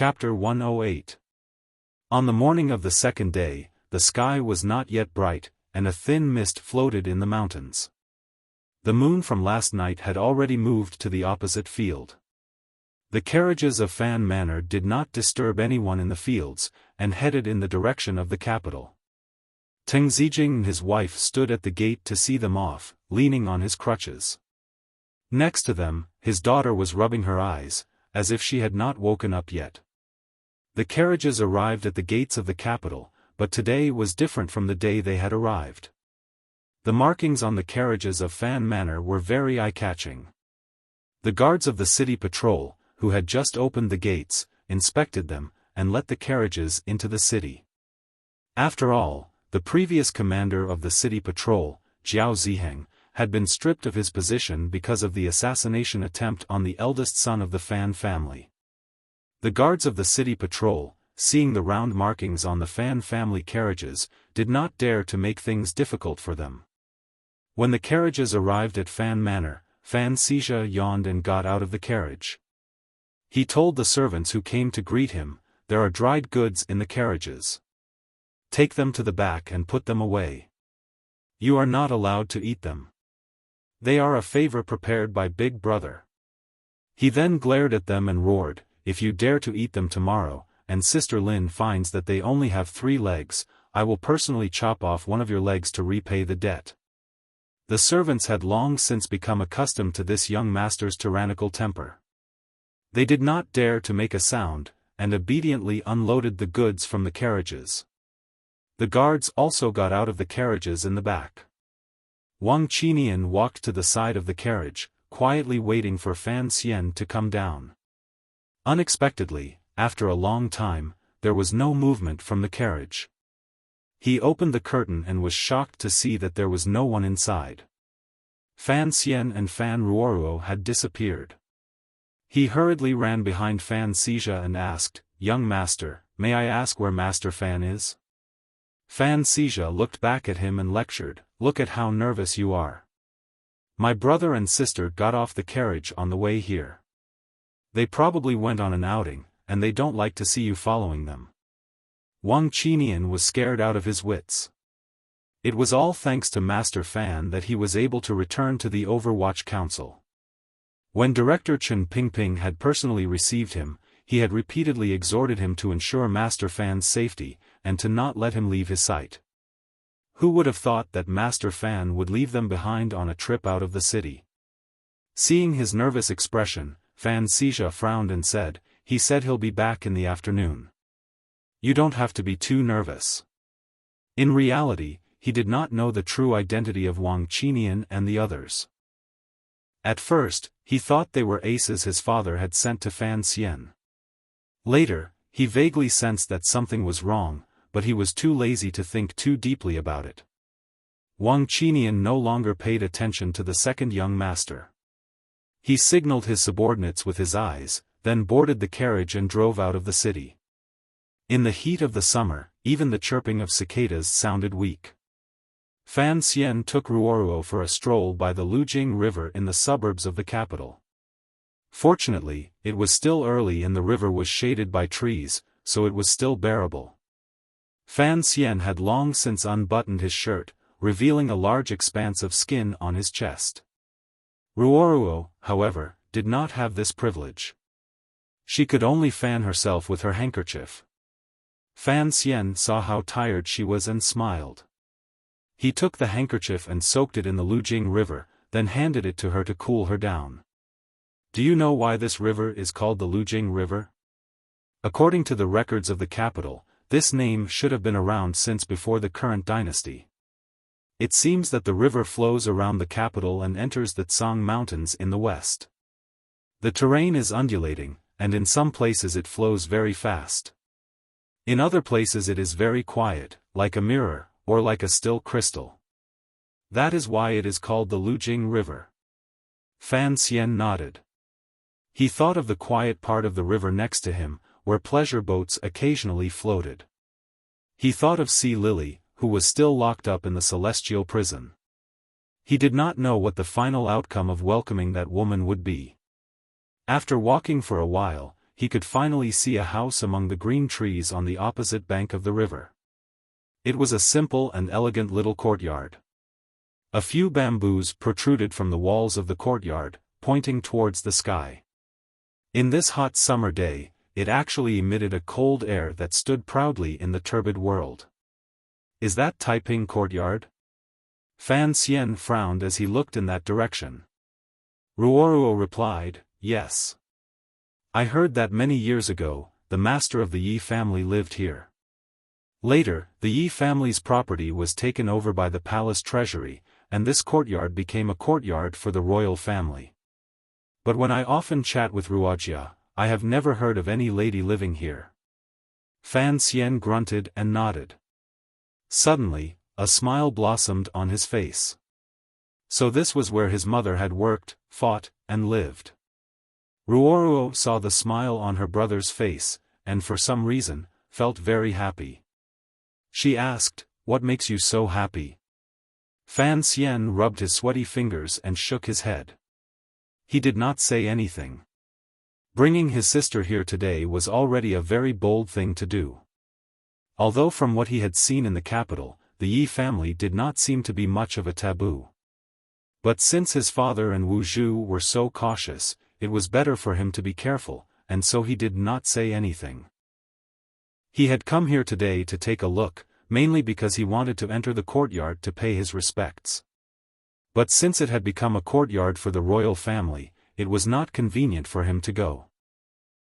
Chapter 108. On the morning of the second day, the sky was not yet bright, and a thin mist floated in the mountains. The moon from last night had already moved to the opposite field. The carriages of Fan Manor did not disturb anyone in the fields, and headed in the direction of the capital. Teng Zijing and his wife stood at the gate to see them off, leaning on his crutches. Next to them, his daughter was rubbing her eyes, as if she had not woken up yet. The carriages arrived at the gates of the capital, but today was different from the day they had arrived. The markings on the carriages of Fan Manor were very eye-catching. The guards of the city patrol, who had just opened the gates, inspected them, and let the carriages into the city. After all, the previous commander of the city patrol, Jiao Ziheng, had been stripped of his position because of the assassination attempt on the eldest son of the Fan family. The guards of the city patrol, seeing the round markings on the Fan family carriages, did not dare to make things difficult for them. When the carriages arrived at Fan Manor, Fan Xijia yawned and got out of the carriage. He told the servants who came to greet him, "There are dried goods in the carriages. Take them to the back and put them away. You are not allowed to eat them. They are a favor prepared by Big Brother." He then glared at them and roared, "If you dare to eat them tomorrow, and Sister Lin finds that they only have 3 legs, I will personally chop off one of your legs to repay the debt." The servants had long since become accustomed to this young master's tyrannical temper. They did not dare to make a sound, and obediently unloaded the goods from the carriages. The guards also got out of the carriages in the back. Wang Qinian walked to the side of the carriage, quietly waiting for Fan Xian to come down. Unexpectedly, after a long time, there was no movement from the carriage. He opened the curtain and was shocked to see that there was no one inside. Fan Xian and Fan Ruoruo had disappeared. He hurriedly ran behind Fan Xijia and asked, "Young master, may I ask where Master Fan is?" Fan Xijia looked back at him and lectured, "Look at how nervous you are. My brother and sister got off the carriage on the way here. They probably went on an outing, and they don't like to see you following them." Wang Qinian was scared out of his wits. It was all thanks to Master Fan that he was able to return to the Overwatch Council. When Director Chen Pingping had personally received him, he had repeatedly exhorted him to ensure Master Fan's safety, and to not let him leave his sight. Who would have thought that Master Fan would leave them behind on a trip out of the city? Seeing his nervous expression, Fan Xijia frowned and said, "He said he'll be back in the afternoon. You don't have to be too nervous." In reality, he did not know the true identity of Wang Qinian and the others. At first, he thought they were aces his father had sent to Fan Xian. Later, he vaguely sensed that something was wrong, but he was too lazy to think too deeply about it. Wang Qinian no longer paid attention to the second young master. He signaled his subordinates with his eyes, then boarded the carriage and drove out of the city. In the heat of the summer, even the chirping of cicadas sounded weak. Fan Xian took Ruoruo for a stroll by the Lujing River in the suburbs of the capital. Fortunately, it was still early and the river was shaded by trees, so it was still bearable. Fan Xian had long since unbuttoned his shirt, revealing a large expanse of skin on his chest. Ruoruo, however, did not have this privilege. She could only fan herself with her handkerchief. Fan Xian saw how tired she was and smiled. He took the handkerchief and soaked it in the Lujing River, then handed it to her to cool her down. "Do you know why this river is called the Lujing River? According to the records of the capital, this name should have been around since before the current dynasty. It seems that the river flows around the capital and enters the Tsang Mountains in the west. The terrain is undulating, and in some places it flows very fast. In other places it is very quiet, like a mirror, or like a still crystal. That is why it is called the Lujing River." Fan Xian nodded. He thought of the quiet part of the river next to him, where pleasure boats occasionally floated. He thought of Sea Lily, who was still locked up in the celestial prison. He did not know what the final outcome of welcoming that woman would be. After walking for a while, he could finally see a house among the green trees on the opposite bank of the river. It was a simple and elegant little courtyard. A few bamboos protruded from the walls of the courtyard, pointing towards the sky. In this hot summer day, it actually emitted a cold air that stood proudly in the turbid world. Is that Taiping courtyard? Fan Xian frowned as he looked in that direction. Ruoruo replied, yes. I heard that many years ago, the master of the Yi family lived here. Later, the Yi family's property was taken over by the palace treasury, and this courtyard became a courtyard for the royal family. But when I often chat with Wuxia, I have never heard of any lady living here. Fan Xian grunted and nodded. Suddenly, a smile blossomed on his face. So this was where his mother had worked, fought, and lived. Ruoruo saw the smile on her brother's face, and for some reason, felt very happy. She asked, "What makes you so happy?" Fan Xian rubbed his sweaty fingers and shook his head. He did not say anything. Bringing his sister here today was already a very bold thing to do. Although from what he had seen in the capital, the Yi family did not seem to be much of a taboo. But since his father and Wu Zhu were so cautious, it was better for him to be careful, and so he did not say anything. He had come here today to take a look, mainly because he wanted to enter the courtyard to pay his respects. But since it had become a courtyard for the royal family, it was not convenient for him to go.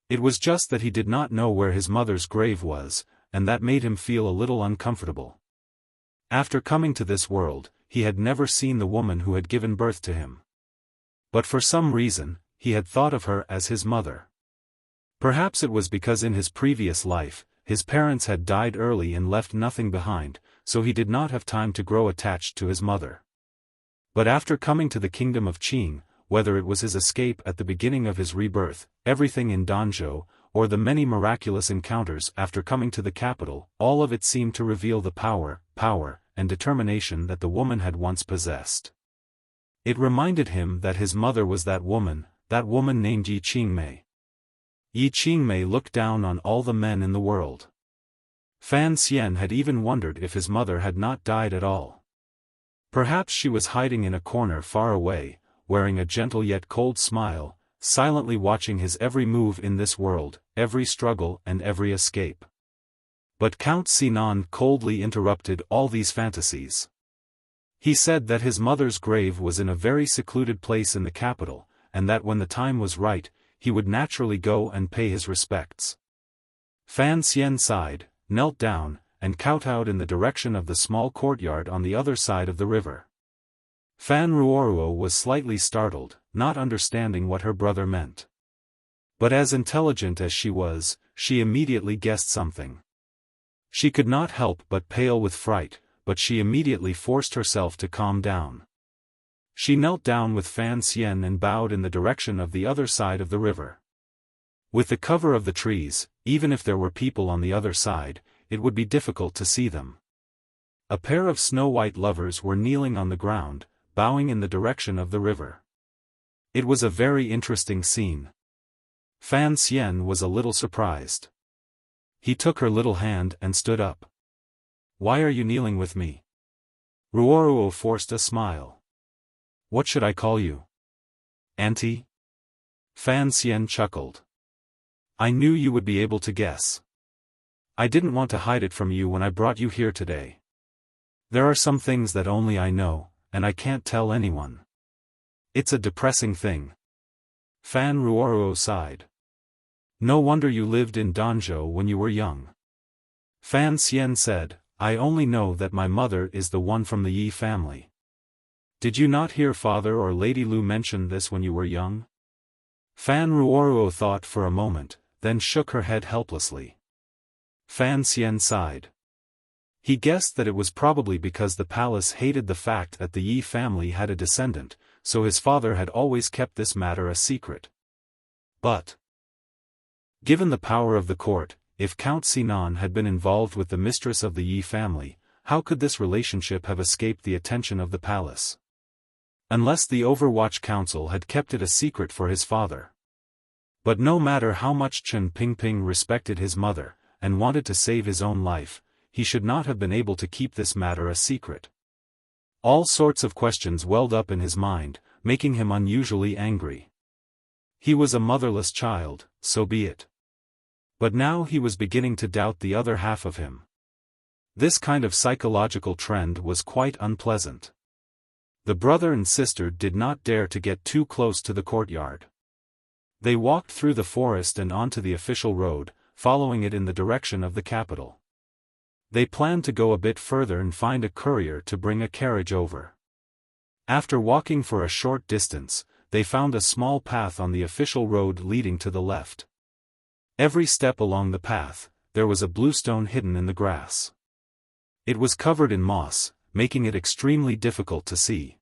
It was just that he did not know where his mother's grave was, and that made him feel a little uncomfortable. After coming to this world, he had never seen the woman who had given birth to him. But for some reason, he had thought of her as his mother. Perhaps it was because in his previous life, his parents had died early and left nothing behind, so he did not have time to grow attached to his mother. But after coming to the kingdom of Qing, whether it was his escape at the beginning of his rebirth, everything in Danzhou, or the many miraculous encounters after coming to the capital, all of it seemed to reveal the power, and determination that the woman had once possessed. It reminded him that his mother was that woman named Yi Qingmei. Yi Qingmei looked down on all the men in the world. Fan Xian had even wondered if his mother had not died at all. Perhaps she was hiding in a corner far away, wearing a gentle yet cold smile, silently watching his every move in this world, every struggle and every escape. But Count Sinan coldly interrupted all these fantasies. He said that his mother's grave was in a very secluded place in the capital, and that when the time was right, he would naturally go and pay his respects. Fan Xian sighed, knelt down, and kowtowed in the direction of the small courtyard on the other side of the river. Fan Ruoruo was slightly startled, not understanding what her brother meant. But as intelligent as she was, she immediately guessed something. She could not help but pale with fright, but she immediately forced herself to calm down. She knelt down with Fan Xian and bowed in the direction of the other side of the river. With the cover of the trees, even if there were people on the other side, it would be difficult to see them. A pair of snow-white lovers were kneeling on the ground, bowing in the direction of the river. It was a very interesting scene. Fan Xian was a little surprised. He took her little hand and stood up. "Why are you kneeling with me?" Ruoruo forced a smile. "What should I call you? Auntie?" Fan Xian chuckled. "I knew you would be able to guess. I didn't want to hide it from you when I brought you here today. There are some things that only I know, and I can't tell anyone. It's a depressing thing." Fan Ruoruo sighed. "No wonder you lived in Danzhou when you were young." Fan Xian said, "I only know that my mother is the one from the Yi family." "Did you not hear Father or Lady Lu mention this when you were young?" Fan Ruoruo thought for a moment, then shook her head helplessly. Fan Xian sighed. He guessed that it was probably because the palace hated the fact that the Yi family had a descendant, so his father had always kept this matter a secret. But given the power of the court, if Count Sinan had been involved with the mistress of the Yi family, how could this relationship have escaped the attention of the palace? Unless the Overwatch Council had kept it a secret for his father. But no matter how much Chen Pingping respected his mother, and wanted to save his own life, he should not have been able to keep this matter a secret. All sorts of questions welled up in his mind, making him unusually angry. He was a motherless child, so be it. But now he was beginning to doubt the other half of him. This kind of psychological trend was quite unpleasant. The brother and sister did not dare to get too close to the courtyard. They walked through the forest and onto the official road, following it in the direction of the capital. They planned to go a bit further and find a courier to bring a carriage over. After walking for a short distance, they found a small path on the official road leading to the left. Every step along the path, there was a bluestone hidden in the grass. It was covered in moss, making it extremely difficult to see.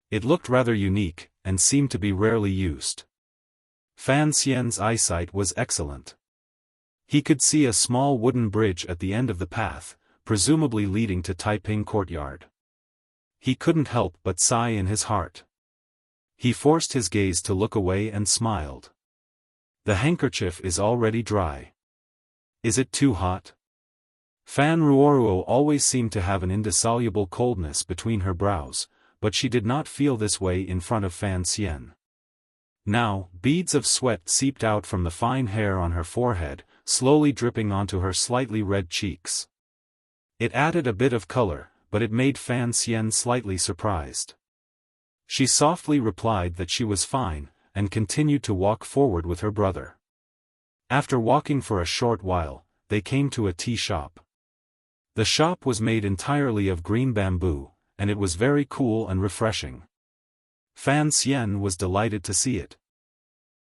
It looked rather unique, and seemed to be rarely used. Fan Xian's eyesight was excellent. He could see a small wooden bridge at the end of the path, presumably leading to Taiping Courtyard. He couldn't help but sigh in his heart. He forced his gaze to look away and smiled. The handkerchief is already dry. Is it too hot? Fan Ruoruo always seemed to have an indissoluble coldness between her brows, but she did not feel this way in front of Fan Xian. Now, beads of sweat seeped out from the fine hair on her forehead, slowly dripping onto her slightly red cheeks. It added a bit of color, but it made Fan Xian slightly surprised. She softly replied that she was fine, and continued to walk forward with her brother. After walking for a short while, they came to a tea shop. The shop was made entirely of green bamboo, and it was very cool and refreshing. Fan Xian was delighted to see it.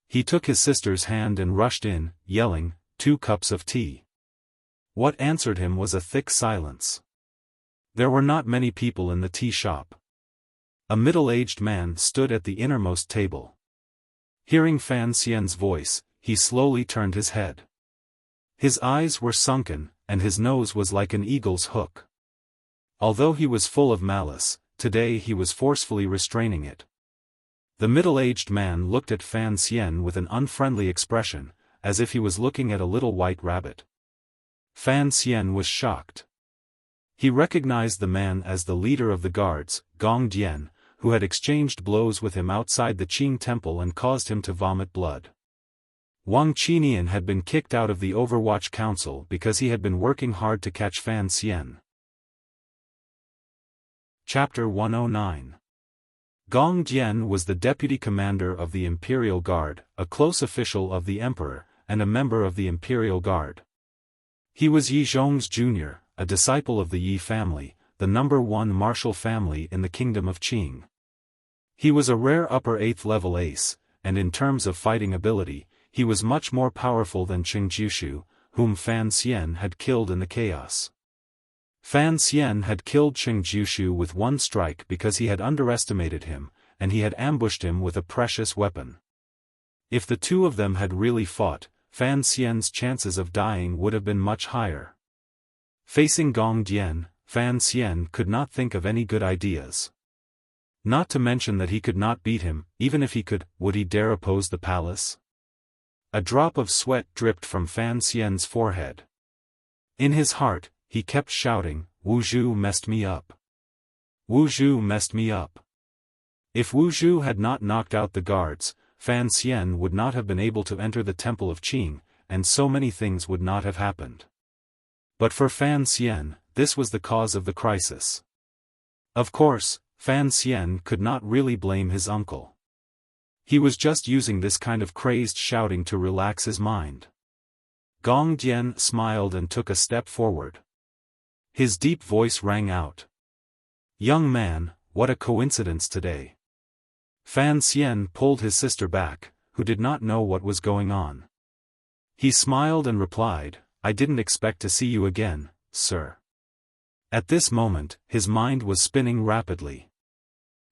He took his sister's hand and rushed in, yelling, "2 cups of tea." What answered him was a thick silence. There were not many people in the tea shop. A middle-aged man stood at the innermost table. Hearing Fan Xian's voice, he slowly turned his head. His eyes were sunken, and his nose was like an eagle's hook. Although he was full of malice, today he was forcefully restraining it. The middle-aged man looked at Fan Xian with an unfriendly expression, as if he was looking at a little white rabbit. Fan Xian was shocked. He recognized the man as the leader of the guards, Gong Dian, who had exchanged blows with him outside the Qing temple and caused him to vomit blood. Wang Qinian had been kicked out of the Overwatch Council because he had been working hard to catch Fan Xian. Chapter 109. Gong Dian was the deputy commander of the Imperial Guard, a close official of the Emperor, and a member of the Imperial Guard. He was Yi Zhong's junior, a disciple of the Yi family, the #1 martial family in the Kingdom of Qing. He was a rare upper 8th level ace, and in terms of fighting ability, he was much more powerful than Qing Jiushu, whom Fan Xian had killed in the chaos. Fan Xian had killed Qing Jiushu with one strike because he had underestimated him, and he had ambushed him with a precious weapon. If the two of them had really fought, Fan Xian's chances of dying would have been much higher. Facing Gong Dian, Fan Xian could not think of any good ideas. Not to mention that he could not beat him. Even if he could, would he dare oppose the palace? A drop of sweat dripped from Fan Xian's forehead. In his heart, he kept shouting, "Wu Zhu messed me up. Wu Zhu messed me up." If Wu Zhu had not knocked out the guards, Fan Xian would not have been able to enter the Temple of Qing, and so many things would not have happened. But for Fan Xian, this was the cause of the crisis. Of course, Fan Xian could not really blame his uncle. He was just using this kind of crazed shouting to relax his mind. Gong Dian smiled and took a step forward. His deep voice rang out. "Young man, what a coincidence today." Fan Xian pulled his sister back, who did not know what was going on. He smiled and replied, "I didn't expect to see you again, sir." At this moment, his mind was spinning rapidly.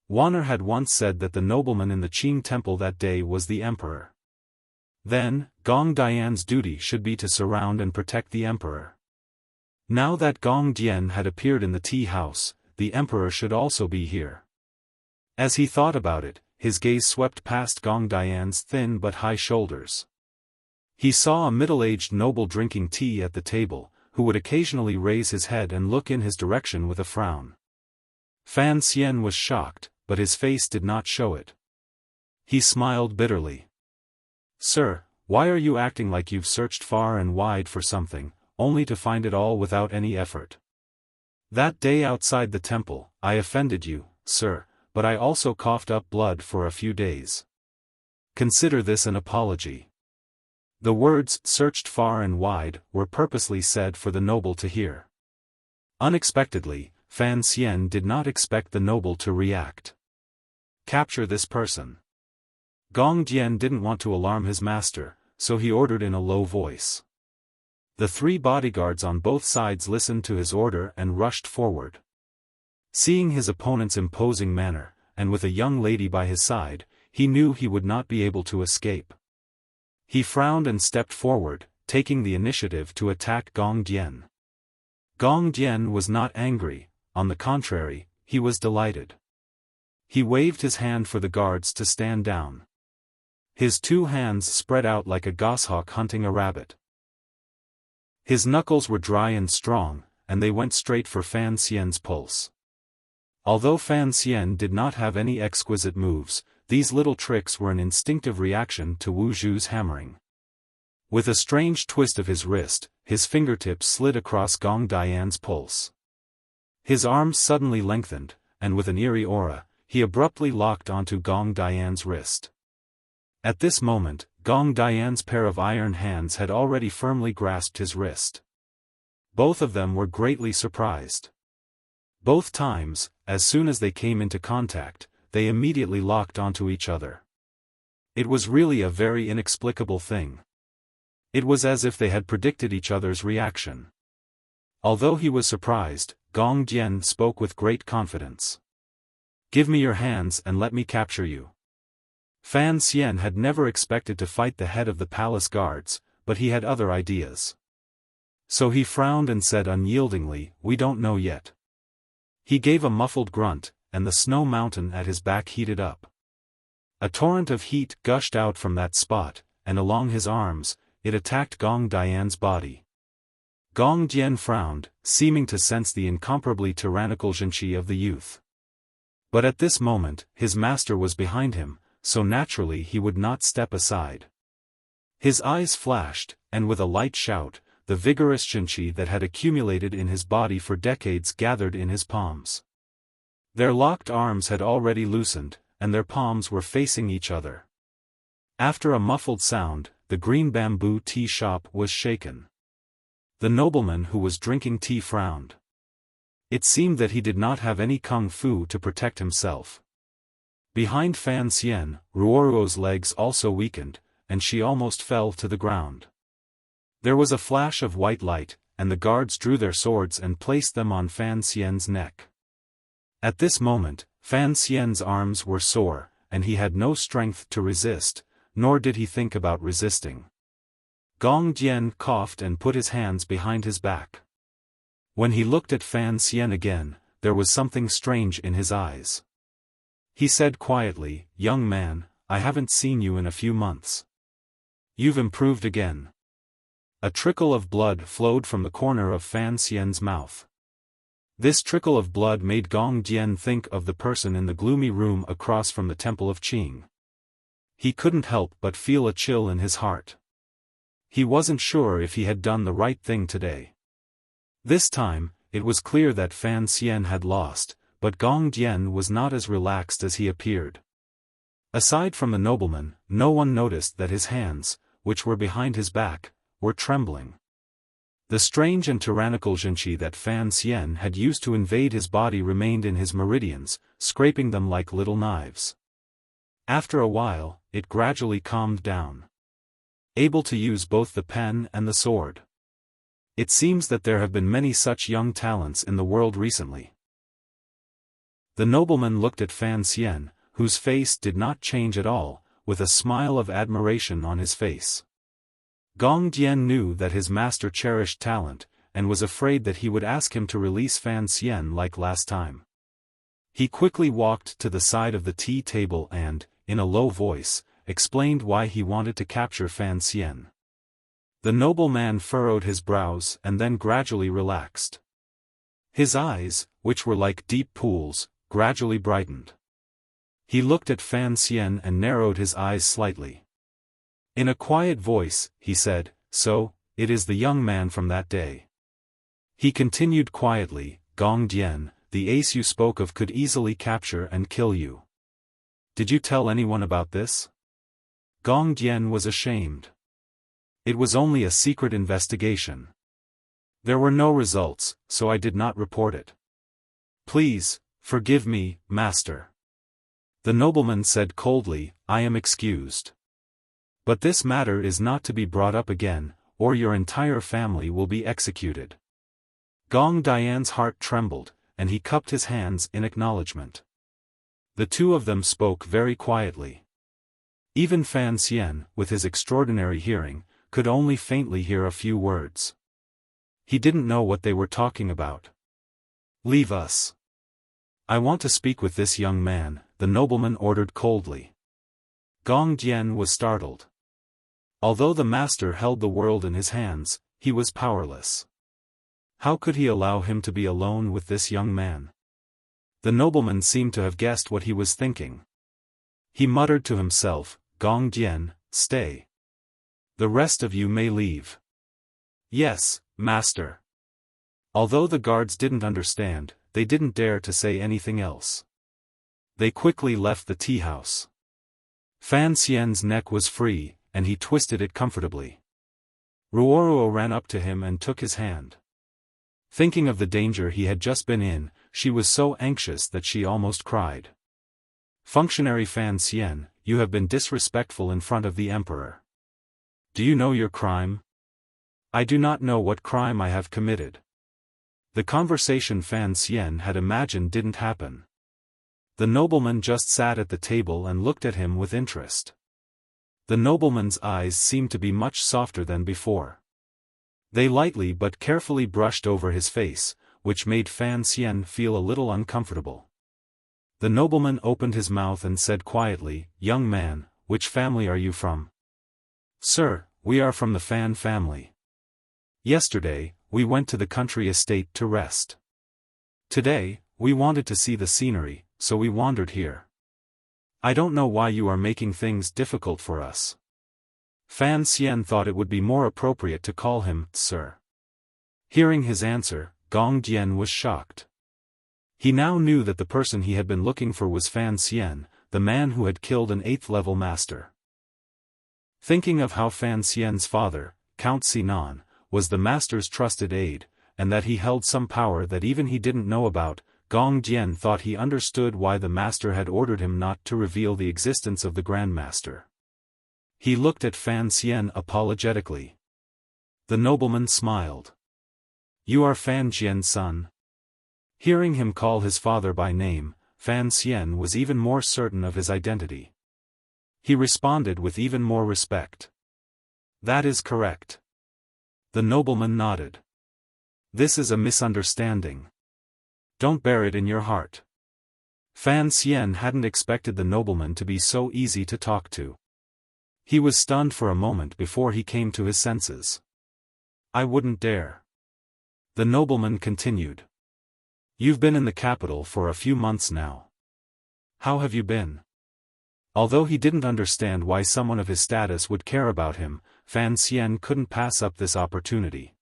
Wanner had once said that the nobleman in the Qing temple that day was the emperor. Then, Gong Dian's duty should be to surround and protect the emperor. Now that Gong Dian had appeared in the tea house, the emperor should also be here. As he thought about it, his gaze swept past Gong Dian's thin but high shoulders. He saw a middle-aged noble drinking tea at the table, who would occasionally raise his head and look in his direction with a frown. Fan Xian was shocked, but his face did not show it. He smiled bitterly. "Sir, why are you acting like you've searched far and wide for something, only to find it all without any effort? That day outside the temple, I offended you, sir, but I also coughed up blood for a few days. Consider this an apology." The words, "searched far and wide," were purposely said for the noble to hear. Unexpectedly, Fan Xian did not expect the noble to react. "Capture this person." Gong Dian didn't want to alarm his master, so he ordered in a low voice. The 3 bodyguards on both sides listened to his order and rushed forward. Seeing his opponent's imposing manner, and with a young lady by his side, he knew he would not be able to escape. He frowned and stepped forward, taking the initiative to attack Gong Dian. Gong Dian was not angry, on the contrary, he was delighted. He waved his hand for the guards to stand down. His 2 hands spread out like a goshawk hunting a rabbit. His knuckles were dry and strong, and they went straight for Fan Xian's pulse. Although Fan Xian did not have any exquisite moves, these little tricks were an instinctive reaction to Wu Zhu's hammering. With a strange twist of his wrist, his fingertips slid across Gong Dian's pulse. His arms suddenly lengthened, and with an eerie aura, he abruptly locked onto Gong Dian's wrist. At this moment, Gong Dian's pair of iron hands had already firmly grasped his wrist. Both of them were greatly surprised. Both times, as soon as they came into contact, they immediately locked onto each other. It was really a very inexplicable thing. It was as if they had predicted each other's reaction. Although he was surprised, Gong Dian spoke with great confidence. "Give me your hands and let me capture you." Fan Xian had never expected to fight the head of the palace guards, but he had other ideas. So he frowned and said unyieldingly, "We don't know yet." He gave a muffled grunt, and the snow mountain at his back heated up. A torrent of heat gushed out from that spot, and along his arms, it attacked Gong Dian's body. Gong Dian frowned, seeming to sense the incomparably tyrannical zhenqi of the youth. But at this moment, his master was behind him, so naturally he would not step aside. His eyes flashed, and with a light shout, the vigorous zhenqi that had accumulated in his body for decades gathered in his palms. Their locked arms had already loosened, and their palms were facing each other. After a muffled sound, the green bamboo tea shop was shaken. The nobleman who was drinking tea frowned. It seemed that he did not have any kung fu to protect himself. Behind Fan Xian, Ruoruo's legs also weakened, and she almost fell to the ground. There was a flash of white light, and the guards drew their swords and placed them on Fan Xian's neck. At this moment, Fan Xian's arms were sore, and he had no strength to resist, nor did he think about resisting. Gong Dian coughed and put his hands behind his back. When he looked at Fan Xian again, there was something strange in his eyes. He said quietly, "Young man, I haven't seen you in a few months. You've improved again." A trickle of blood flowed from the corner of Fan Xian's mouth. This trickle of blood made Gong Dian think of the person in the gloomy room across from the Temple of Qing. He couldn't help but feel a chill in his heart. He wasn't sure if he had done the right thing today. This time, it was clear that Fan Xian had lost, but Gong Dian was not as relaxed as he appeared. Aside from the nobleman, no one noticed that his hands, which were behind his back, were trembling. The strange and tyrannical zhenqi that Fan Xian had used to invade his body remained in his meridians, scraping them like little knives. After a while, it gradually calmed down. Able to use both the pen and the sword. It seems that there have been many such young talents in the world recently. The nobleman looked at Fan Xian, whose face did not change at all, with a smile of admiration on his face. Gong Dian knew that his master cherished talent, and was afraid that he would ask him to release Fan Xian like last time. He quickly walked to the side of the tea table and, in a low voice, explained why he wanted to capture Fan Xian. The nobleman furrowed his brows and then gradually relaxed. His eyes, which were like deep pools, gradually brightened. He looked at Fan Xian and narrowed his eyes slightly. In a quiet voice, he said, "So, it is the young man from that day." He continued quietly, "Gong Dian, the ace you spoke of could easily capture and kill you. Did you tell anyone about this?" Gong Dian was ashamed. "It was only a secret investigation. There were no results, so I did not report it." "Please, forgive me, master." The nobleman said coldly, "I am excused. But this matter is not to be brought up again, or your entire family will be executed." Gong Dian's heart trembled, and he cupped his hands in acknowledgement. The two of them spoke very quietly. Even Fan Xian, with his extraordinary hearing, could only faintly hear a few words. He didn't know what they were talking about. "Leave us. I want to speak with this young man," the nobleman ordered coldly. Gong Dian was startled. Although the master held the world in his hands, he was powerless. How could he allow him to be alone with this young man? The nobleman seemed to have guessed what he was thinking. He muttered to himself, "Gong Dian, stay. The rest of you may leave." "Yes, master." Although the guards didn't understand, they didn't dare to say anything else. They quickly left the tea house. Fan Xian's neck was free, and he twisted it comfortably. Ruoruo ran up to him and took his hand. Thinking of the danger he had just been in, she was so anxious that she almost cried. "Functionary Fan Xian, you have been disrespectful in front of the emperor. Do you know your crime?" "I do not know what crime I have committed." The conversation Fan Xian had imagined didn't happen. The nobleman just sat at the table and looked at him with interest. The nobleman's eyes seemed to be much softer than before. They lightly but carefully brushed over his face, which made Fan Xian feel a little uncomfortable. The nobleman opened his mouth and said quietly, "Young man, which family are you from?" "Sir, we are from the Fan family. Yesterday, we went to the country estate to rest. Today, we wanted to see the scenery, so we wandered here. I don't know why you are making things difficult for us." Fan Xian thought it would be more appropriate to call him, "Sir." Hearing his answer, Gong Dian was shocked. He now knew that the person he had been looking for was Fan Xian, the man who had killed an 8th-level master. Thinking of how Fan Xian's father, Count Sinan, was the master's trusted aide, and that he held some power that even he didn't know about, Gong Dian thought he understood why the master had ordered him not to reveal the existence of the Grandmaster. He looked at Fan Xian apologetically. The nobleman smiled. "You are Fan Xian's son?" Hearing him call his father by name, Fan Xian was even more certain of his identity. He responded with even more respect. "That is correct." The nobleman nodded. "This is a misunderstanding. Don't bear it in your heart." Fan Xian hadn't expected the nobleman to be so easy to talk to. He was stunned for a moment before he came to his senses. "I wouldn't dare." The nobleman continued. "You've been in the capital for a few months now. How have you been?" Although he didn't understand why someone of his status would care about him, Fan Xian couldn't pass up this opportunity.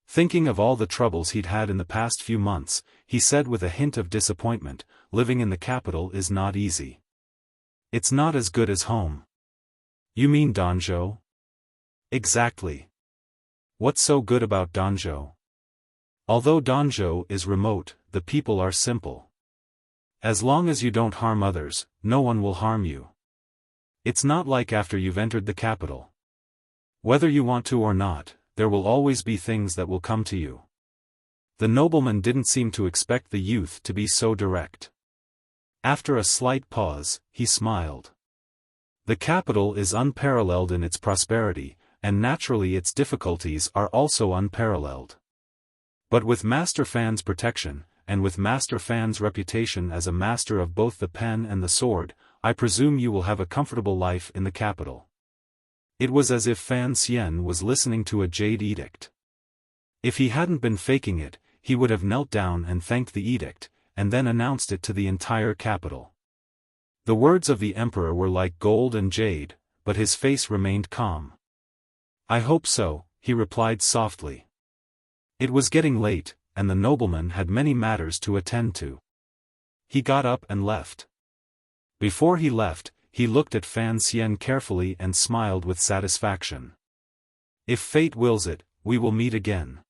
Thinking of all the troubles he'd had in the past few months, he said with a hint of disappointment, "Living in the capital is not easy. It's not as good as home." "You mean Danzhou?" "Exactly. What's so good about Danzhou?" "Although Danzhou is remote, the people are simple. As long as you don't harm others, no one will harm you. It's not like after you've entered the capital. Whether you want to or not, there will always be things that will come to you." The nobleman didn't seem to expect the youth to be so direct. After a slight pause, he smiled. "The capital is unparalleled in its prosperity, and naturally its difficulties are also unparalleled. But with Master Fan's protection, and with Master Fan's reputation as a master of both the pen and the sword, I presume you will have a comfortable life in the capital." It was as if Fan Xian was listening to a jade edict. If he hadn't been faking it, he would have knelt down and thanked the edict, and then announced it to the entire capital. The words of the emperor were like gold and jade, but his face remained calm. "I hope so," he replied softly. It was getting late, and the nobleman had many matters to attend to. He got up and left. Before he left, he looked at Fan Xian carefully and smiled with satisfaction. "If fate wills it, we will meet again."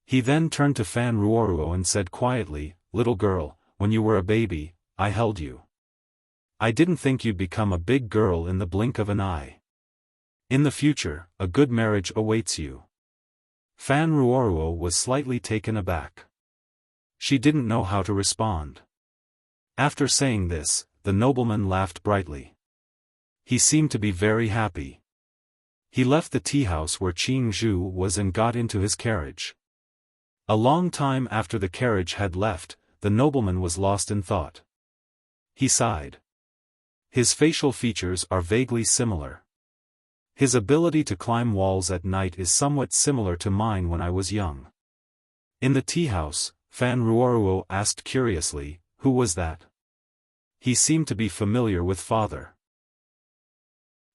He then turned to Fan Ruoruo and said quietly, "Little girl, when you were a baby, I held you. I didn't think you'd become a big girl in the blink of an eye. In the future, a good marriage awaits you." Fan Ruoruo was slightly taken aback. She didn't know how to respond. After saying this, the nobleman laughed brightly. He seemed to be very happy. He left the tea house where Qing Zhu was and got into his carriage. A long time after the carriage had left, the nobleman was lost in thought. He sighed. His facial features are vaguely similar. His ability to climb walls at night is somewhat similar to mine when I was young. In the tea house, Fan Ruoruo asked curiously, "Who was that?" He seemed to be familiar with father.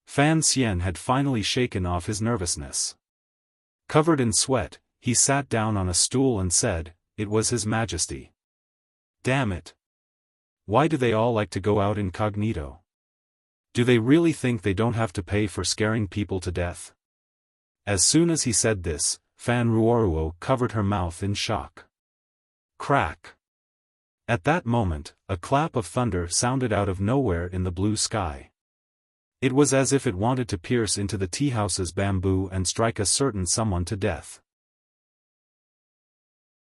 Fan Xian had finally shaken off his nervousness. Covered in sweat, he sat down on a stool and said, "It was His Majesty." Damn it. Why do they all like to go out incognito? Do they really think they don't have to pay for scaring people to death? As soon as he said this, Fan Ruoruo covered her mouth in shock. Crack. At that moment, a clap of thunder sounded out of nowhere in the blue sky. It was as if it wanted to pierce into the tea house's bamboo and strike a certain someone to death.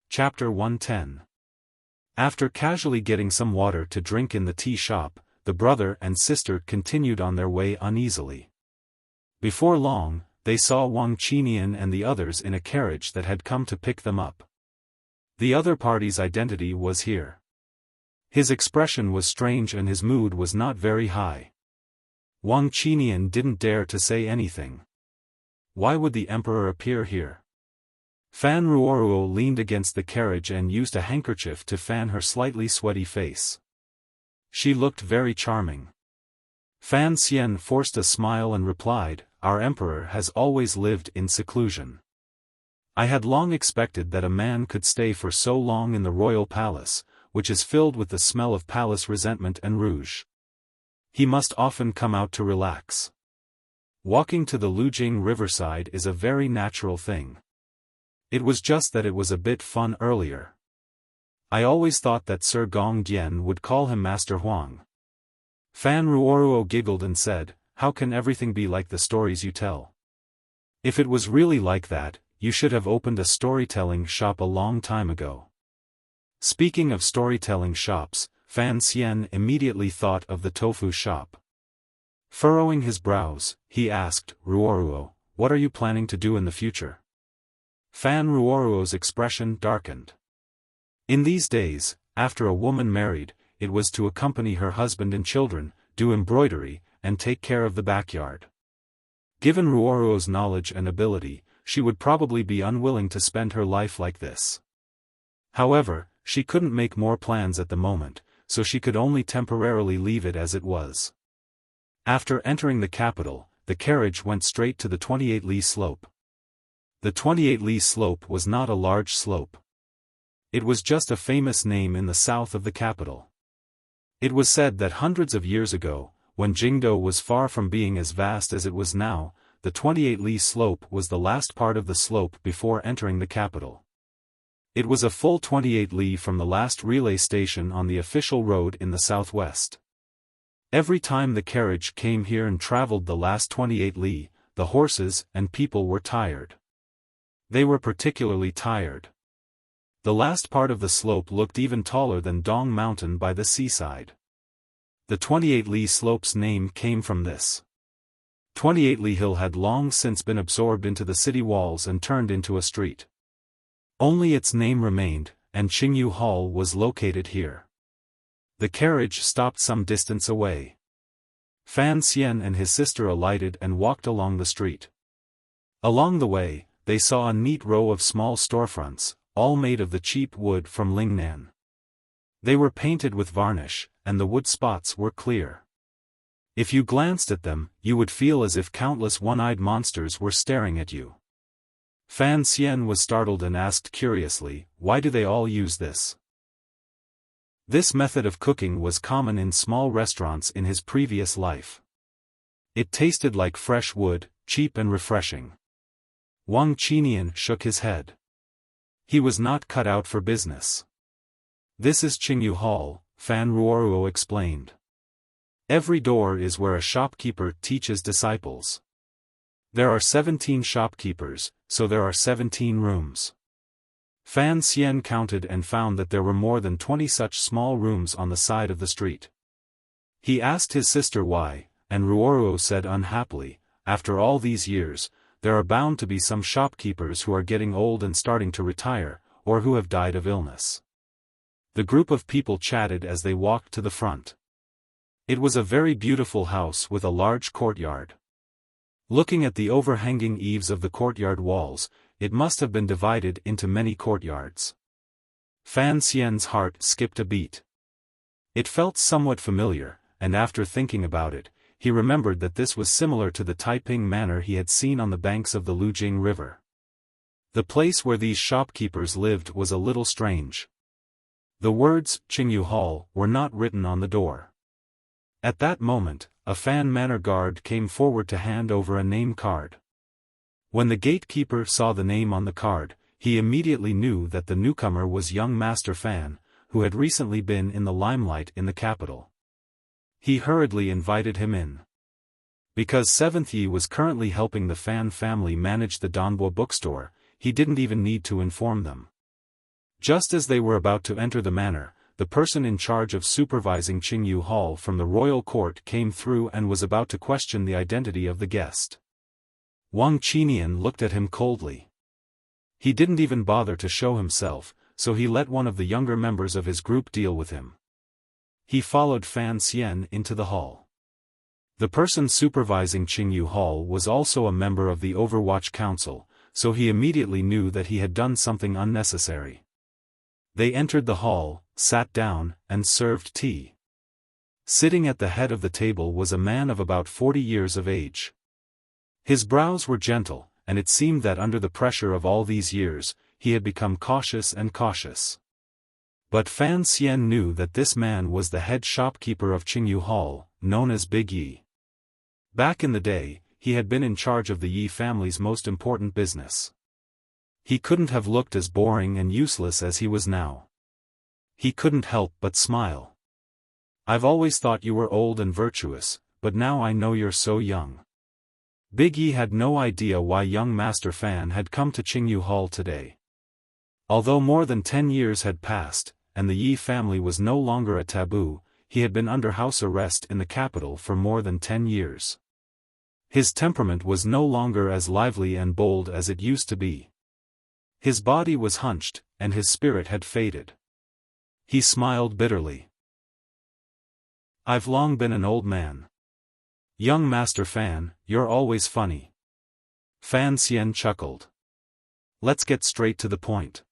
Chapter 110. After casually getting some water to drink in the tea shop, the brother and sister continued on their way uneasily. Before long, they saw Wang Qinian and the others in a carriage that had come to pick them up. The other party's identity was here. His expression was strange and his mood was not very high. Wang Qinian didn't dare to say anything. Why would the emperor appear here? Fan Ruoruo leaned against the carriage and used a handkerchief to fan her slightly sweaty face. She looked very charming. Fan Xian forced a smile and replied, "Our emperor has always lived in seclusion. I had long expected that a man could stay for so long in the royal palace, which is filled with the smell of palace resentment and rouge. He must often come out to relax. Walking to the Lujing riverside is a very natural thing. It was just that it was a bit fun earlier. I always thought that Sir Gong Dian would call him Master Huang." Fan Ruoruo giggled and said, "How can everything be like the stories you tell? If it was really like that, you should have opened a storytelling shop a long time ago." Speaking of storytelling shops, Fan Xian immediately thought of the tofu shop. Furrowing his brows, he asked, "Ruoruo, what are you planning to do in the future?" Fan Ruoruo's expression darkened. In these days, after a woman married, it was to accompany her husband and children, do embroidery, and take care of the backyard. Given Ruoruo's knowledge and ability, she would probably be unwilling to spend her life like this. However, she couldn't make more plans at the moment, so she could only temporarily leave it as it was. After entering the capital, the carriage went straight to the 28-li slope. The 28-li slope was not a large slope. It was just a famous name in the south of the capital. It was said that hundreds of years ago, when Jingdo was far from being as vast as it was now, the 28-li slope was the last part of the slope before entering the capital. It was a full 28 li from the last relay station on the official road in the southwest. Every time the carriage came here and traveled the last 28 li, the horses and people were tired. They were particularly tired. The last part of the slope looked even taller than Dong Mountain by the seaside. The 28 li slope's name came from this. 28 li hill had long since been absorbed into the city walls and turned into a street. Only its name remained, and Qingyu Hall was located here. The carriage stopped some distance away. Fan Xian and his sister alighted and walked along the street. Along the way, they saw a neat row of small storefronts, all made of the cheap wood from Lingnan. They were painted with varnish, and the wood spots were clear. If you glanced at them, you would feel as if countless one-eyed monsters were staring at you. Fan Xian was startled and asked curiously, "Why do they all use this?" This method of cooking was common in small restaurants in his previous life. It tasted like fresh wood, cheap and refreshing. Wang Qinian shook his head. He was not cut out for business. "This is Qingyu Hall," Fan Ruoruo explained. "Every door is where a shopkeeper teaches disciples. There are 17 shopkeepers, so there are 17 rooms." Fan Xian counted and found that there were more than 20 such small rooms on the side of the street. He asked his sister why, and Ruoruo said unhappily, "After all these years, there are bound to be some shopkeepers who are getting old and starting to retire, or who have died of illness." The group of people chatted as they walked to the front. It was a very beautiful house with a large courtyard. Looking at the overhanging eaves of the courtyard walls, it must have been divided into many courtyards. Fan Xian's heart skipped a beat. It felt somewhat familiar, and after thinking about it, he remembered that this was similar to the Taiping manor he had seen on the banks of the Lujing River. The place where these shopkeepers lived was a little strange. The words, Qingyu Hall, were not written on the door. At that moment, a Fan Manor guard came forward to hand over a name card. When the gatekeeper saw the name on the card, he immediately knew that the newcomer was young Master Fan, who had recently been in the limelight in the capital. He hurriedly invited him in. Because Seventh Yi was currently helping the Fan family manage the Danbo bookstore, he didn't even need to inform them. Just as they were about to enter the manor, the person in charge of supervising Qingyu Hall from the royal court came through and was about to question the identity of the guest. Wang Qinian looked at him coldly. He didn't even bother to show himself, so he let one of the younger members of his group deal with him. He followed Fan Xian into the hall. The person supervising Qingyu Hall was also a member of the Overwatch Council, so he immediately knew that he had done something unnecessary. They entered the hall, sat down, and served tea. Sitting at the head of the table was a man of about 40 years of age. His brows were gentle, and it seemed that under the pressure of all these years, he had become cautious and cautious. But Fan Xian knew that this man was the head shopkeeper of Qingyu Hall, known as Big Yi. Back in the day, he had been in charge of the Yi family's most important business. He couldn't have looked as boring and useless as he was now. He couldn't help but smile. "I've always thought you were old and virtuous, but now I know you're so young." Big Yi had no idea why young Master Fan had come to Qingyu Hall today. Although more than 10 years had passed, and the Yi family was no longer a taboo, he had been under house arrest in the capital for more than 10 years. His temperament was no longer as lively and bold as it used to be. His body was hunched, and his spirit had faded. He smiled bitterly. "I've long been an old man. Young Master Fan, you're always funny." Fan Xian chuckled. "Let's get straight to the point.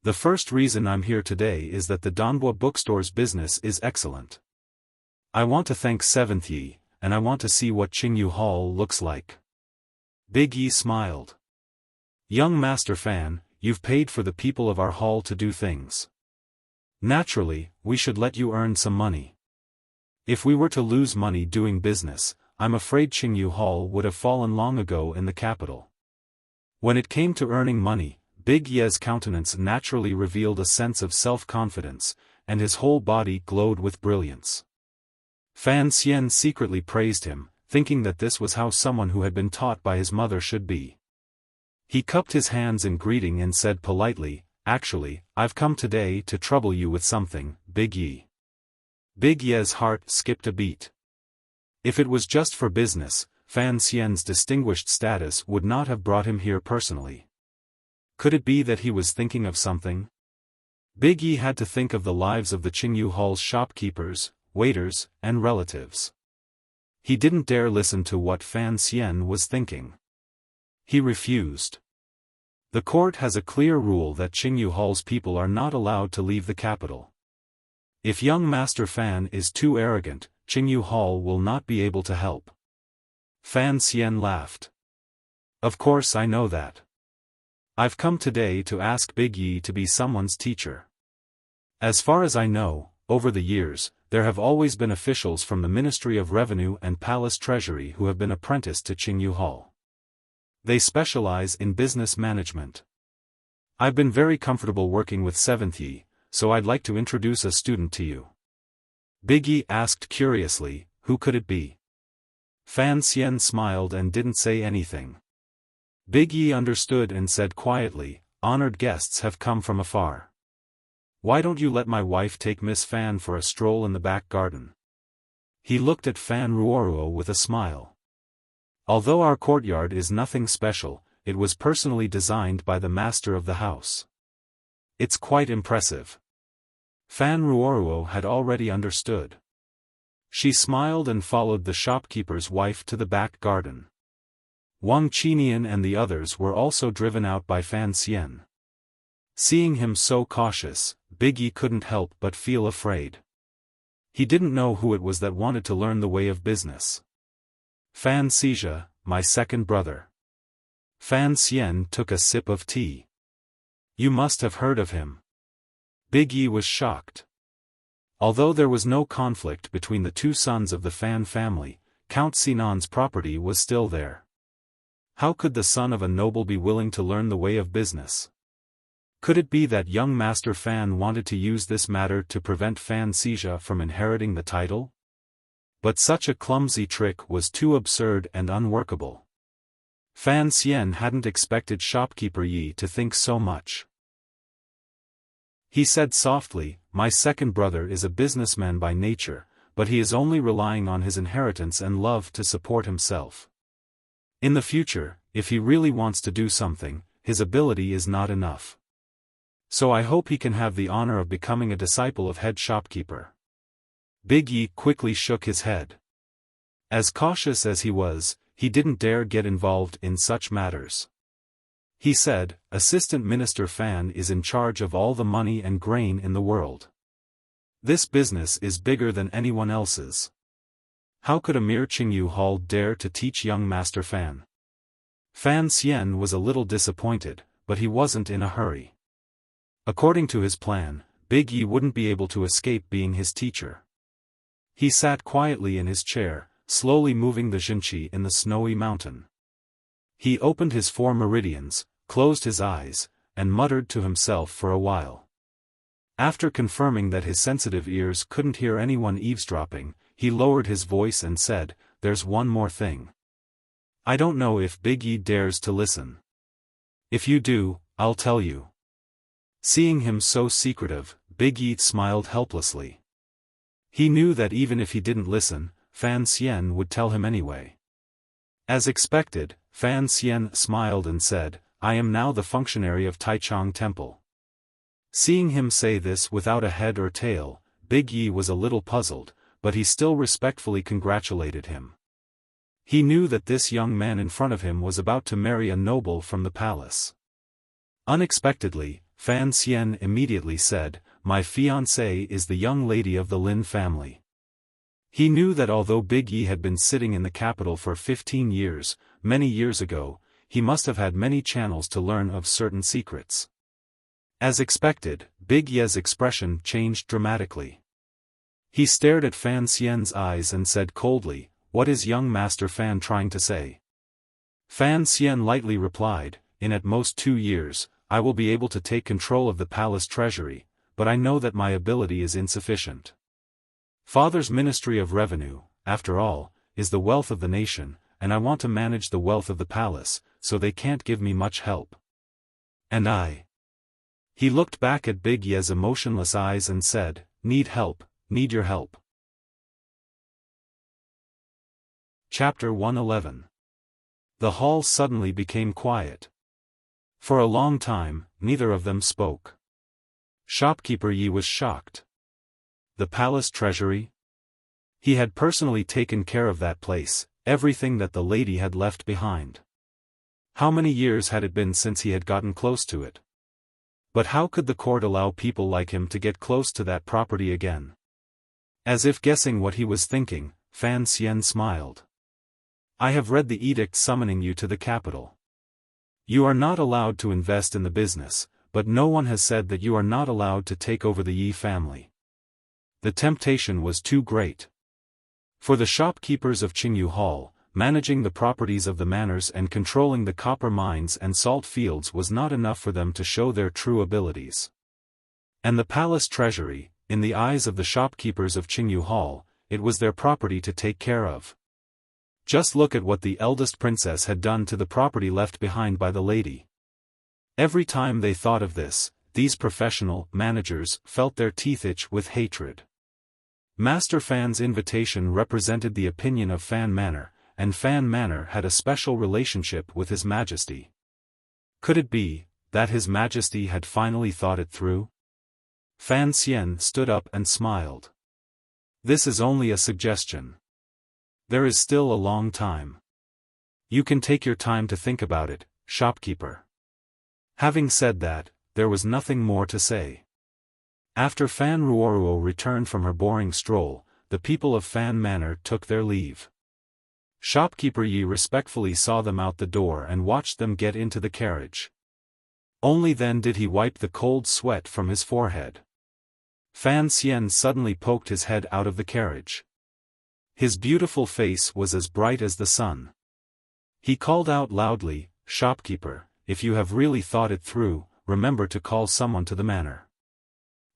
The first reason I'm here today is that the Danbo bookstore's business is excellent. I want to thank Seventh Yi, and I want to see what Qingyu Hall looks like." Big Yi smiled. "Young Master Fan, you've paid for the people of our hall to do things. Naturally, we should let you earn some money. If we were to lose money doing business, I'm afraid Qingyu Hall would have fallen long ago in the capital." When it came to earning money, Big Ye's countenance naturally revealed a sense of self-confidence, and his whole body glowed with brilliance. Fan Xian secretly praised him, thinking that this was how someone who had been taught by his mother should be. He cupped his hands in greeting and said politely, "Actually, I've come today to trouble you with something, Big Yi." Big Ye's heart skipped a beat. If it was just for business, Fan Xian's distinguished status would not have brought him here personally. Could it be that he was thinking of something? Big Yi had to think of the lives of the Qingyu Hall's shopkeepers, waiters, and relatives. He didn't dare listen to what Fan Xian was thinking. He refused. The court has a clear rule that Qingyu Hall's people are not allowed to leave the capital. If young Master Fan is too arrogant, Qingyu Hall will not be able to help. Fan Xian laughed. Of course I know that. I've come today to ask Big Yi to be someone's teacher. As far as I know, over the years, there have always been officials from the Ministry of Revenue and Palace Treasury who have been apprenticed to Qingyu Hall. They specialize in business management. I've been very comfortable working with 7th Yi, so I'd like to introduce a student to you. Big Yi asked curiously, who could it be? Fan Xian smiled and didn't say anything. Big Yi understood and said quietly, honored guests have come from afar. Why don't you let my wife take Miss Fan for a stroll in the back garden? He looked at Fan Ruoruo with a smile. Although our courtyard is nothing special, it was personally designed by the master of the house. It's quite impressive. Fan Ruoruo had already understood. She smiled and followed the shopkeeper's wife to the back garden. Wang Qinian and the others were also driven out by Fan Xian. Seeing him so cautious, Big Yi couldn't help but feel afraid. He didn't know who it was that wanted to learn the way of business. Fan Xijia, my second brother. Fan Xian took a sip of tea. You must have heard of him. Big Yi was shocked. Although there was no conflict between the two sons of the Fan family, Count Sinan's property was still there. How could the son of a noble be willing to learn the way of business? Could it be that young Master Fan wanted to use this matter to prevent Fan Xijia from inheriting the title? But such a clumsy trick was too absurd and unworkable. Fan Xian hadn't expected shopkeeper Yi to think so much. He said softly, my second brother is a businessman by nature, but he is only relying on his inheritance and love to support himself. In the future, if he really wants to do something, his ability is not enough. So I hope he can have the honor of becoming a disciple of head shopkeeper. Big Yi quickly shook his head. As cautious as he was, he didn't dare get involved in such matters. He said, Assistant Minister Fan is in charge of all the money and grain in the world. This business is bigger than anyone else's. How could a mere Qingyu Hall dare to teach young Master Fan? Fan Xian was a little disappointed, but he wasn't in a hurry. According to his plan, Big Yi wouldn't be able to escape being his teacher. He sat quietly in his chair, slowly moving the Jinqi in the snowy mountain. He opened his 4 meridians, closed his eyes, and muttered to himself for a while. After confirming that his sensitive ears couldn't hear anyone eavesdropping, he lowered his voice and said, there's one more thing. I don't know if Big Yi dares to listen. If you do, I'll tell you. Seeing him so secretive, Big Yi smiled helplessly. He knew that even if he didn't listen, Fan Xian would tell him anyway. As expected, Fan Xian smiled and said, I am now the functionary of Taichung Temple. Seeing him say this without a head or tail, Big Yi was a little puzzled, but he still respectfully congratulated him. He knew that this young man in front of him was about to marry a noble from the palace. Unexpectedly, Fan Xian immediately said, my fiancée is the young lady of the Lin family. He knew that although Big Yi had been sitting in the capital for 15 years, many years ago, he must have had many channels to learn of certain secrets. As expected, Big Yi's expression changed dramatically. He stared at Fan Xian's eyes and said coldly, what is young Master Fan trying to say? Fan Xian lightly replied, in at most 2 years, I will be able to take control of the palace treasury, but I know that my ability is insufficient. Father's Ministry of Revenue, after all, is the wealth of the nation, and I want to manage the wealth of the palace, so they can't give me much help. And I. He looked back at Big Yi's emotionless eyes and said, need help, need your help. Chapter 111. The hall suddenly became quiet. For a long time, neither of them spoke. Shopkeeper Yi was shocked. The palace treasury? He had personally taken care of that place, everything that the lady had left behind. How many years had it been since he had gotten close to it? But how could the court allow people like him to get close to that property again? As if guessing what he was thinking, Fan Xian smiled. I have read the edict summoning you to the capital. You are not allowed to invest in the business, but no one has said that you are not allowed to take over the Yi family. The temptation was too great. For the shopkeepers of Qingyu Hall, managing the properties of the manors and controlling the copper mines and salt fields was not enough for them to show their true abilities. And the palace treasury, in the eyes of the shopkeepers of Qingyu Hall, it was their property to take care of. Just look at what the eldest princess had done to the property left behind by the lady. Every time they thought of this, these professional managers felt their teeth itch with hatred. Master Fan's invitation represented the opinion of Fan Manor, and Fan Manor had a special relationship with His Majesty. Could it be that His Majesty had finally thought it through? Fan Xian stood up and smiled. This is only a suggestion. There is still a long time. You can take your time to think about it, shopkeeper. Having said that, there was nothing more to say. After Fan Ruoruo returned from her boring stroll, the people of Fan Manor took their leave. Shopkeeper Yi respectfully saw them out the door and watched them get into the carriage. Only then did he wipe the cold sweat from his forehead. Fan Xian suddenly poked his head out of the carriage. His beautiful face was as bright as the sun. He called out loudly, "Shopkeeper, if you have really thought it through, remember to call someone to the manor.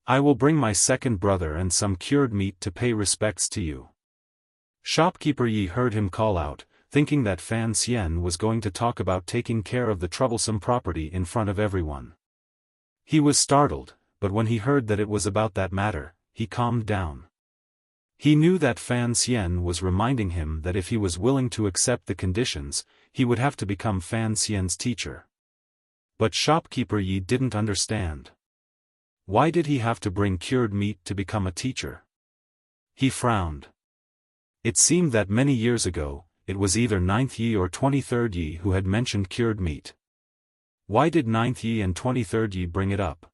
I will bring my second brother and some cured meat to pay respects to you." Shopkeeper Yi heard him call out, thinking that Fan Xian was going to talk about taking care of the troublesome property in front of everyone. He was startled, but when he heard that it was about that matter, he calmed down. He knew that Fan Xian was reminding him that if he was willing to accept the conditions, he would have to become Fan Xian's teacher. But Shopkeeper Yi didn't understand. Why did he have to bring cured meat to become a teacher? He frowned. It seemed that many years ago, it was either 9th Yi or 23rd Yi who had mentioned cured meat. Why did 9th Yi and 23rd Yi bring it up?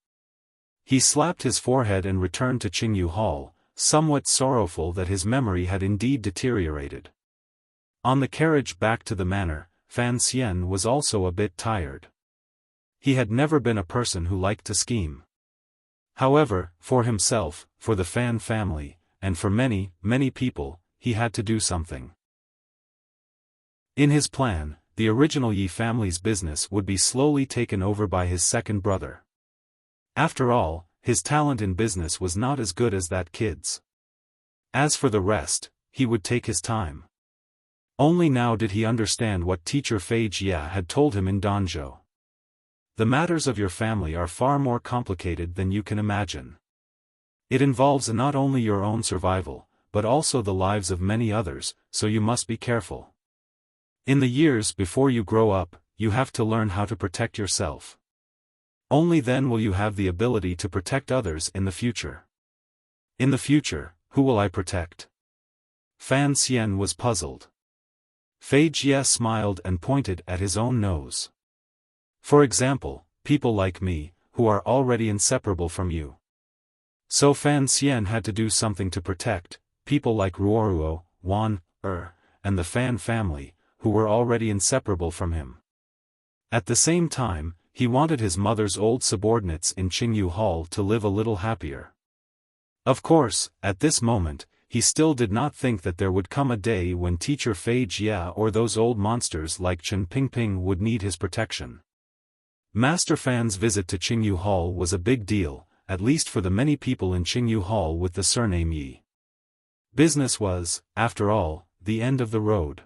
He slapped his forehead and returned to Qingyu Hall, somewhat sorrowful that his memory had indeed deteriorated. On the carriage back to the manor, Fan Xian was also a bit tired. He had never been a person who liked to scheme. However, for himself, for the Fan family, and for many, many people, he had to do something. In his plan, the original Yi family's business would be slowly taken over by his second brother. After all, his talent in business was not as good as that kid's. As for the rest, he would take his time. Only now did he understand what teacher Fei Jia had told him in Danzhou. The matters of your family are far more complicated than you can imagine. It involves not only your own survival, but also the lives of many others, so you must be careful. In the years before you grow up, you have to learn how to protect yourself. Only then will you have the ability to protect others in the future. In the future, who will I protect? Fan Xian was puzzled. Fei Jia smiled and pointed at his own nose. For example, people like me, who are already inseparable from you. So Fan Xian had to do something to protect people like Ruoruo, Wan, and the Fan family, who were already inseparable from him. At the same time, he wanted his mother's old subordinates in Qingyu Hall to live a little happier. Of course, at this moment, he still did not think that there would come a day when teacher Fei Jia or those old monsters like Chen Pingping would need his protection. Master Fan's visit to Qingyu Hall was a big deal, at least for the many people in Qingyu Hall with the surname Yi. Business was, after all, the end of the road.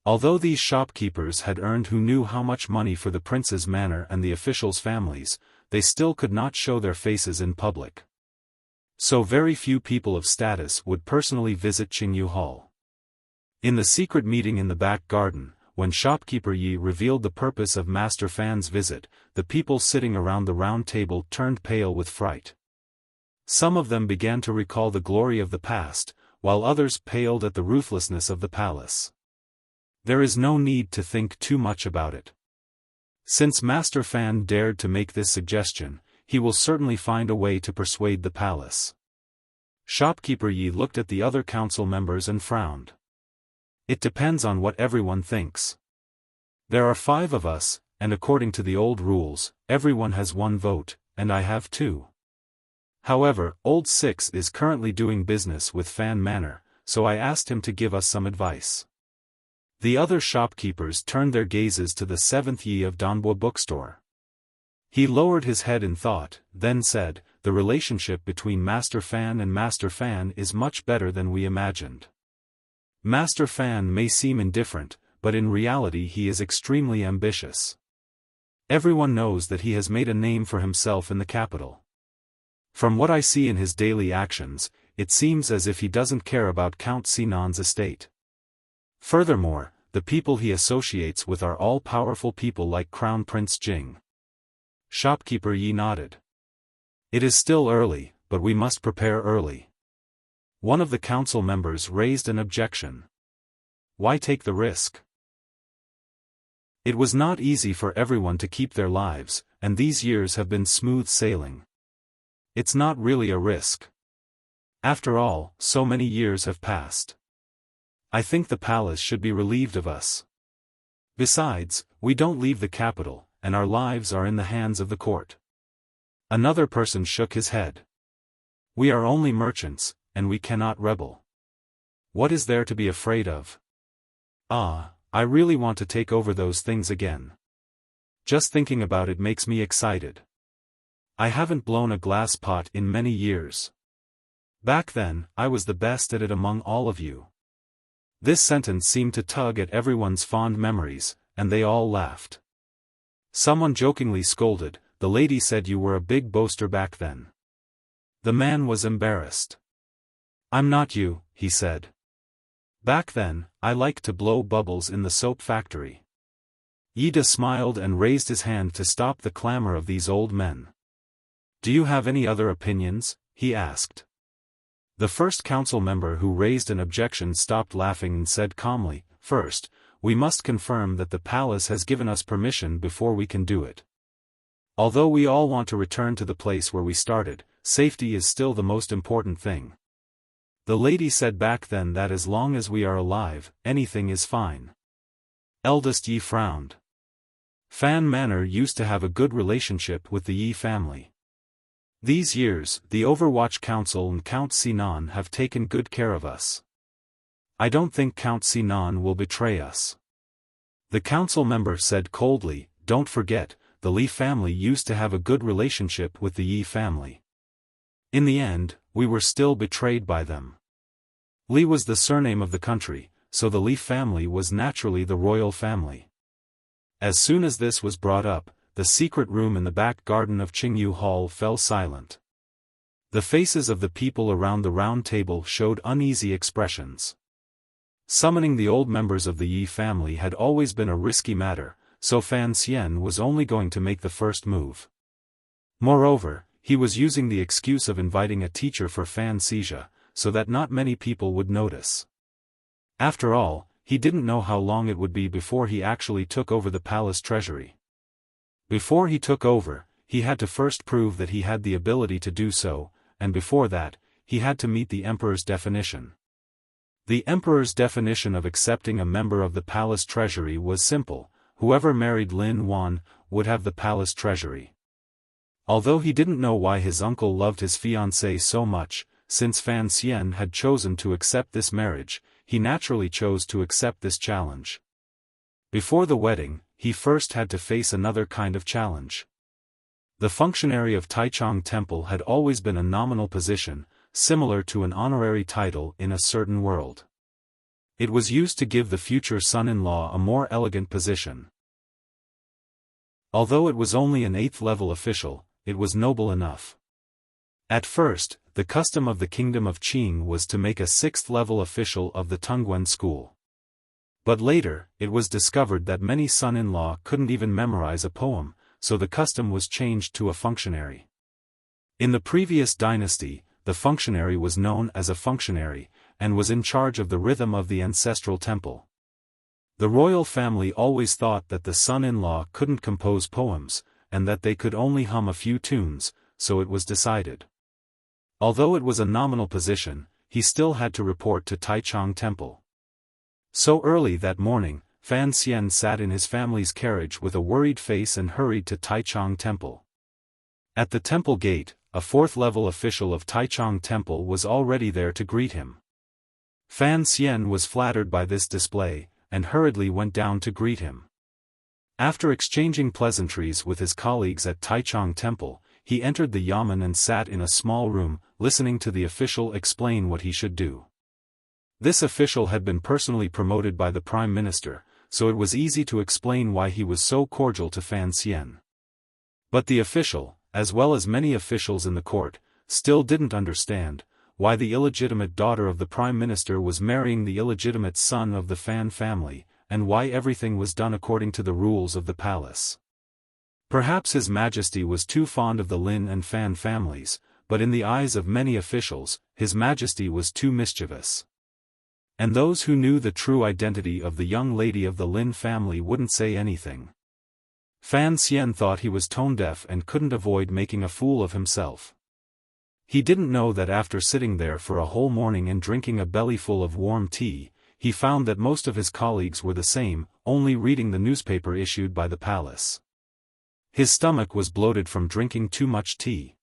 Although these shopkeepers had earned who knew how much money for the prince's manor and the officials' families, they still could not show their faces in public. So very few people of status would personally visit Qingyu Hall. In the secret meeting in the back garden, when shopkeeper Yi revealed the purpose of Master Fan's visit, the people sitting around the round table turned pale with fright. Some of them began to recall the glory of the past, while others paled at the ruthlessness of the palace. There is no need to think too much about it. Since Master Fan dared to make this suggestion, he will certainly find a way to persuade the palace. Shopkeeper Yi looked at the other council members and frowned. It depends on what everyone thinks. There are 5 of us, and according to the old rules, everyone has 1 vote, and I have 2. However, Old Six is currently doing business with Fan Manor, so I asked him to give us some advice. The other shopkeepers turned their gazes to the 7th Yi of Danbo bookstore. He lowered his head in thought, then said, "The relationship between Master Fan and Master Fan is much better than we imagined. Master Fan may seem indifferent, but in reality he is extremely ambitious. Everyone knows that he has made a name for himself in the capital. From what I see in his daily actions, it seems as if he doesn't care about Count Sinan's estate. Furthermore, the people he associates with are all-powerful people like Crown Prince Jing." Shopkeeper Yi nodded. "It is still early, but we must prepare early." One of the council members raised an objection. "Why take the risk?" It was not easy for everyone to keep their lives, and these years have been smooth sailing. It's not really a risk. After all, so many years have passed. I think the palace should be relieved of us. Besides, we don't leave the capital, and our lives are in the hands of the court. Another person shook his head. "We are only merchants, and we cannot rebel. What is there to be afraid of? I really want to take over those things again. Just thinking about it makes me excited. I haven't blown a glass pot in many years. Back then, I was the best at it among all of you." This sentence seemed to tug at everyone's fond memories, and they all laughed. Someone jokingly scolded, "The lady said you were a big boaster back then." The man was embarrassed. "I'm not you," he said. "Back then, I liked to blow bubbles in the soap factory." Ida smiled and raised his hand to stop the clamor of these old men. "Do you have any other opinions?" he asked. The first council member who raised an objection stopped laughing and said calmly, "First, we must confirm that the palace has given us permission before we can do it. Although we all want to return to the place where we started, safety is still the most important thing. The lady said back then that as long as we are alive, anything is fine." Eldest Yi frowned. Fan Manor used to have a good relationship with the Yi family. These years, the Overwatch Council and Count Sinan have taken good care of us. I don't think Count Sinan will betray us. The council member said coldly, "Don't forget, the Li family used to have a good relationship with the Yi family. In the end, we were still betrayed by them." Li was the surname of the country, so the Li family was naturally the royal family. As soon as this was brought up, the secret room in the back garden of Qingyu Hall fell silent. The faces of the people around the round table showed uneasy expressions. Summoning the old members of the Yi family had always been a risky matter, so Fan Xian was only going to make the first move. Moreover, he was using the excuse of inviting a teacher for Fan Xija, so that not many people would notice. After all, he didn't know how long it would be before he actually took over the palace treasury. Before he took over, he had to first prove that he had the ability to do so, and before that, he had to meet the emperor's definition. The emperor's definition of accepting a member of the palace treasury was simple: whoever married Lin Wan would have the palace treasury. Although he didn't know why his uncle loved his fiancée so much, since Fan Xian had chosen to accept this marriage, he naturally chose to accept this challenge. Before the wedding, he first had to face another kind of challenge. The functionary of Taichung Temple had always been a nominal position, similar to an honorary title in a certain world. It was used to give the future son-in-law a more elegant position. Although it was only an 8th-level official, it was noble enough. At first, the custom of the Kingdom of Qing was to make a 6th-level official of the Tongguan school. But later, it was discovered that many son-in-law couldn't even memorize a poem, so the custom was changed to a functionary. In the previous dynasty, the functionary was known as a functionary, and was in charge of the rhythm of the ancestral temple. The royal family always thought that the son-in-law couldn't compose poems, and that they could only hum a few tunes, so it was decided. Although it was a nominal position, he still had to report to Taichung Temple. So early that morning, Fan Xian sat in his family's carriage with a worried face and hurried to Taichung Temple. At the temple gate, a fourth-level official of Taichung Temple was already there to greet him. Fan Xian was flattered by this display, and hurriedly went down to greet him. After exchanging pleasantries with his colleagues at Taichung Temple, he entered the yamen and sat in a small room, listening to the official explain what he should do. This official had been personally promoted by the Prime Minister, so it was easy to explain why he was so cordial to Fan Xian. But the official, as well as many officials in the court, still didn't understand why the illegitimate daughter of the Prime Minister was marrying the illegitimate son of the Fan family, and why everything was done according to the rules of the palace. Perhaps His Majesty was too fond of the Lin and Fan families, but in the eyes of many officials, His Majesty was too mischievous. And those who knew the true identity of the young lady of the Lin family wouldn't say anything. Fan Xian thought he was tone-deaf and couldn't avoid making a fool of himself. He didn't know that after sitting there for a whole morning and drinking a bellyful of warm tea, he found that most of his colleagues were the same, only reading the newspaper issued by the palace. His stomach was bloated from drinking too much tea.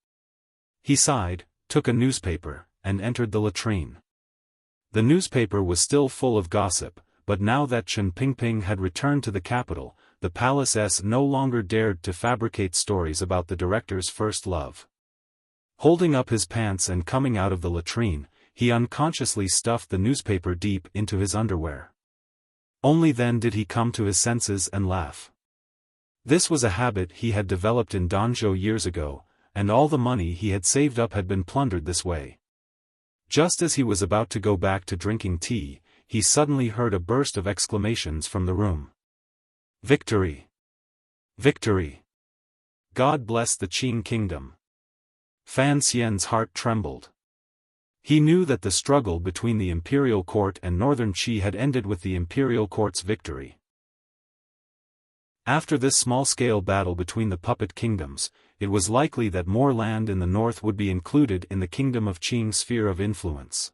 He sighed, took a newspaper, and entered the latrine. The newspaper was still full of gossip, but now that Chen Pingping had returned to the capital, the palace no longer dared to fabricate stories about the director's first love. Holding up his pants and coming out of the latrine, he unconsciously stuffed the newspaper deep into his underwear. Only then did he come to his senses and laugh. This was a habit he had developed in Danzhou years ago, and all the money he had saved up had been plundered this way. Just as he was about to go back to drinking tea, he suddenly heard a burst of exclamations from the room. Victory! Victory! God bless the Qing kingdom! Fan Xian's heart trembled. He knew that the struggle between the imperial court and northern Qi had ended with the imperial court's victory. After this small-scale battle between the puppet kingdoms, it was likely that more land in the north would be included in the kingdom of Qing's sphere of influence.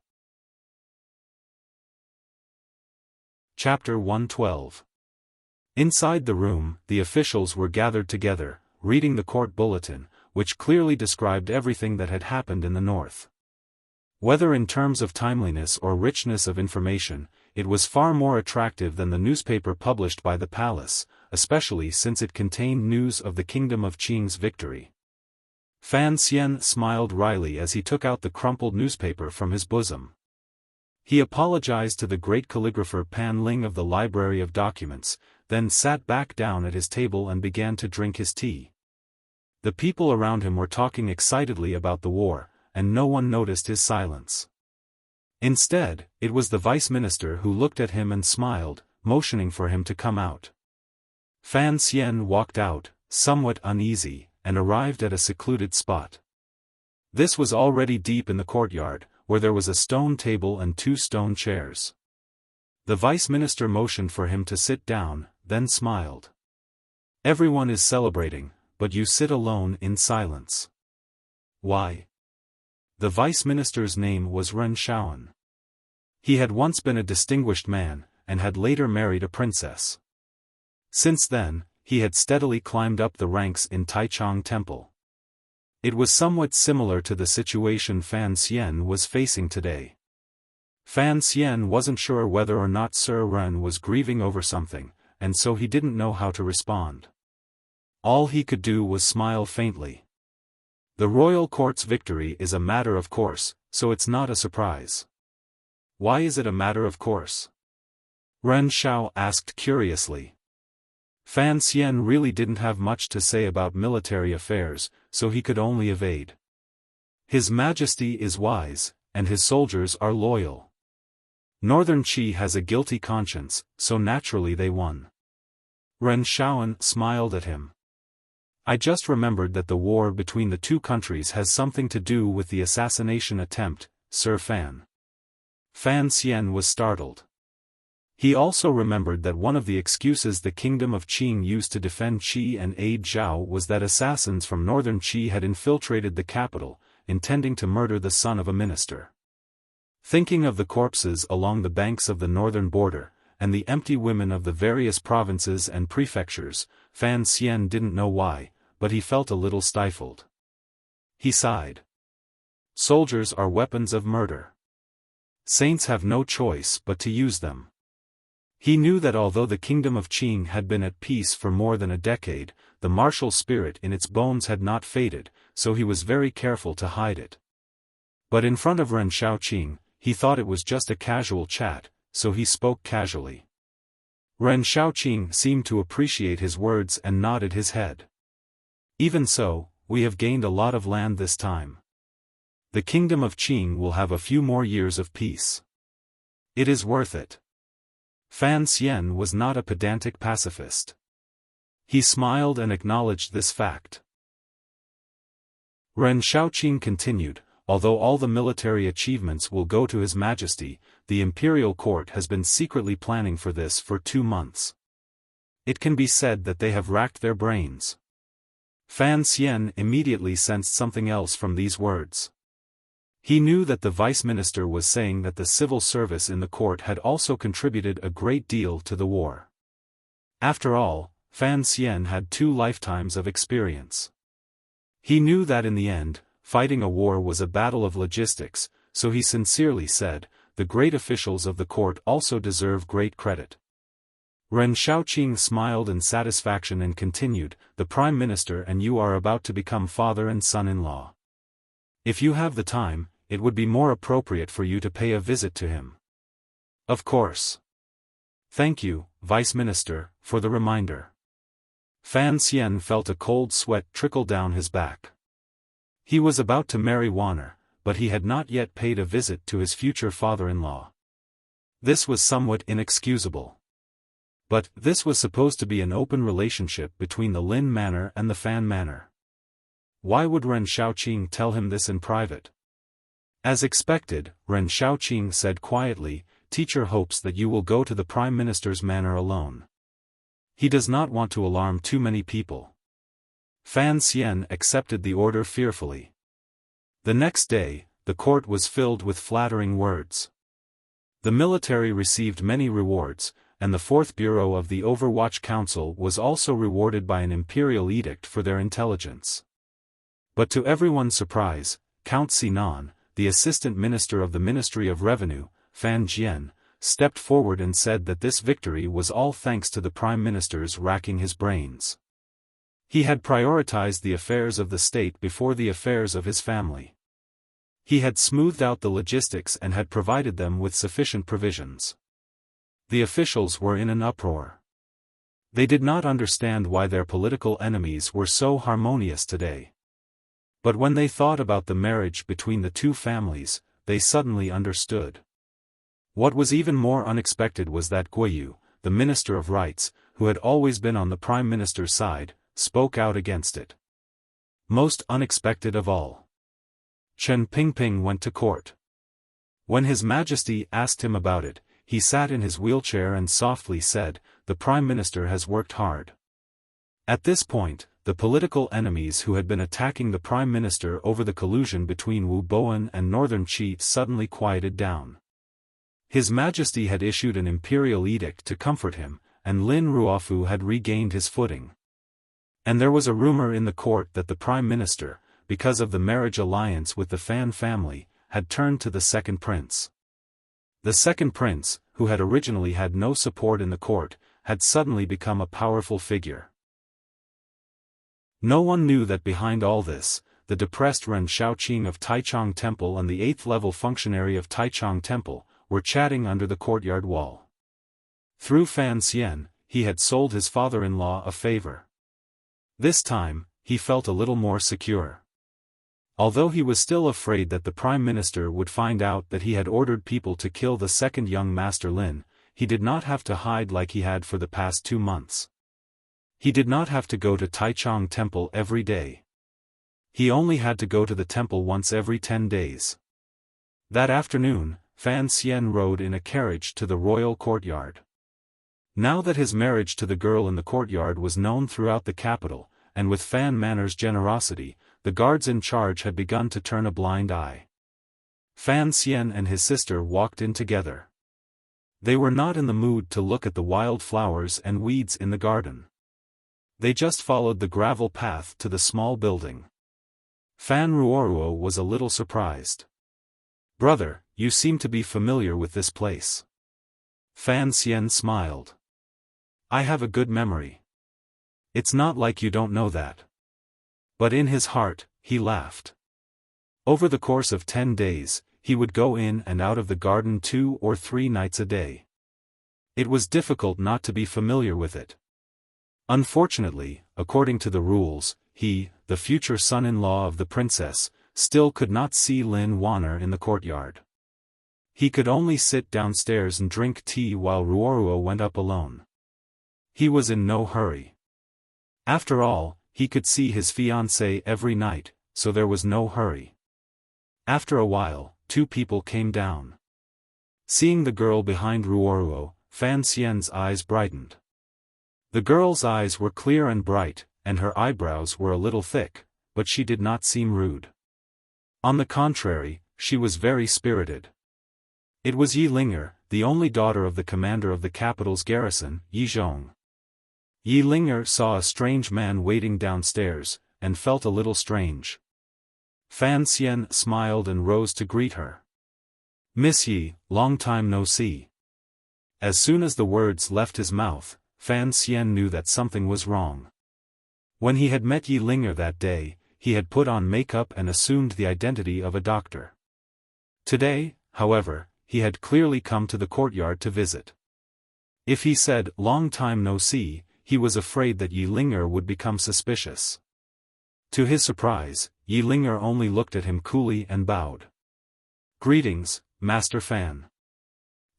Chapter 112. Inside the room, the officials were gathered together, reading the court bulletin, which clearly described everything that had happened in the north. Whether in terms of timeliness or richness of information, it was far more attractive than the newspaper published by the palace, especially since it contained news of the kingdom of Qing's victory. Fan Xian smiled wryly as he took out the crumpled newspaper from his bosom. He apologized to the great calligrapher Pan Ling of the Library of Documents, then sat back down at his table and began to drink his tea. The people around him were talking excitedly about the war, and no one noticed his silence. Instead, it was the vice minister who looked at him and smiled, motioning for him to come out. Fan Xian walked out, somewhat uneasy, and arrived at a secluded spot. This was already deep in the courtyard, where there was a stone table and 2 stone chairs. The vice minister motioned for him to sit down, then smiled. Everyone is celebrating, but you sit alone in silence. Why? The vice minister's name was Ren Xiaofan. He had once been a distinguished man, and had later married a princess. Since then, he had steadily climbed up the ranks in Taichung Temple. It was somewhat similar to the situation Fan Xian was facing today. Fan Xian wasn't sure whether or not Sir Ren was grieving over something, and so he didn't know how to respond. All he could do was smile faintly. The royal court's victory is a matter of course, so it's not a surprise. Why is it a matter of course? Ren Xiao asked curiously. Fan Xian really didn't have much to say about military affairs, so he could only evade. His Majesty is wise, and his soldiers are loyal. Northern Qi has a guilty conscience, so naturally they won. Ren Xiaofan smiled at him. I just remembered that the war between the two countries has something to do with the assassination attempt, Sir Fan. Fan Xian was startled. He also remembered that one of the excuses the kingdom of Qing used to defend Qi and aid Zhao was that assassins from northern Qi had infiltrated the capital, intending to murder the son of a minister. Thinking of the corpses along the banks of the northern border, and the empty women of the various provinces and prefectures, Fan Xian didn't know why, but he felt a little stifled. He sighed. Soldiers are weapons of murder. Saints have no choice but to use them. He knew that although the kingdom of Qing had been at peace for more than a decade, the martial spirit in its bones had not faded, so he was very careful to hide it. But in front of Ren Xiaoqing, he thought it was just a casual chat, so he spoke casually. Ren Xiaoqing seemed to appreciate his words and nodded his head. Even so, we have gained a lot of land this time. The kingdom of Qing will have a few more years of peace. It is worth it. Fan Xian was not a pedantic pacifist. He smiled and acknowledged this fact. Ren Xiaoqing continued, although all the military achievements will go to His Majesty, the imperial court has been secretly planning for this for 2 months. It can be said that they have racked their brains. Fan Xian immediately sensed something else from these words. He knew that the vice minister was saying that the civil service in the court had also contributed a great deal to the war. After all, Fan Xian had 2 lifetimes of experience. He knew that in the end, fighting a war was a battle of logistics, so he sincerely said, the great officials of the court also deserve great credit. Ren Xiaoqing smiled in satisfaction and continued, the Prime Minister and you are about to become father and son-in-law. If you have the time, it would be more appropriate for you to pay a visit to him. Of course. Thank you, Vice Minister, for the reminder. Fan Xian felt a cold sweat trickle down his back. He was about to marry Wanner, but he had not yet paid a visit to his future father-in-law. This was somewhat inexcusable. But this was supposed to be an open relationship between the Lin Manor and the Fan Manor. Why would Ren Xiaoqing tell him this in private? As expected, Ren Xiaoqing said quietly, Teacher hopes that you will go to the Prime Minister's manor alone. He does not want to alarm too many people. Fan Xian accepted the order fearfully. The next day, the court was filled with flattering words. The military received many rewards, and the 4th Bureau of the Overwatch Council was also rewarded by an imperial edict for their intelligence. But to everyone's surprise, Count Sinan, the assistant minister of the Ministry of Revenue, Fan Jian, stepped forward and said that this victory was all thanks to the Prime Minister's racking his brains. He had prioritized the affairs of the state before the affairs of his family. He had smoothed out the logistics and had provided them with sufficient provisions. The officials were in an uproar. They did not understand why their political enemies were so harmonious today. But when they thought about the marriage between the two families, they suddenly understood. What was even more unexpected was that Guiyu, the Minister of Rights, who had always been on the Prime Minister's side, spoke out against it. Most unexpected of all. Chen Pingping went to court. When His Majesty asked him about it, he sat in his wheelchair and softly said, the Prime Minister has worked hard. At this point, the political enemies who had been attacking the Prime Minister over the collusion between Wu Boan and Northern Qi suddenly quieted down. His Majesty had issued an imperial edict to comfort him, and Lin Ruofu had regained his footing. And there was a rumor in the court that the Prime Minister, because of the marriage alliance with the Fan family, had turned to the second prince. The second prince, who had originally had no support in the court, had suddenly become a powerful figure. No one knew that behind all this, the depressed Ren Xiaoqing of Taichung Temple and the 8th-level functionary of Taichung Temple were chatting under the courtyard wall. Through Fan Xian, he had sold his father-in-law a favor. This time, he felt a little more secure. Although he was still afraid that the Prime Minister would find out that he had ordered people to kill the second young Master Lin, he did not have to hide like he had for the past 2 months. He did not have to go to Taichung Temple every day. He only had to go to the temple once every 10 days. That afternoon, Fan Xian rode in a carriage to the royal courtyard. Now that his marriage to the girl in the courtyard was known throughout the capital, and with Fan Manor's generosity, the guards in charge had begun to turn a blind eye. Fan Xian and his sister walked in together. They were not in the mood to look at the wild flowers and weeds in the garden. They just followed the gravel path to the small building. Fan Ruoruo was a little surprised. "Brother, you seem to be familiar with this place." Fan Xian smiled. "I have a good memory. It's not like you don't know that." But in his heart, he laughed. Over the course of 10 days, he would go in and out of the garden 2 or 3 nights a day. It was difficult not to be familiar with it. Unfortunately, according to the rules, he, the future son-in-law of the princess, still could not see Lin Wanner in the courtyard. He could only sit downstairs and drink tea while Ruoruo went up alone. He was in no hurry. After all, he could see his fiancée every night, so there was no hurry. After a while, 2 people came down. Seeing the girl behind Ruoruo, Fan Xian's eyes brightened. The girl's eyes were clear and bright, and her eyebrows were a little thick, but she did not seem rude. On the contrary, she was very spirited. It was Yi Linger, the only daughter of the commander of the capital's garrison, Yi Zhong. Yi Linger saw a strange man waiting downstairs, and felt a little strange. Fan Xian smiled and rose to greet her. "Miss Yi, long time no see." As soon as the words left his mouth, Fan Xian knew that something was wrong. When he had met Yi Linger that day, he had put on makeup and assumed the identity of a doctor. Today, however, he had clearly come to the courtyard to visit. If he said, "Long time no see," he was afraid that Yi Linger would become suspicious. To his surprise, Yi Linger only looked at him coolly and bowed. "Greetings, Master Fan."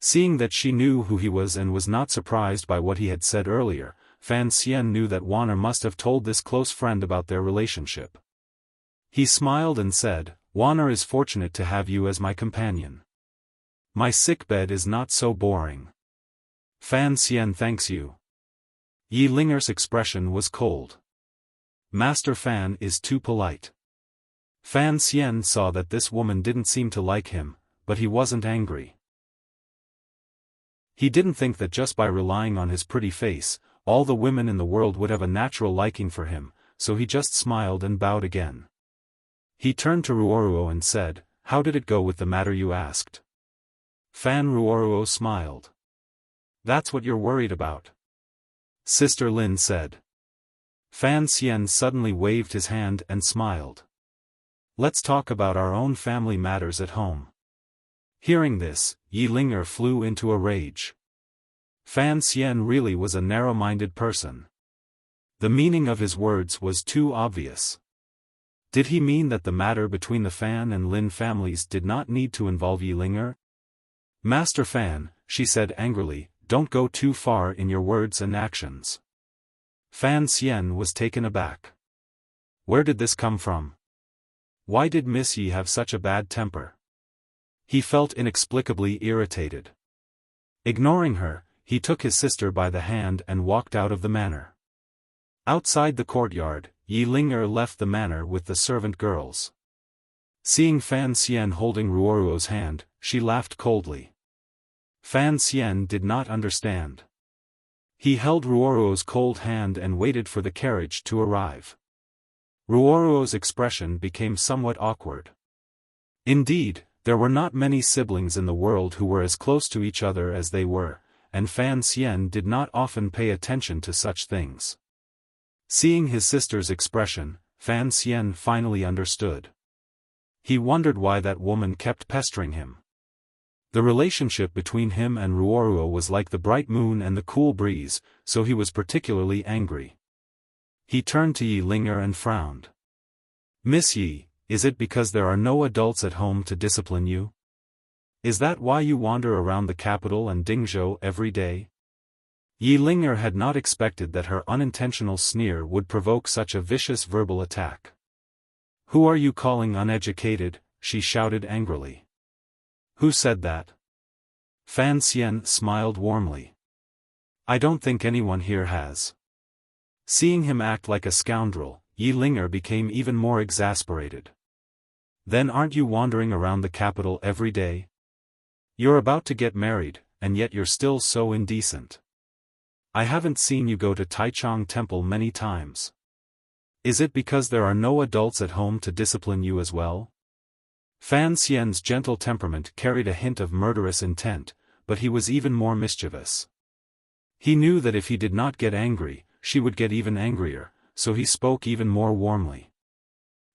Seeing that she knew who he was and was not surprised by what he had said earlier, Fan Xian knew that Wanner must have told this close friend about their relationship. He smiled and said, "Wanner is fortunate to have you as my companion. My sickbed is not so boring." "Fan Xian thanks you." Yi Linger's expression was cold. "Master Fan is too polite." Fan Xian saw that this woman didn't seem to like him, but he wasn't angry. He didn't think that just by relying on his pretty face, all the women in the world would have a natural liking for him, so he just smiled and bowed again. He turned to Ruoruo and said, "How did it go with the matter you asked?" Fan Ruoruo smiled. "That's what you're worried about," Sister Lin said. Fan Xian suddenly waved his hand and smiled. "Let's talk about our own family matters at home." Hearing this, Yi Linger flew into a rage. Fan Xian really was a narrow-minded person. The meaning of his words was too obvious. Did he mean that the matter between the Fan and Lin families did not need to involve Yi Linger? "Master Fan," she said angrily, "don't go too far in your words and actions." Fan Xian was taken aback. Where did this come from? Why did Miss Yi have such a bad temper? He felt inexplicably irritated. Ignoring her, he took his sister by the hand and walked out of the manor. Outside the courtyard, Yi Linger left the manor with the servant girls. Seeing Fan Xian holding Ruoruo's hand, she laughed coldly. Fan Xian did not understand. He held Ruoruo's cold hand and waited for the carriage to arrive. Ruoruo's expression became somewhat awkward. Indeed, there were not many siblings in the world who were as close to each other as they were, and Fan Xian did not often pay attention to such things. Seeing his sister's expression, Fan Xian finally understood. He wondered why that woman kept pestering him. The relationship between him and Ruoruo was like the bright moon and the cool breeze, so he was particularly angry. He turned to Yi Linger and frowned. "Miss Yi, Is it because there are no adults at home to discipline you? Is that why you wander around the capital and Dingzhou every day? Yi Ling'er had not expected that her unintentional sneer would provoke such a vicious verbal attack. Who are you calling uneducated? She shouted angrily. Who said that? Fan Xian smiled warmly. I don't think anyone here has. Seeing him act like a scoundrel, Yi Ling'er became even more exasperated. Then aren't you wandering around the capital every day? You're about to get married, and yet you're still so indecent. I haven't seen you go to Taichung Temple many times. Is it because there are no adults at home to discipline you as well? Fan Xian's gentle temperament carried a hint of murderous intent, but he was even more mischievous. He knew that if he did not get angry, she would get even angrier, so he spoke even more warmly.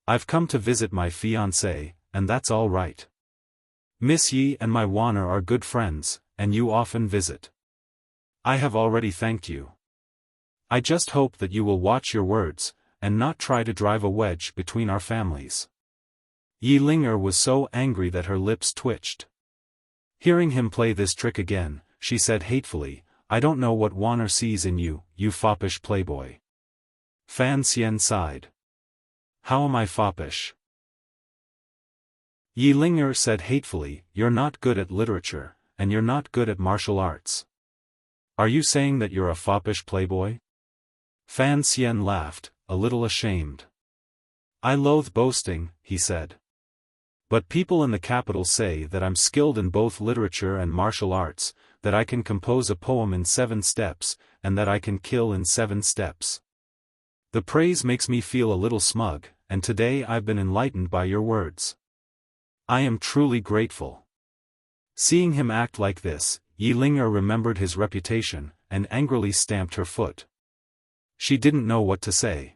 I've come to visit my fiancée, and that's all right. Miss Yi and my Wanner are good friends, and you often visit. I have already thanked you. I just hope that you will watch your words, and not try to drive a wedge between our families. Yi Ling'er was so angry that her lips twitched. Hearing him play this trick again, she said hatefully, I don't know what Wanner sees in you, you foppish playboy. Fan Xian sighed. How am I foppish? Yi Ling'er said hatefully, you're not good at literature, and you're not good at martial arts. Are you saying that you're a foppish playboy? Fan Xian laughed, a little ashamed. I loathe boasting, he said. But people in the capital say that I'm skilled in both literature and martial arts, that I can compose a poem in 7 steps, and that I can kill in 7 steps. The praise makes me feel a little smug, and today I've been enlightened by your words. I am truly grateful. Seeing him act like this, Yi Ling'er remembered his reputation, and angrily stamped her foot. She didn't know what to say.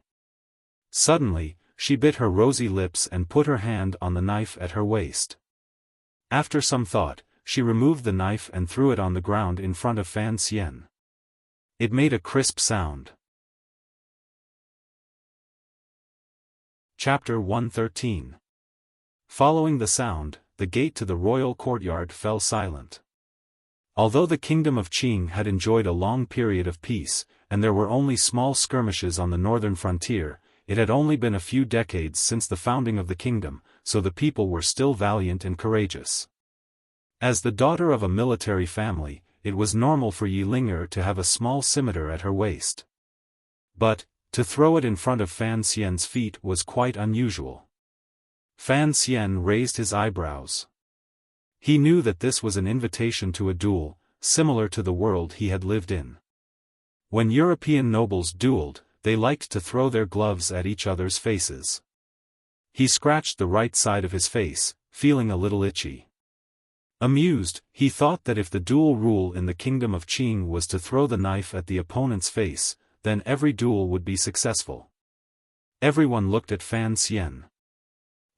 Suddenly, she bit her rosy lips and put her hand on the knife at her waist. After some thought, she removed the knife and threw it on the ground in front of Fan Xian. It made a crisp sound. Chapter 113. Following the sound, the gate to the royal courtyard fell silent. Although the kingdom of Qing had enjoyed a long period of peace, and there were only small skirmishes on the northern frontier, it had only been a few decades since the founding of the kingdom, so the people were still valiant and courageous. As the daughter of a military family, it was normal for Yi Ling'er to have a small scimitar at her waist. But, to throw it in front of Fan Xian's feet was quite unusual. Fan Xian raised his eyebrows. He knew that this was an invitation to a duel, similar to the world he had lived in. When European nobles dueled, they liked to throw their gloves at each other's faces. He scratched the right side of his face, feeling a little itchy. Amused, he thought that if the duel rule in the kingdom of Qing was to throw the knife at the opponent's face, then every duel would be successful. Everyone looked at Fan Xian.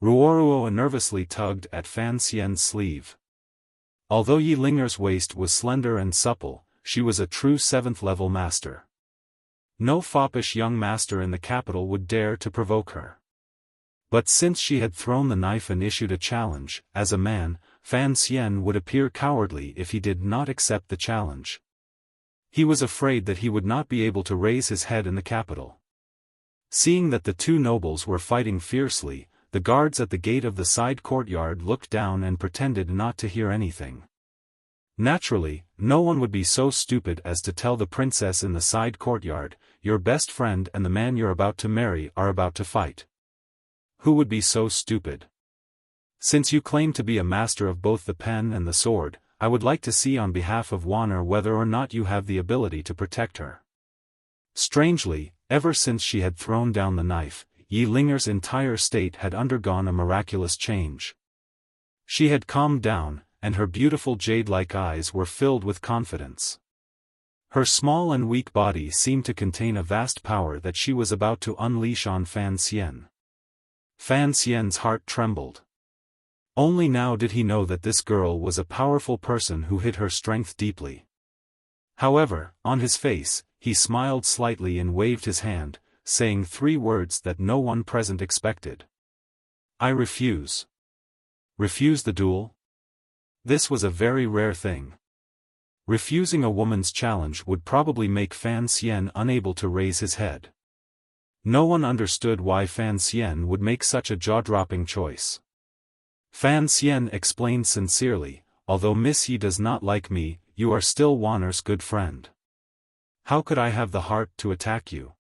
Ruoruo nervously tugged at Fan Xian's sleeve. Although Yi Ling'er's waist was slender and supple, she was a true 7th-level master. No foppish young master in the capital would dare to provoke her. But since she had thrown the knife and issued a challenge, as a man, Fan Xian would appear cowardly if he did not accept the challenge. He was afraid that he would not be able to raise his head in the capital. Seeing that the two nobles were fighting fiercely, the guards at the gate of the side courtyard looked down and pretended not to hear anything. Naturally, no one would be so stupid as to tell the princess in the side courtyard, your best friend and the man you're about to marry are about to fight. Who would be so stupid? Since you claim to be a master of both the pen and the sword, I would like to see on behalf of Wanner whether or not you have the ability to protect her. Strangely, ever since she had thrown down the knife, Yi Ling'er's entire state had undergone a miraculous change. She had calmed down, and her beautiful jade-like eyes were filled with confidence. Her small and weak body seemed to contain a vast power that she was about to unleash on Fan Xian. Fan Xian's heart trembled. Only now did he know that this girl was a powerful person who hid her strength deeply. However, on his face, he smiled slightly and waved his hand, saying 3 words that no one present expected. I refuse. Refuse the duel? This was a very rare thing. Refusing a woman's challenge would probably make Fan Xian unable to raise his head. No one understood why Fan Xian would make such a jaw-dropping choice. Fan Xian explained sincerely, although Miss Yi does not like me, you are still Wan'er's good friend. How could I have the heart to attack you?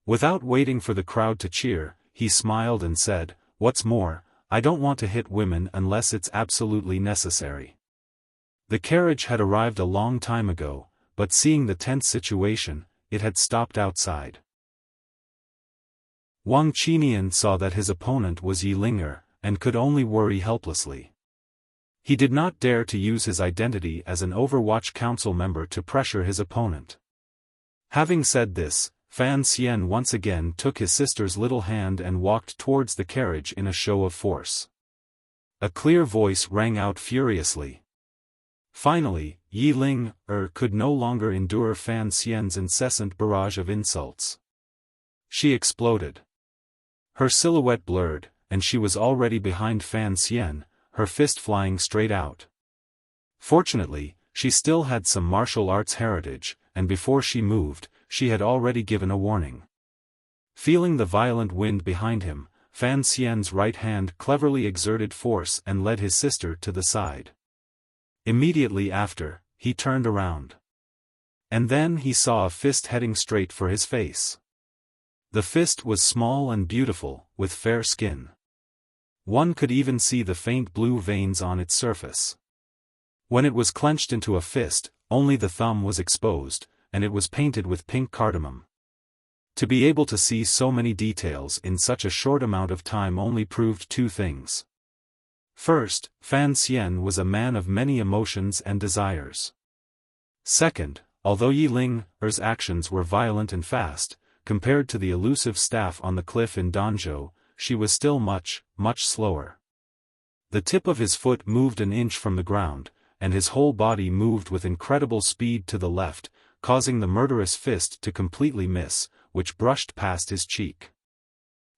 Without waiting for the crowd to cheer, he smiled and said, what's more, I don't want to hit women unless it's absolutely necessary. The carriage had arrived a long time ago, but seeing the tense situation, it had stopped outside. Wang Qinian saw that his opponent was Yi Ling'er, and could only worry helplessly. He did not dare to use his identity as an Overwatch Council member to pressure his opponent. Having said this, Fan Xian once again took his sister's little hand and walked towards the carriage in a show of force. A clear voice rang out furiously. Finally, Yi Ling'er could no longer endure Fan Xian's incessant barrage of insults. She exploded. Her silhouette blurred, and she was already behind Fan Xian, her fist flying straight out. Fortunately, she still had some martial arts heritage, and before she moved, she had already given a warning. Feeling the violent wind behind him, Fan Xian's right hand cleverly exerted force and led his sister to the side. Immediately after, he turned around. And then he saw a fist heading straight for his face. The fist was small and beautiful, with fair skin. One could even see the faint blue veins on its surface. When it was clenched into a fist, only the thumb was exposed, and it was painted with pink cardamom. To be able to see so many details in such a short amount of time only proved two things. First, Fan Xian was a man of many emotions and desires. Second, although Yi Ling'er's actions were violent and fast, compared to the elusive staff on the cliff in Danzhou, she was still much, much slower. The tip of his foot moved an inch from the ground, and his whole body moved with incredible speed to the left, causing the murderous fist to completely miss, which brushed past his cheek.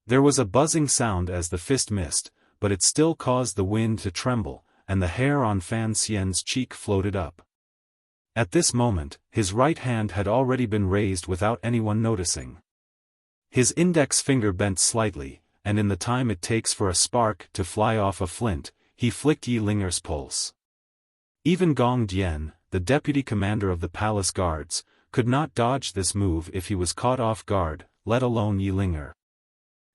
There was a buzzing sound as the fist missed, but it still caused the wind to tremble, and the hair on Fan Xian's cheek floated up. At this moment, his right hand had already been raised without anyone noticing. His index finger bent slightly, and in the time it takes for a spark to fly off a flint, he flicked Yi Ling'er's pulse. Even Gong Dian, the deputy commander of the palace guards, could not dodge this move if he was caught off guard, let alone Yi Ling'er.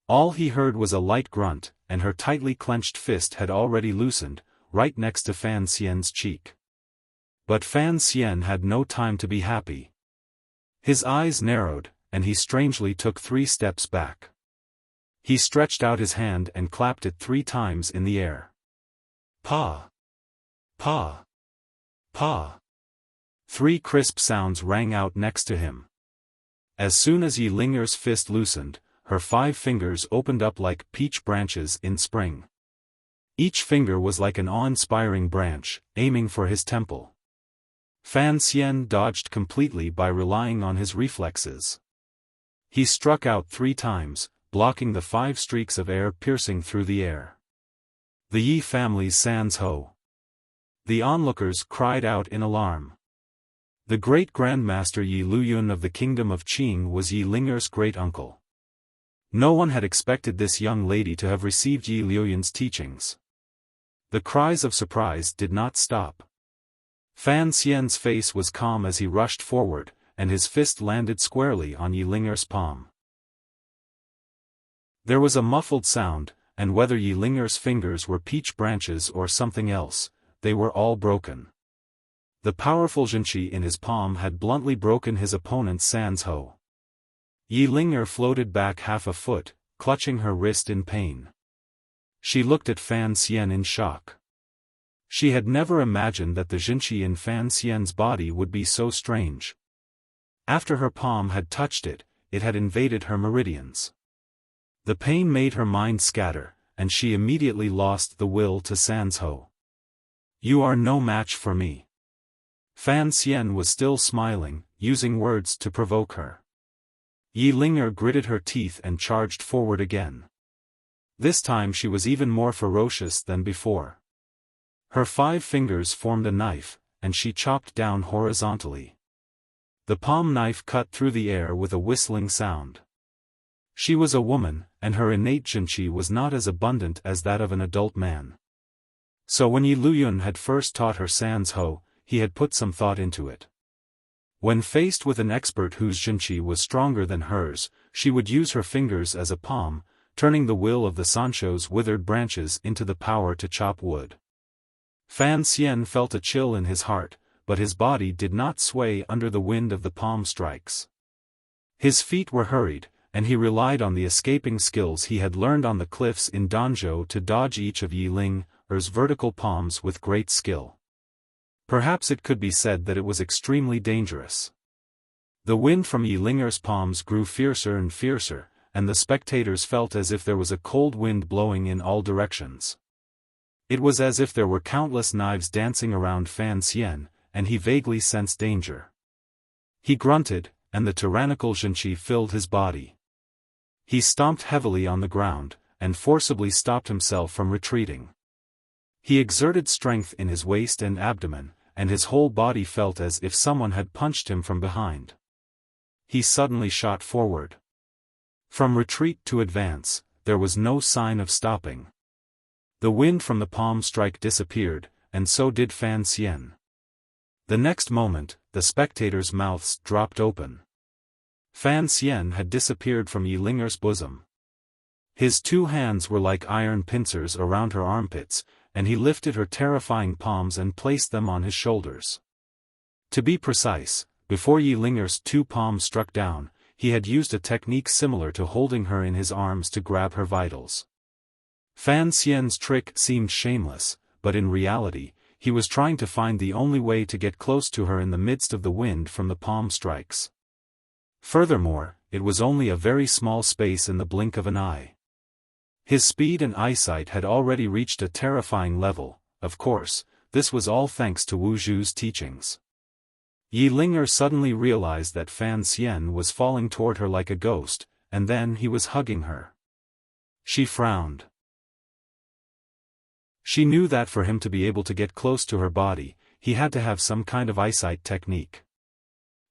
All he heard was a light grunt, and her tightly clenched fist had already loosened, right next to Fan Xian's cheek. But Fan Xian had no time to be happy. His eyes narrowed, and he strangely took 3 steps back. He stretched out his hand and clapped it 3 times in the air. Pa! Pa! Pa! 3 crisp sounds rang out next to him. As soon as Yi Ling'er's fist loosened, her 5 fingers opened up like peach branches in spring. Each finger was like an awe-inspiring branch, aiming for his temple. Fan Xian dodged completely by relying on his reflexes. He struck out 3 times, blocking the 5 streaks of air piercing through the air. The Yi family's Sans Ho. The onlookers cried out in alarm. The great grandmaster Yi Luyun of the kingdom of Qing was Yi Ling'er's great-uncle. No one had expected this young lady to have received Yi Luyun's teachings. The cries of surprise did not stop. Fan Xian's face was calm as he rushed forward, and his fist landed squarely on Yi Ling'er's palm. There was a muffled sound, and whether Yi Ling'er's fingers were peach branches or something else, they were all broken. The powerful Zhenqi in his palm had bluntly broken his opponent's Sans Ho. Yi Ling'er floated back half a foot, clutching her wrist in pain. She looked at Fan Xian in shock. She had never imagined that the Zhenqi in Fan Xian's body would be so strange. After her palm had touched it, it had invaded her meridians. The pain made her mind scatter, and she immediately lost the will to Sans Ho. You are no match for me. Fan Xian was still smiling, using words to provoke her. Yi Ling'er gritted her teeth and charged forward again. This time she was even more ferocious than before. Her 5 fingers formed a knife, and she chopped down horizontally. The palm knife cut through the air with a whistling sound. She was a woman, and her innate zhenqi was not as abundant as that of an adult man. So when Yi Luyun had first taught her Sans Ho, he had put some thought into it. When faced with an expert whose zhenqi was stronger than hers, she would use her fingers as a palm, turning the will of the Sancho's withered branches into the power to chop wood. Fan Xian felt a chill in his heart, but his body did not sway under the wind of the palm strikes. His feet were hurried, and he relied on the escaping skills he had learned on the cliffs in Danzhou to dodge each of Yi Ling's vertical palms with great skill. Perhaps it could be said that it was extremely dangerous. The wind from Yi Ling's palms grew fiercer and fiercer, and the spectators felt as if there was a cold wind blowing in all directions. It was as if there were countless knives dancing around Fan Xian, and he vaguely sensed danger. He grunted, and the tyrannical zhenqi filled his body. He stomped heavily on the ground, and forcibly stopped himself from retreating. He exerted strength in his waist and abdomen, and his whole body felt as if someone had punched him from behind. He suddenly shot forward. From retreat to advance, there was no sign of stopping. The wind from the palm strike disappeared, and so did Fan Xian. The next moment, the spectators' mouths dropped open. Fan Xian had disappeared from Yi Ling's bosom. His 2 hands were like iron pincers around her armpits, and he lifted her terrifying palms and placed them on his shoulders. To be precise, before Yi Ling's 2 palms struck down, he had used a technique similar to holding her in his arms to grab her vitals. Fan Xian's trick seemed shameless, but in reality, he was trying to find the only way to get close to her in the midst of the wind from the palm strikes. Furthermore, it was only a very small space in the blink of an eye. His speed and eyesight had already reached a terrifying level. Of course, this was all thanks to Wu Zhu's teachings. Yi Ling suddenly realized that Fan Xian was falling toward her like a ghost, and then he was hugging her. She frowned. She knew that for him to be able to get close to her body, he had to have some kind of eyesight technique.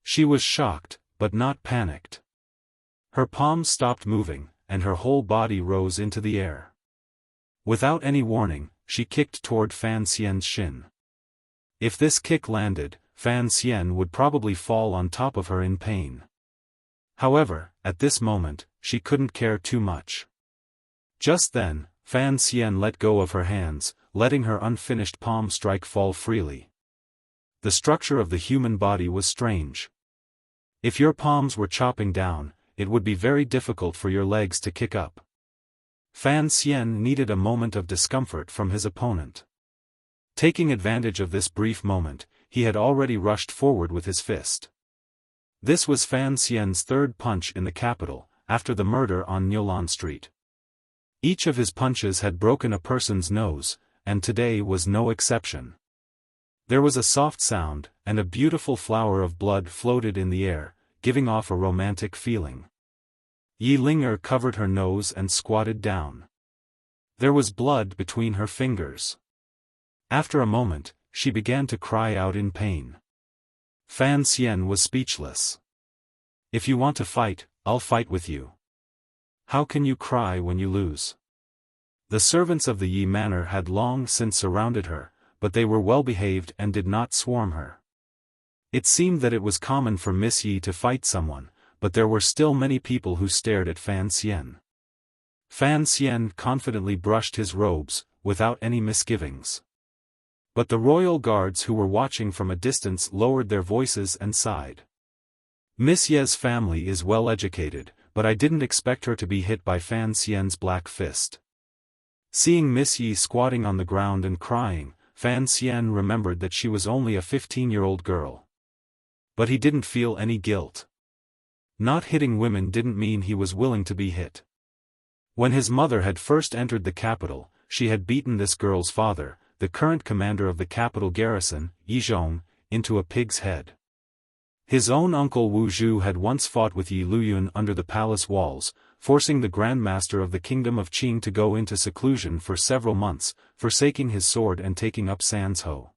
She was shocked, but not panicked. Her palms stopped moving, and her whole body rose into the air. Without any warning, she kicked toward Fan Xian's shin. If this kick landed, Fan Xian would probably fall on top of her in pain. However, at this moment, she couldn't care too much. Just then, Fan Xian let go of her hands, letting her unfinished palm strike fall freely. The structure of the human body was strange. If your palms were chopping down, it would be very difficult for your legs to kick up. Fan Xian needed a moment of discomfort from his opponent. Taking advantage of this brief moment, he had already rushed forward with his fist. This was Fan Xian's 3rd punch in the capital, after the murder on Nyolan Street. Each of his punches had broken a person's nose, and today was no exception. There was a soft sound, and a beautiful flower of blood floated in the air, giving off a romantic feeling. Yi Ling covered her nose and squatted down. There was blood between her fingers. After a moment, she began to cry out in pain. Fan Xian was speechless. "If you want to fight, I'll fight with you. How can you cry when you lose?" The servants of the Yi manor had long since surrounded her, but they were well behaved and did not swarm her. It seemed that it was common for Miss Yi to fight someone, but there were still many people who stared at Fan Xian. Fan Xian confidently brushed his robes, without any misgivings. But the royal guards who were watching from a distance lowered their voices and sighed. "Miss Ye's family is well educated, but I didn't expect her to be hit by Fan Xian's black fist." Seeing Miss Yi squatting on the ground and crying, Fan Xian remembered that she was only a 15-year-old girl. But he didn't feel any guilt. Not hitting women didn't mean he was willing to be hit. When his mother had first entered the capital, she had beaten this girl's father, the current commander of the capital garrison, Yi Zhong, into a pig's head. His own uncle Wu Zhu had once fought with Yi Luyun under the palace walls, forcing the Grand Master of the Kingdom of Qing to go into seclusion for several months, forsaking his sword and taking up Sans Ho.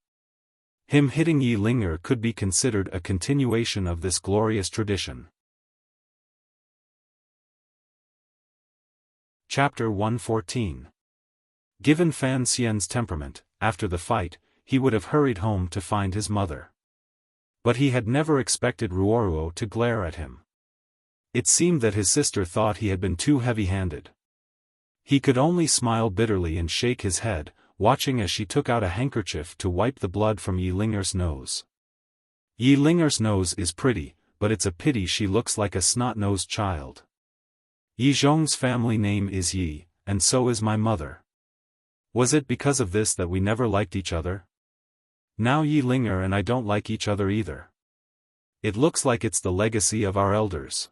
Him hitting Yi Linger could be considered a continuation of this glorious tradition. Chapter 114. Given Fan Xian's temperament, after the fight, he would have hurried home to find his mother. But he had never expected Ruoruo to glare at him. It seemed that his sister thought he had been too heavy-handed. He could only smile bitterly and shake his head, watching as she took out a handkerchief to wipe the blood from Yi Linger's nose. Yi Linger's nose is pretty, but it's a pity she looks like a snot-nosed child. Yi Zhong's family name is Yi, and so is my mother. Was it because of this that we never liked each other? Now Yi Linger and I don't like each other either. It looks like it's the legacy of our elders.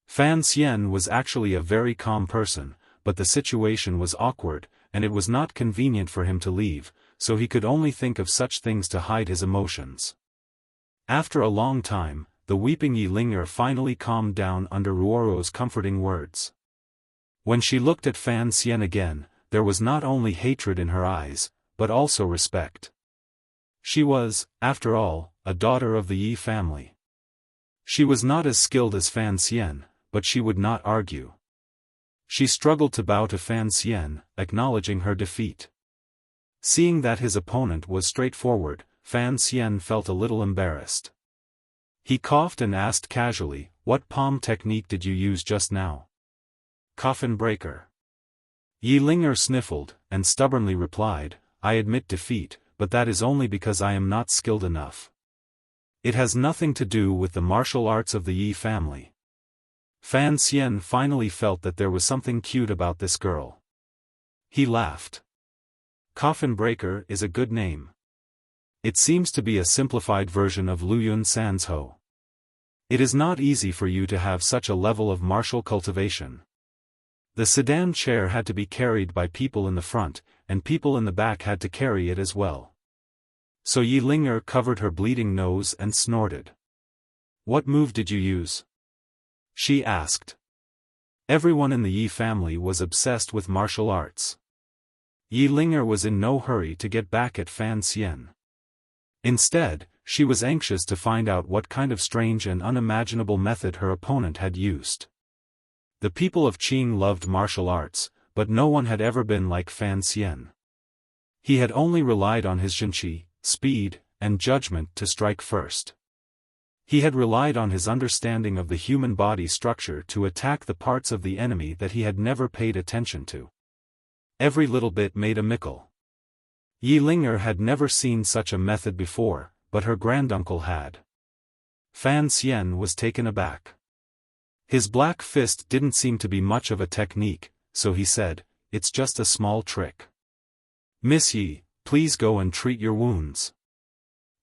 Fan Xian was actually a very calm person, but the situation was awkward, and it was not convenient for him to leave, so he could only think of such things to hide his emotions. After a long time, the weeping Yi Linger finally calmed down under Ruoruo's comforting words. When she looked at Fan Xian again, there was not only hatred in her eyes, but also respect. She was, after all, a daughter of the Yi family. She was not as skilled as Fan Xian, but she would not argue. She struggled to bow to Fan Xian, acknowledging her defeat. Seeing that his opponent was straightforward, Fan Xian felt a little embarrassed. He coughed and asked casually, "What palm technique did you use just now?" "Coffin breaker." Yi Linger sniffled, and stubbornly replied, "I admit defeat, but that is only because I am not skilled enough. It has nothing to do with the martial arts of the Yi family." Fan Xian finally felt that there was something cute about this girl. He laughed. Coffin breaker is a good name. It seems to be a simplified version of Luyun Sans Ho. It is not easy for you to have such a level of martial cultivation. The sedan chair had to be carried by people in the front, and people in the back had to carry it as well. So Yi Linger covered her bleeding nose and snorted. "What move did you use?" she asked. Everyone in the Yi family was obsessed with martial arts. Yi Linger was in no hurry to get back at Fan Xian. Instead, she was anxious to find out what kind of strange and unimaginable method her opponent had used. The people of Qing loved martial arts, but no one had ever been like Fan Xian. He had only relied on his zhenqi, speed, and judgment to strike first. He had relied on his understanding of the human body structure to attack the parts of the enemy that he had never paid attention to. Every little bit made a mickle. Yi Linger had never seen such a method before, but her granduncle had. Fan Xian was taken aback. His black fist didn't seem to be much of a technique, so he said, "It's just a small trick. Miss Yi, please go and treat your wounds."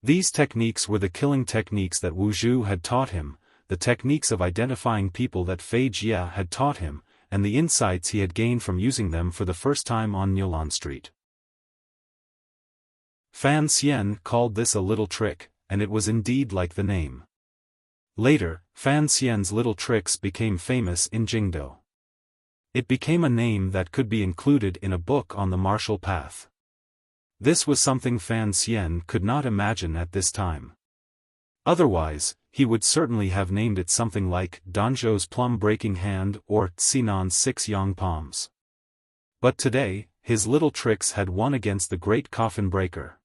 These techniques were the killing techniques that Wu Zhu had taught him, the techniques of identifying people that Fei Jia had taught him, and the insights he had gained from using them for the first time on Niulan Street. Fan Xian called this a little trick, and it was indeed like the name. Later, Fan Xian's little tricks became famous in Jingdo. It became a name that could be included in a book on the martial path. This was something Fan Xian could not imagine at this time. Otherwise, he would certainly have named it something like Danzhou's plum-breaking hand or Sinan's 6 yang palms. But today, his little tricks had won against the great coffin breaker.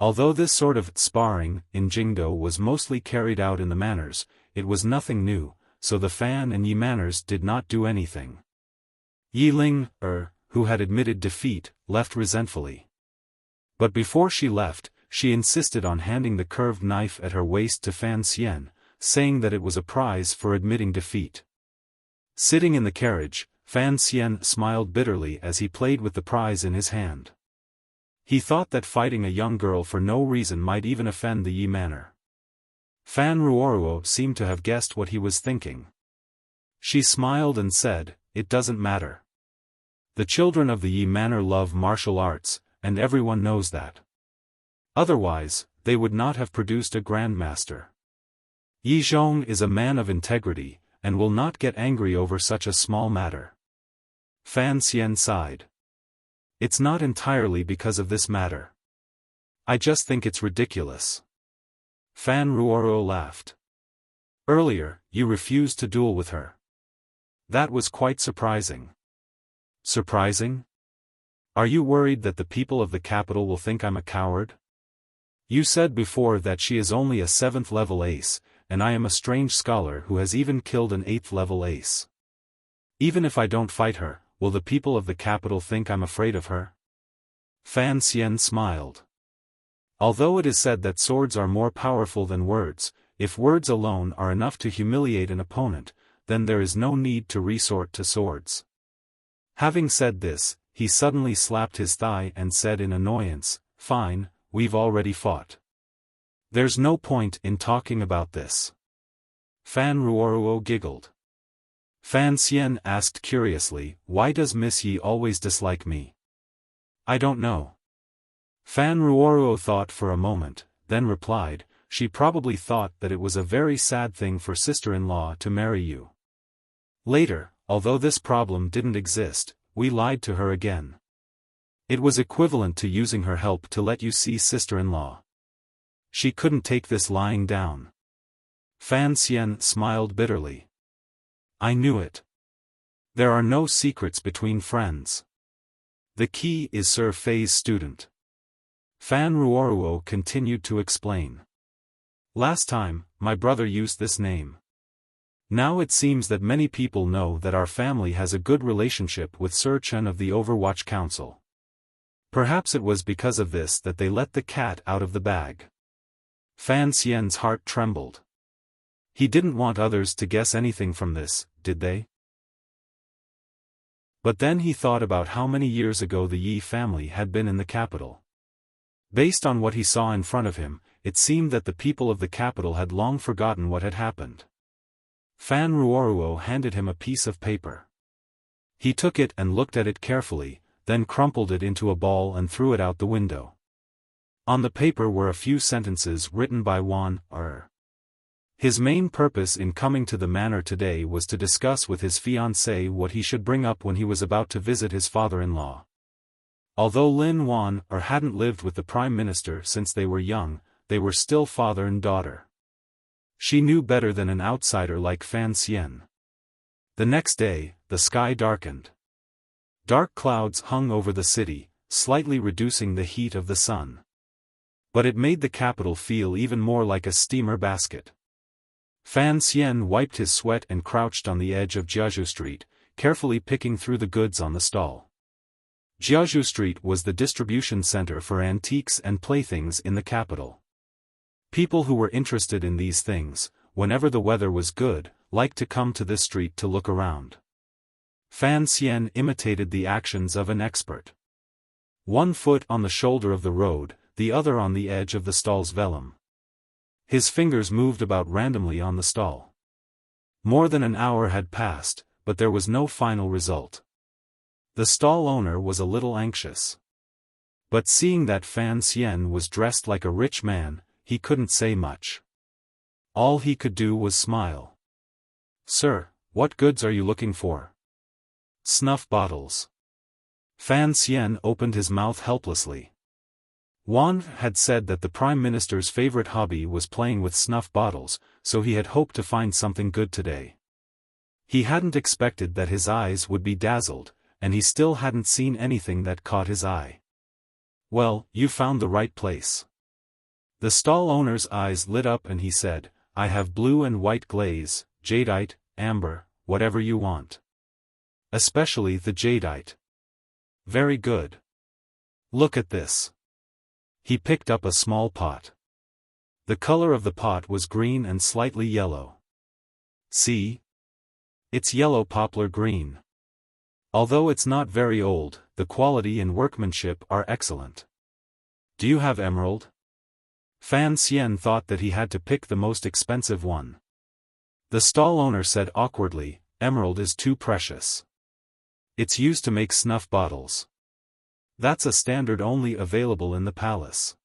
Although this sort of sparring in Jingdo was mostly carried out in the manors, it was nothing new, so the Fan and Yi manors did not do anything. Yi Linger, who had admitted defeat, left resentfully. But before she left, she insisted on handing the curved knife at her waist to Fan Xian, saying that it was a prize for admitting defeat. Sitting in the carriage, Fan Xian smiled bitterly as he played with the prize in his hand. He thought that fighting a young girl for no reason might even offend the Yi manor. Fan Ruoruo seemed to have guessed what he was thinking. She smiled and said, "It doesn't matter. The children of the Yi manor love martial arts, and everyone knows that. Otherwise, they would not have produced a grandmaster. Yi Zhong is a man of integrity, and will not get angry over such a small matter. Fan Xian sighed. It's not entirely because of this matter. I just think it's ridiculous. Fan Ruoro laughed. Earlier, you refused to duel with her. That was quite surprising. Surprising? Are you worried that the people of the capital will think I'm a coward? You said before that she is only a 7th level ace, and I am a strange scholar who has even killed an 8th level ace. Even if I don't fight her, will the people of the capital think I'm afraid of her? Fan Xian smiled. Although it is said that swords are more powerful than words, if words alone are enough to humiliate an opponent, then there is no need to resort to swords. Having said this, he suddenly slapped his thigh and said in annoyance, "Fine, we've already fought. There's no point in talking about this." Fan Ruoruo giggled. Fan Xian asked curiously, "Why does Miss Yi always dislike me?" "I don't know." Fan Ruoruo thought for a moment, then replied, "She probably thought that it was a very sad thing for sister-in-law to marry you. Later, although this problem didn't exist, we lied to her again. It was equivalent to using her help to let you see sister-in-law. She couldn't take this lying down." Fan Xian smiled bitterly. "I knew it. There are no secrets between friends. The key is Sir Fei's student." Fan Ruoruo continued to explain. "Last time, my brother used this name. Now it seems that many people know that our family has a good relationship with Sir Chen of the Overwatch Council. Perhaps it was because of this that they let the cat out of the bag." Fan Xian's heart trembled. He didn't want others to guess anything from this, did they? But then he thought about how many years ago the Yi family had been in the capital. Based on what he saw in front of him, it seemed that the people of the capital had long forgotten what had happened. Fan Ruoruo handed him a piece of paper. He took it and looked at it carefully, then crumpled it into a ball and threw it out the window. On the paper were a few sentences written by Wan Er. His main purpose in coming to the manor today was to discuss with his fiancée what he should bring up when he was about to visit his father-in-law. Although Lin Wan Er hadn't lived with the Prime Minister since they were young, they were still father and daughter. She knew better than an outsider like Fan Xian. The next day, the sky darkened. Dark clouds hung over the city, slightly reducing the heat of the sun. But it made the capital feel even more like a steamer basket. Fan Xian wiped his sweat and crouched on the edge of Jiazhu Street, carefully picking through the goods on the stall. Jiazhu Street was the distribution center for antiques and playthings in the capital. People who were interested in these things, whenever the weather was good, liked to come to this street to look around. Fan Xian imitated the actions of an expert. One foot on the shoulder of the road, the other on the edge of the stall's vellum. His fingers moved about randomly on the stall. More than an hour had passed, but there was no final result. The stall owner was a little anxious. But seeing that Fan Xian was dressed like a rich man, he couldn't say much. All he could do was smile. "Sir, what goods are you looking for?" "Snuff bottles." Fan Xian opened his mouth helplessly. Wan had said that the Prime Minister's favorite hobby was playing with snuff bottles, so he had hoped to find something good today. He hadn't expected that his eyes would be dazzled, and he still hadn't seen anything that caught his eye. "Well, you found the right place." The stall owner's eyes lit up and he said, "I have blue and white glaze, jadeite, amber, whatever you want. Especially the jadeite." "Very good. Look at this." He picked up a small pot. The color of the pot was green and slightly yellow. "See? It's yellow poplar green. Although it's not very old, the quality and workmanship are excellent. Do you have emerald?" Fan Xian thought that he had to pick the most expensive one. The stall owner said awkwardly, "Emerald is too precious. It's used to make snuff bottles. That's a standard only available in the palace.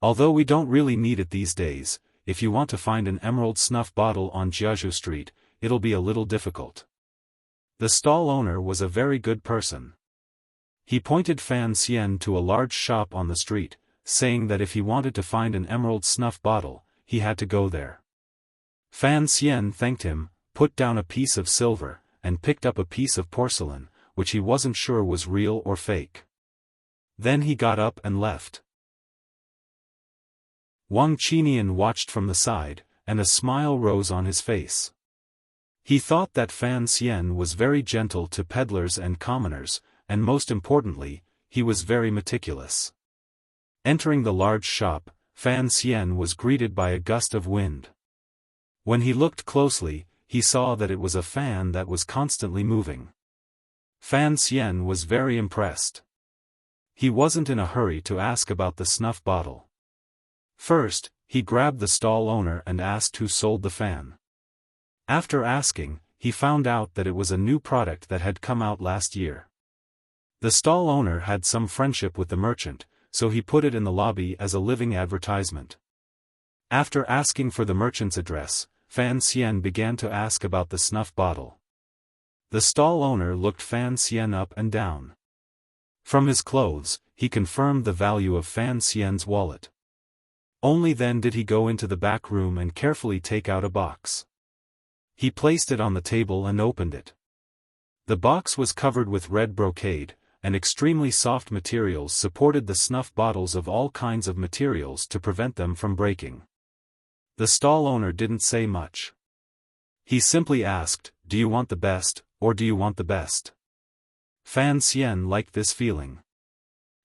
Although we don't really need it these days, if you want to find an emerald snuff bottle on Jiazhu Street, it'll be a little difficult. The stall owner was a very good person. He pointed Fan Xian to a large shop on the street, saying that if he wanted to find an emerald snuff bottle, he had to go there. Fan Xian thanked him, put down a piece of silver, and picked up a piece of porcelain, which he wasn't sure was real or fake. Then he got up and left. Wang Qinian watched from the side, and a smile rose on his face. He thought that Fan Xian was very gentle to peddlers and commoners, and most importantly, he was very meticulous. Entering the large shop, Fan Xian was greeted by a gust of wind. When he looked closely, he saw that it was a fan that was constantly moving. Fan Xian was very impressed. He wasn't in a hurry to ask about the snuff bottle. First, he grabbed the stall owner and asked who sold the fan. After asking, he found out that it was a new product that had come out last year. The stall owner had some friendship with the merchant, so he put it in the lobby as a living advertisement. After asking for the merchant's address, Fan Xian began to ask about the snuff bottle. The stall owner looked Fan Xian up and down. From his clothes, he confirmed the value of Fan Xian's wallet. Only then did he go into the back room and carefully take out a box. He placed it on the table and opened it. The box was covered with red brocade, and extremely soft materials supported the snuff bottles of all kinds of materials to prevent them from breaking. The stall owner didn't say much. He simply asked, "Do you want the best, or do you want the best?" Fan Xian liked this feeling.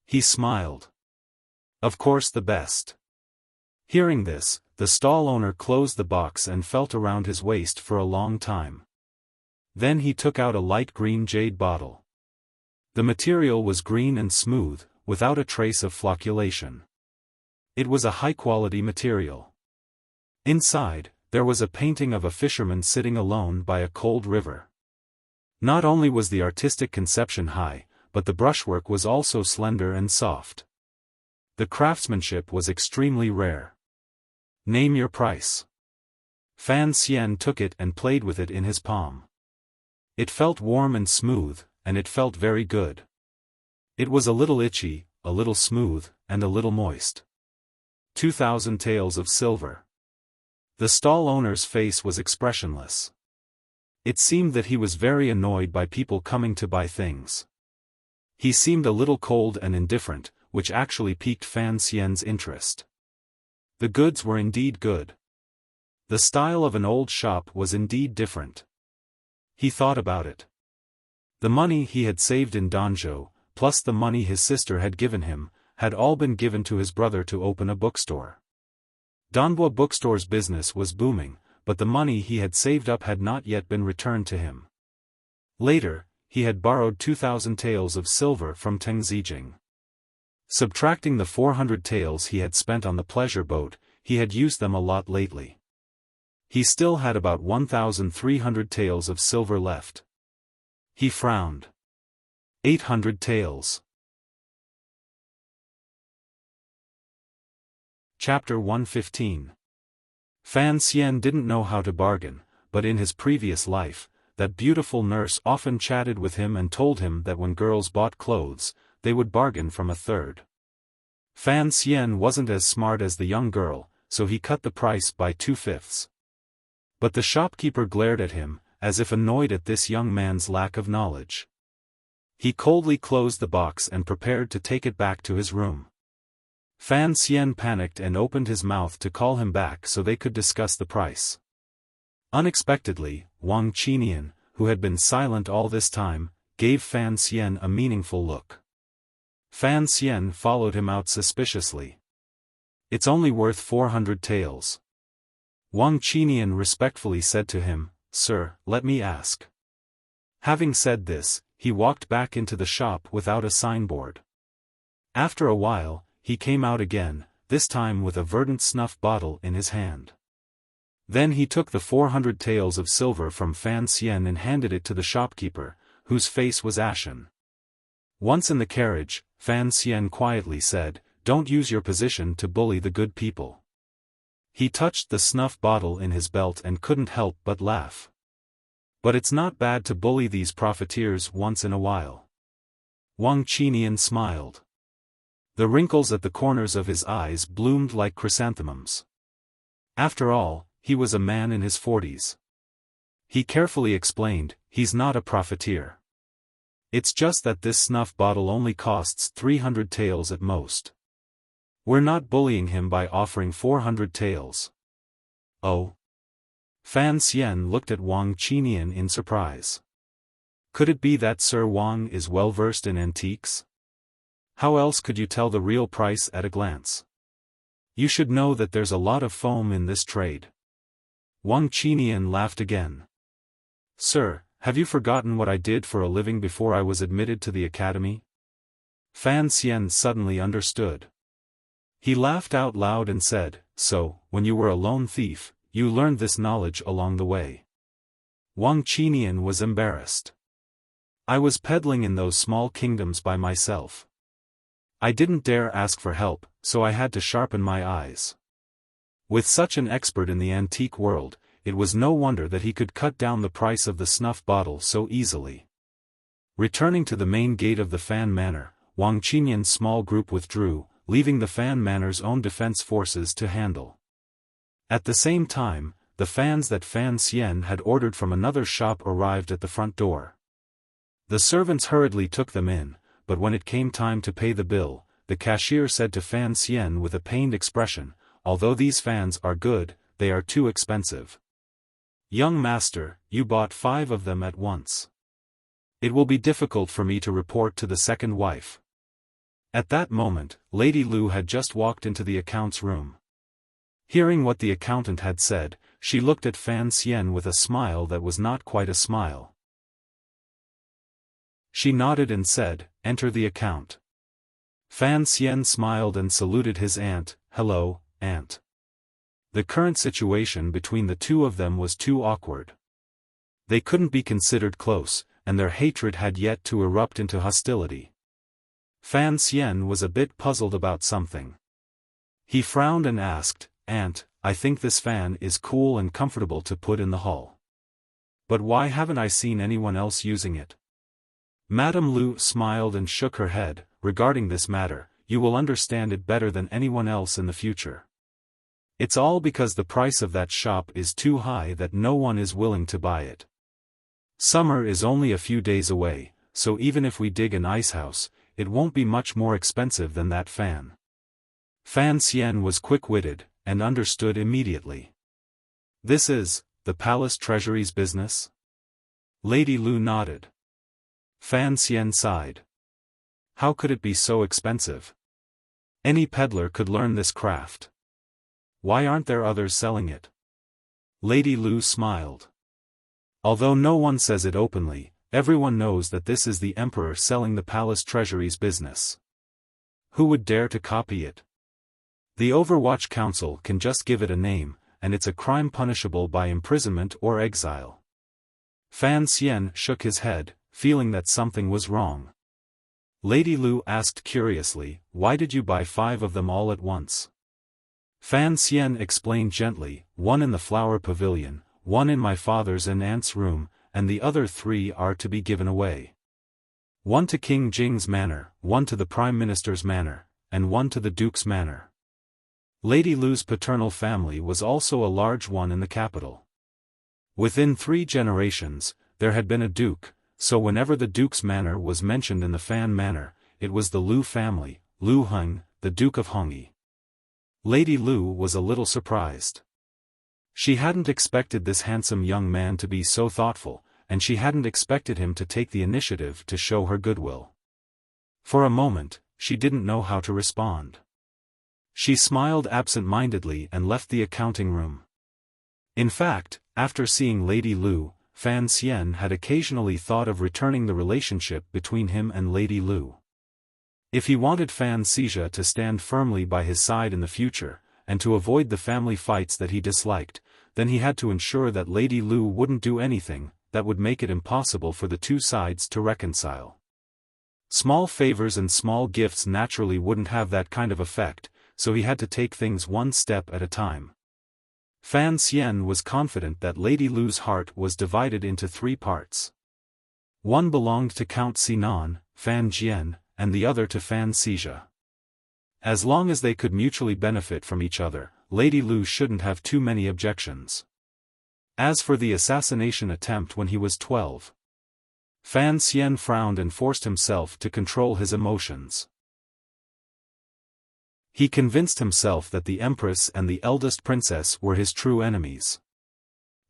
He smiled. "Of course the best." Hearing this, the stall owner closed the box and felt around his waist for a long time. Then he took out a light green jade bottle. The material was green and smooth, without a trace of flocculation. It was a high-quality material. Inside, there was a painting of a fisherman sitting alone by a cold river. Not only was the artistic conception high, but the brushwork was also slender and soft. The craftsmanship was extremely rare. "Name your price." Fan Xian took it and played with it in his palm. It felt warm and smooth, and it felt very good. It was a little itchy, a little smooth, and a little moist. 2,000 taels of silver. The stall owner's face was expressionless. It seemed that he was very annoyed by people coming to buy things. He seemed a little cold and indifferent, which actually piqued Fan Xian's interest. The goods were indeed good. The style of an old shop was indeed different. He thought about it. The money he had saved in Danzhou, plus the money his sister had given him, had all been given to his brother to open a bookstore. Danbo Bookstore's business was booming, but the money he had saved up had not yet been returned to him. Later, he had borrowed 2,000 taels of silver from Teng Zijing. Subtracting the 400 taels he had spent on the pleasure boat, he had used them a lot lately. He still had about 1,300 taels of silver left. He frowned. 800 taels. Chapter 115. Fan Xian didn't know how to bargain, but in his previous life, that beautiful nurse often chatted with him and told him that when girls bought clothes, they would bargain from a third. Fan Xian wasn't as smart as the young girl, so he cut the price by 2/5. But the shopkeeper glared at him, as if annoyed at this young man's lack of knowledge. He coldly closed the box and prepared to take it back to his room. Fan Xian panicked and opened his mouth to call him back so they could discuss the price. Unexpectedly, Wang Qinian, who had been silent all this time, gave Fan Xian a meaningful look. Fan Xian followed him out suspiciously. "It's only worth 400 taels. Wang Qinian respectfully said to him, "Sir, let me ask." Having said this, he walked back into the shop without a signboard. After a while, he came out again, this time with a verdant snuff bottle in his hand. Then he took the 400 taels of silver from Fan Xian and handed it to the shopkeeper, whose face was ashen. Once in the carriage, Fan Xian quietly said, "Don't use your position to bully the good people." He touched the snuff bottle in his belt and couldn't help but laugh. But it's not bad to bully these profiteers once in a while. Wang Qinian smiled. The wrinkles at the corners of his eyes bloomed like chrysanthemums. After all, he was a man in his 40s. He carefully explained, he's not a profiteer. It's just that this snuff bottle only costs 300 taels at most. We're not bullying him by offering 400 taels. Oh? Fan Xian looked at Wang Qinian in surprise. Could it be that Sir Wang is well versed in antiques? How else could you tell the real price at a glance? You should know that there's a lot of foam in this trade. Wang Qinian laughed again. Sir, have you forgotten what I did for a living before I was admitted to the academy? Fan Xian suddenly understood. He laughed out loud and said, so, when you were a lone thief, you learned this knowledge along the way. Wang Qinian was embarrassed. I was peddling in those small kingdoms by myself. I didn't dare ask for help, so I had to sharpen my eyes. With such an expert in the antique world, it was no wonder that he could cut down the price of the snuff bottle so easily. Returning to the main gate of the Fan Manor, Wang Qinian's small group withdrew, leaving the Fan Manor's own defense forces to handle. At the same time, the fans that Fan Xian had ordered from another shop arrived at the front door. The servants hurriedly took them in, but when it came time to pay the bill, the cashier said to Fan Xian with a pained expression, although these fans are good, they are too expensive. Young master, you bought 5 of them at once. It will be difficult for me to report to the second wife. At that moment, Lady Lu had just walked into the account's room. Hearing what the accountant had said, she looked at Fan Xian with a smile that was not quite a smile. She nodded and said, enter the account. Fan Xian smiled and saluted his aunt, hello, aunt. The current situation between the two of them was too awkward. They couldn't be considered close, and their hatred had yet to erupt into hostility. Fan Xian was a bit puzzled about something. He frowned and asked, Aunt, I think this fan is cool and comfortable to put in the hall. But why haven't I seen anyone else using it? Madame Lu smiled and shook her head, regarding this matter, you will understand it better than anyone else in the future. It's all because the price of that shop is too high that no one is willing to buy it. Summer is only a few days away, so even if we dig an ice house, it won't be much more expensive than that fan. Fan Xian was quick-witted, and understood immediately. This is, the palace treasury's business? Lady Lu nodded. Fan Xian sighed. How could it be so expensive? Any peddler could learn this craft. Why aren't there others selling it? Lady Lu smiled. Although no one says it openly, everyone knows that this is the emperor selling the palace treasury's business. Who would dare to copy it? The Overwatch Council can just give it a name, and it's a crime punishable by imprisonment or exile. Fan Xian shook his head, feeling that something was wrong. Lady Lu asked curiously, why did you buy 5 of them all at once? Fan Xian explained gently, 1 in the flower pavilion, 1 in my father's and aunt's room, and the other 3 are to be given away. 1 to King Jing's manor, 1 to the Prime Minister's manor, and 1 to the Duke's manor. Lady Lu's paternal family was also a large one in the capital. Within 3 generations, there had been a duke, so whenever the Duke's manor was mentioned in the Fan Manor, it was the Lu family, Lu Heng, the Duke of Hongyi. Lady Lu was a little surprised. She hadn't expected this handsome young man to be so thoughtful, and she hadn't expected him to take the initiative to show her goodwill. For a moment, she didn't know how to respond. She smiled absent-mindedly and left the accounting room. In fact, after seeing Lady Lu, Fan Xian had occasionally thought of returning the relationship between him and Lady Lu. If he wanted Fan Xixia to stand firmly by his side in the future, and to avoid the family fights that he disliked, then he had to ensure that Lady Lu wouldn't do anything that would make it impossible for the two sides to reconcile. Small favors and small gifts naturally wouldn't have that kind of effect, so he had to take things one step at a time. Fan Xian was confident that Lady Lu's heart was divided into 3 parts. One belonged to Count Sinan, Fan Jian, and the other to Fan Xijia. As long as they could mutually benefit from each other, Lady Lu shouldn't have too many objections. As for the assassination attempt when he was 12, Fan Xian frowned and forced himself to control his emotions. He convinced himself that the Empress and the eldest princess were his true enemies.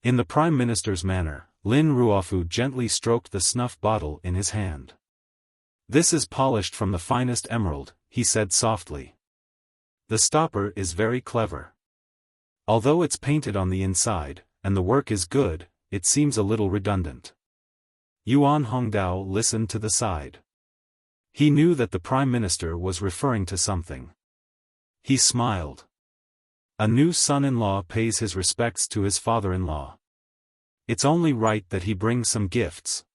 In the Prime Minister's manner, Lin Ruofu gently stroked the snuff bottle in his hand. "This is polished from the finest emerald," he said softly. "The stopper is very clever. Although it's painted on the inside, and the work is good, it seems a little redundant." Yuan Hongdao listened to the side. He knew that the Prime Minister was referring to something. He smiled. A new son-in-law pays his respects to his father-in-law. It's only right that he brings some gifts.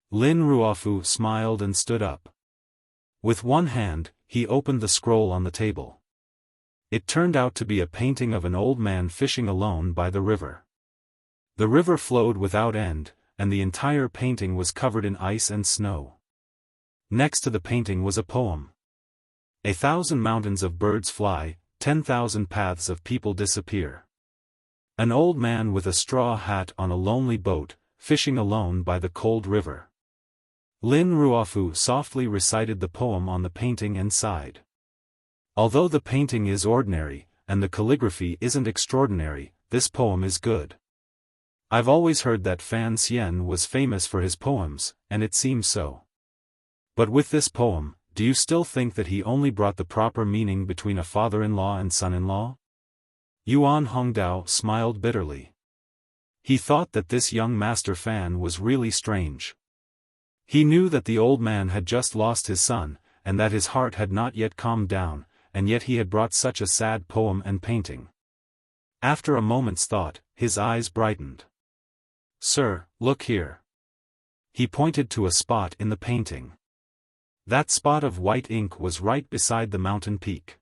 Lin Ruofu smiled and stood up. With one hand, he opened the scroll on the table. It turned out to be a painting of an old man fishing alone by the river. The river flowed without end, and the entire painting was covered in ice and snow. Next to the painting was a poem. 1,000 mountains of birds fly, 10,000 paths of people disappear. An old man with a straw hat on a lonely boat, fishing alone by the cold river. Lin Ruofu softly recited the poem on the painting and sighed. Although the painting is ordinary, and the calligraphy isn't extraordinary, this poem is good. I've always heard that Fan Xian was famous for his poems, and it seems so. But with this poem, do you still think that he only brought the proper meaning between a father-in-law and son-in-law? Yuan Hongdao smiled bitterly. He thought that this young Master Fan was really strange. He knew that the old man had just lost his son, and that his heart had not yet calmed down, and yet he had brought such a sad poem and painting. After a moment's thought, his eyes brightened. "Sir, look here." He pointed to a spot in the painting. That spot of white ink was right beside the mountain peak.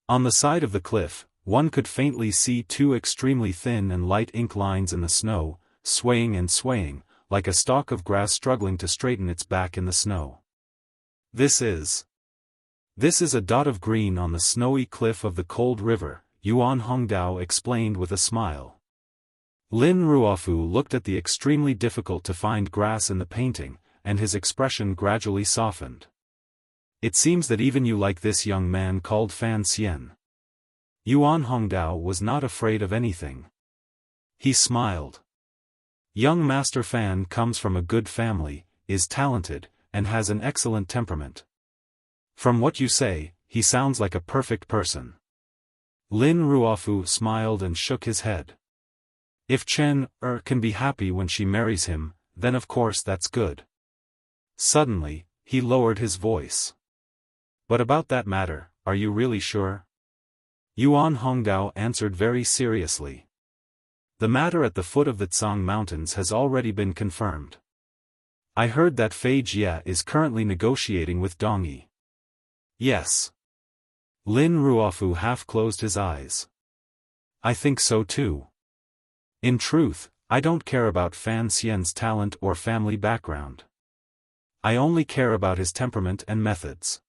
On the side of the cliff, one could faintly see 2 extremely thin and light ink lines in the snow, swaying and swaying, like a stalk of grass struggling to straighten its back in the snow. This is a dot of green on the snowy cliff of the cold river," Yuan Hongdao explained with a smile. Lin Ruofu looked at the extremely difficult to find grass in the painting, and his expression gradually softened. "It seems that even you like this young man called Fan Xian." Yuan Hongdao was not afraid of anything. He smiled. "Young Master Fan comes from a good family, is talented, and has an excellent temperament. From what you say, he sounds like a perfect person." Lin Ruofu smiled and shook his head. "If Chen can be happy when she marries him, then of course that's good." Suddenly, he lowered his voice. "But about that matter, are you really sure?" Yuan Hongdao answered very seriously. "The matter at the foot of the Tsang Mountains has already been confirmed. I heard that Fei Jie is currently negotiating with Dongyi." "Yes." Lin Ruofu half closed his eyes. "I think so too. In truth, I don't care about Fan Xian's talent or family background. I only care about his temperament and methods.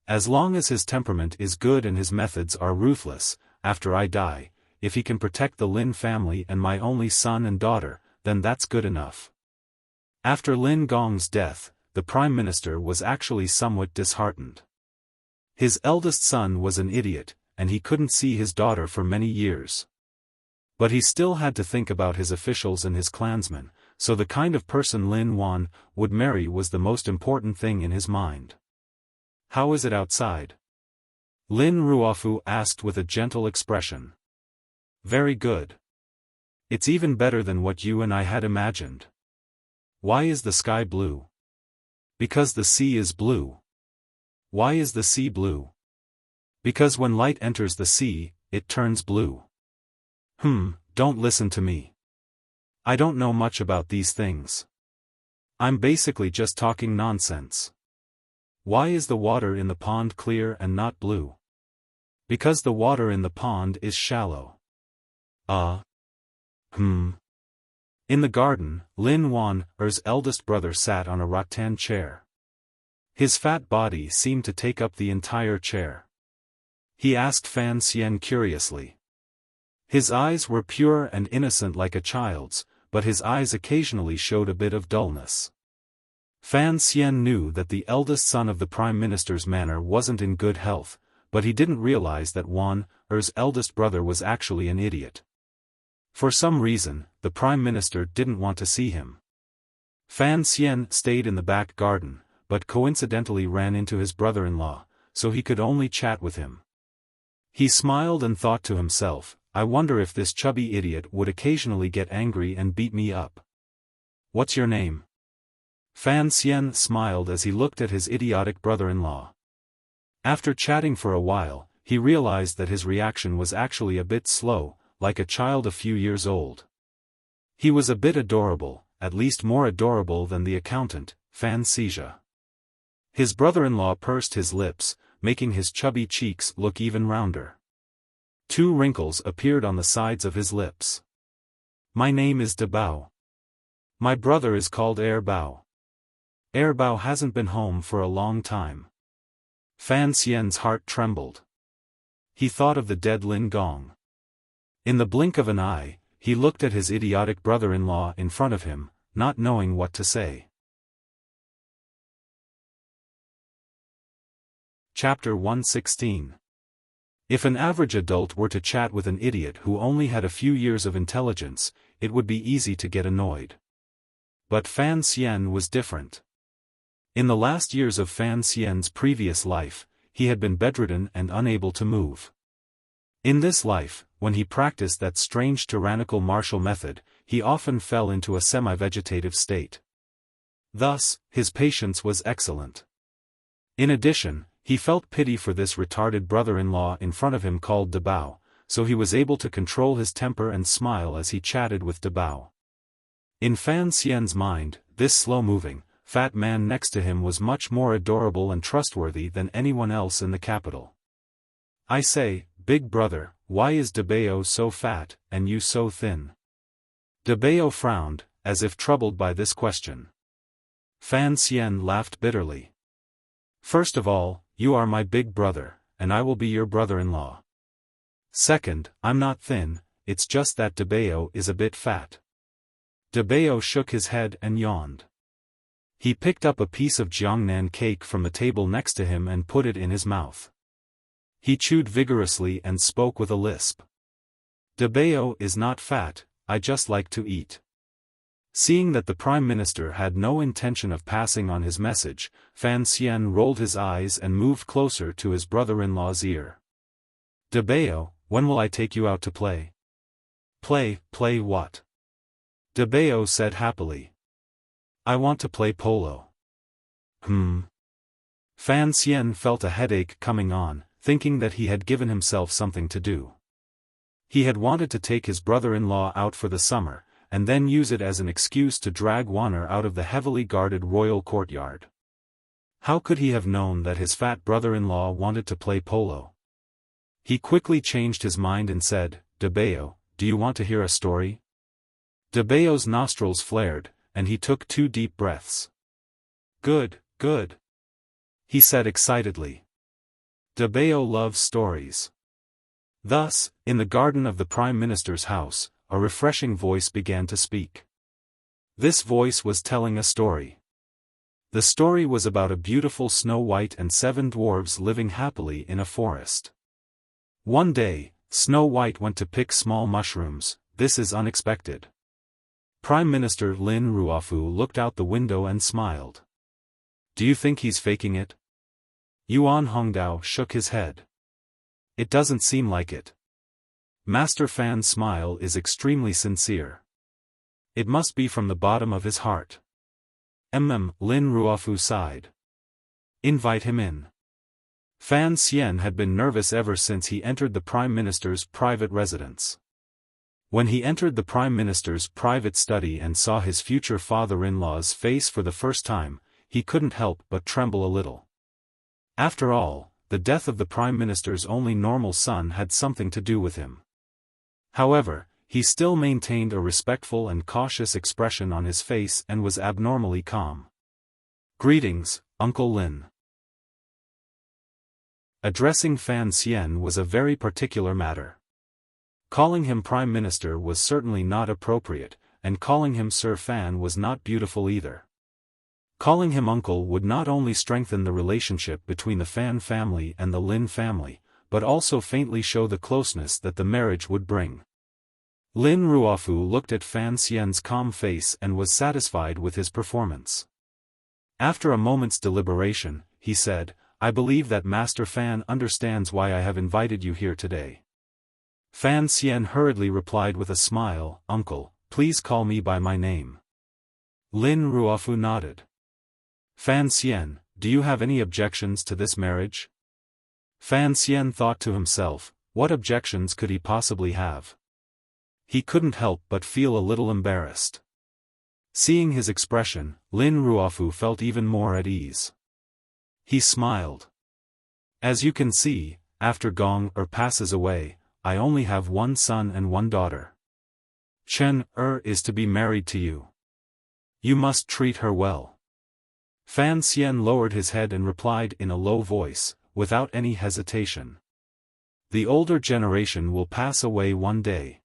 As long as his temperament is good and his methods are ruthless, after I die, if he can protect the Lin family and my only son and daughter, then that's good enough." After Lin Gong's death, the Prime Minister was actually somewhat disheartened. His eldest son was an idiot, and he couldn't see his daughter for many years. But he still had to think about his officials and his clansmen, so the kind of person Lin Wan would marry was the most important thing in his mind. "How is it outside?" Lin Ruofu asked with a gentle expression. "Very good. It's even better than what you and I had imagined." "Why is the sky blue?" "Because the sea is blue." "Why is the sea blue?" "Because when light enters the sea, it turns blue." Don't listen to me. I don't know much about these things. I'm basically just talking nonsense. Why is the water in the pond clear and not blue? Because the water in the pond is shallow. In the garden, Lin Wan's eldest brother sat on a rattan chair. His fat body seemed to take up the entire chair. He asked Fan Xian curiously. His eyes were pure and innocent like a child's, but his eyes occasionally showed a bit of dullness. Fan Xian knew that the eldest son of the Prime Minister's manor wasn't in good health, but he didn't realize that Wan's eldest brother was actually an idiot. For some reason, the Prime Minister didn't want to see him. Fan Xian stayed in the back garden, but coincidentally ran into his brother-in-law, so he could only chat with him. He smiled and thought to himself, I wonder if this chubby idiot would occasionally get angry and beat me up. What's your name? Fan Xian smiled as he looked at his idiotic brother-in-law. After chatting for a while, he realized that his reaction was actually a bit slow, like a child a few years old. He was a bit adorable, at least more adorable than the accountant, Fan Xija. His brother-in-law pursed his lips, making his chubby cheeks look even rounder. 2 wrinkles appeared on the sides of his lips. My name is De Bao. My brother is called Er Bao. Er Bao hasn't been home for a long time. Fan Xian's heart trembled. He thought of the dead Lin Gong. In the blink of an eye, he looked at his idiotic brother-in-law in front of him, not knowing what to say. Chapter 116. If an average adult were to chat with an idiot who only had a few years of intelligence, it would be easy to get annoyed. But Fan Xian was different. In the last years of Fan Xian's previous life, he had been bedridden and unable to move. In this life, when he practiced that strange tyrannical martial method, he often fell into a semi-vegetative state. Thus, his patience was excellent. In addition, he felt pity for this retarded brother-in-law in front of him called De Bao, so he was able to control his temper and smile as he chatted with De Bao. In Fan Xian's mind, this slow-moving, fat man next to him was much more adorable and trustworthy than anyone else in the capital. I say, big brother, why is De Bao so fat, and you so thin? De Bao frowned, as if troubled by this question. Fan Xian laughed bitterly. First of all, you are my big brother, and I will be your brother-in-law. Second, I'm not thin, it's just that De Bao is a bit fat. De Bao shook his head and yawned. He picked up a piece of Jiangnan cake from the table next to him and put it in his mouth. He chewed vigorously and spoke with a lisp. De Bao is not fat, I just like to eat. Seeing that the Prime Minister had no intention of passing on his message, Fan Xian rolled his eyes and moved closer to his brother-in-law's ear. De Bao, when will I take you out to play? Play what? De Bao said happily. I want to play polo. Fan Xian felt a headache coming on, thinking that he had given himself something to do. He had wanted to take his brother-in-law out for the summer, and then use it as an excuse to drag Wanner out of the heavily guarded royal courtyard. How could he have known that his fat brother-in-law wanted to play polo? He quickly changed his mind and said, De Bao, do you want to hear a story? De Bao's nostrils flared, and he took 2 deep breaths. Good, he said excitedly. De Bao loves stories. Thus, in the garden of the Prime Minister's house, a refreshing voice began to speak. This voice was telling a story. The story was about a beautiful Snow White and 7 dwarves living happily in a forest. One day, Snow White went to pick small mushrooms. This is unexpected. Prime Minister Lin Ruofu looked out the window and smiled. Do you think he's faking it? Yuan Hongdao shook his head. It doesn't seem like it. Master Fan's smile is extremely sincere. It must be from the bottom of his heart. Lin Ruofu sighed. Invite him in. Fan Xian had been nervous ever since he entered the Prime Minister's private residence. When he entered the Prime Minister's private study and saw his future father-in-law's face for the first time, he couldn't help but tremble a little. After all, the death of the Prime Minister's only normal son had something to do with him. However, he still maintained a respectful and cautious expression on his face and was abnormally calm. "Greetings, Uncle Lin." Addressing Fan Xian was a very particular matter. Calling him Prime Minister was certainly not appropriate, and calling him Sir Fan was not beautiful either. Calling him uncle would not only strengthen the relationship between the Fan family and the Lin family, but also faintly show the closeness that the marriage would bring. Lin Ruofu looked at Fan Xian's calm face and was satisfied with his performance. After a moment's deliberation, he said, "I believe that Master Fan understands why I have invited you here today." Fan Xian hurriedly replied with a smile, "Uncle, please call me by my name." Lin Ruofu nodded. "Fan Xian, do you have any objections to this marriage?" Fan Xian thought to himself, what objections could he possibly have? He couldn't help but feel a little embarrassed. Seeing his expression, Lin Ruofu felt even more at ease. He smiled. "As you can see, after Gong passes away, I only have one son and one daughter. Chen is to be married to you. You must treat her well." Fan Xian lowered his head and replied in a low voice, without any hesitation. "The older generation will pass away one day."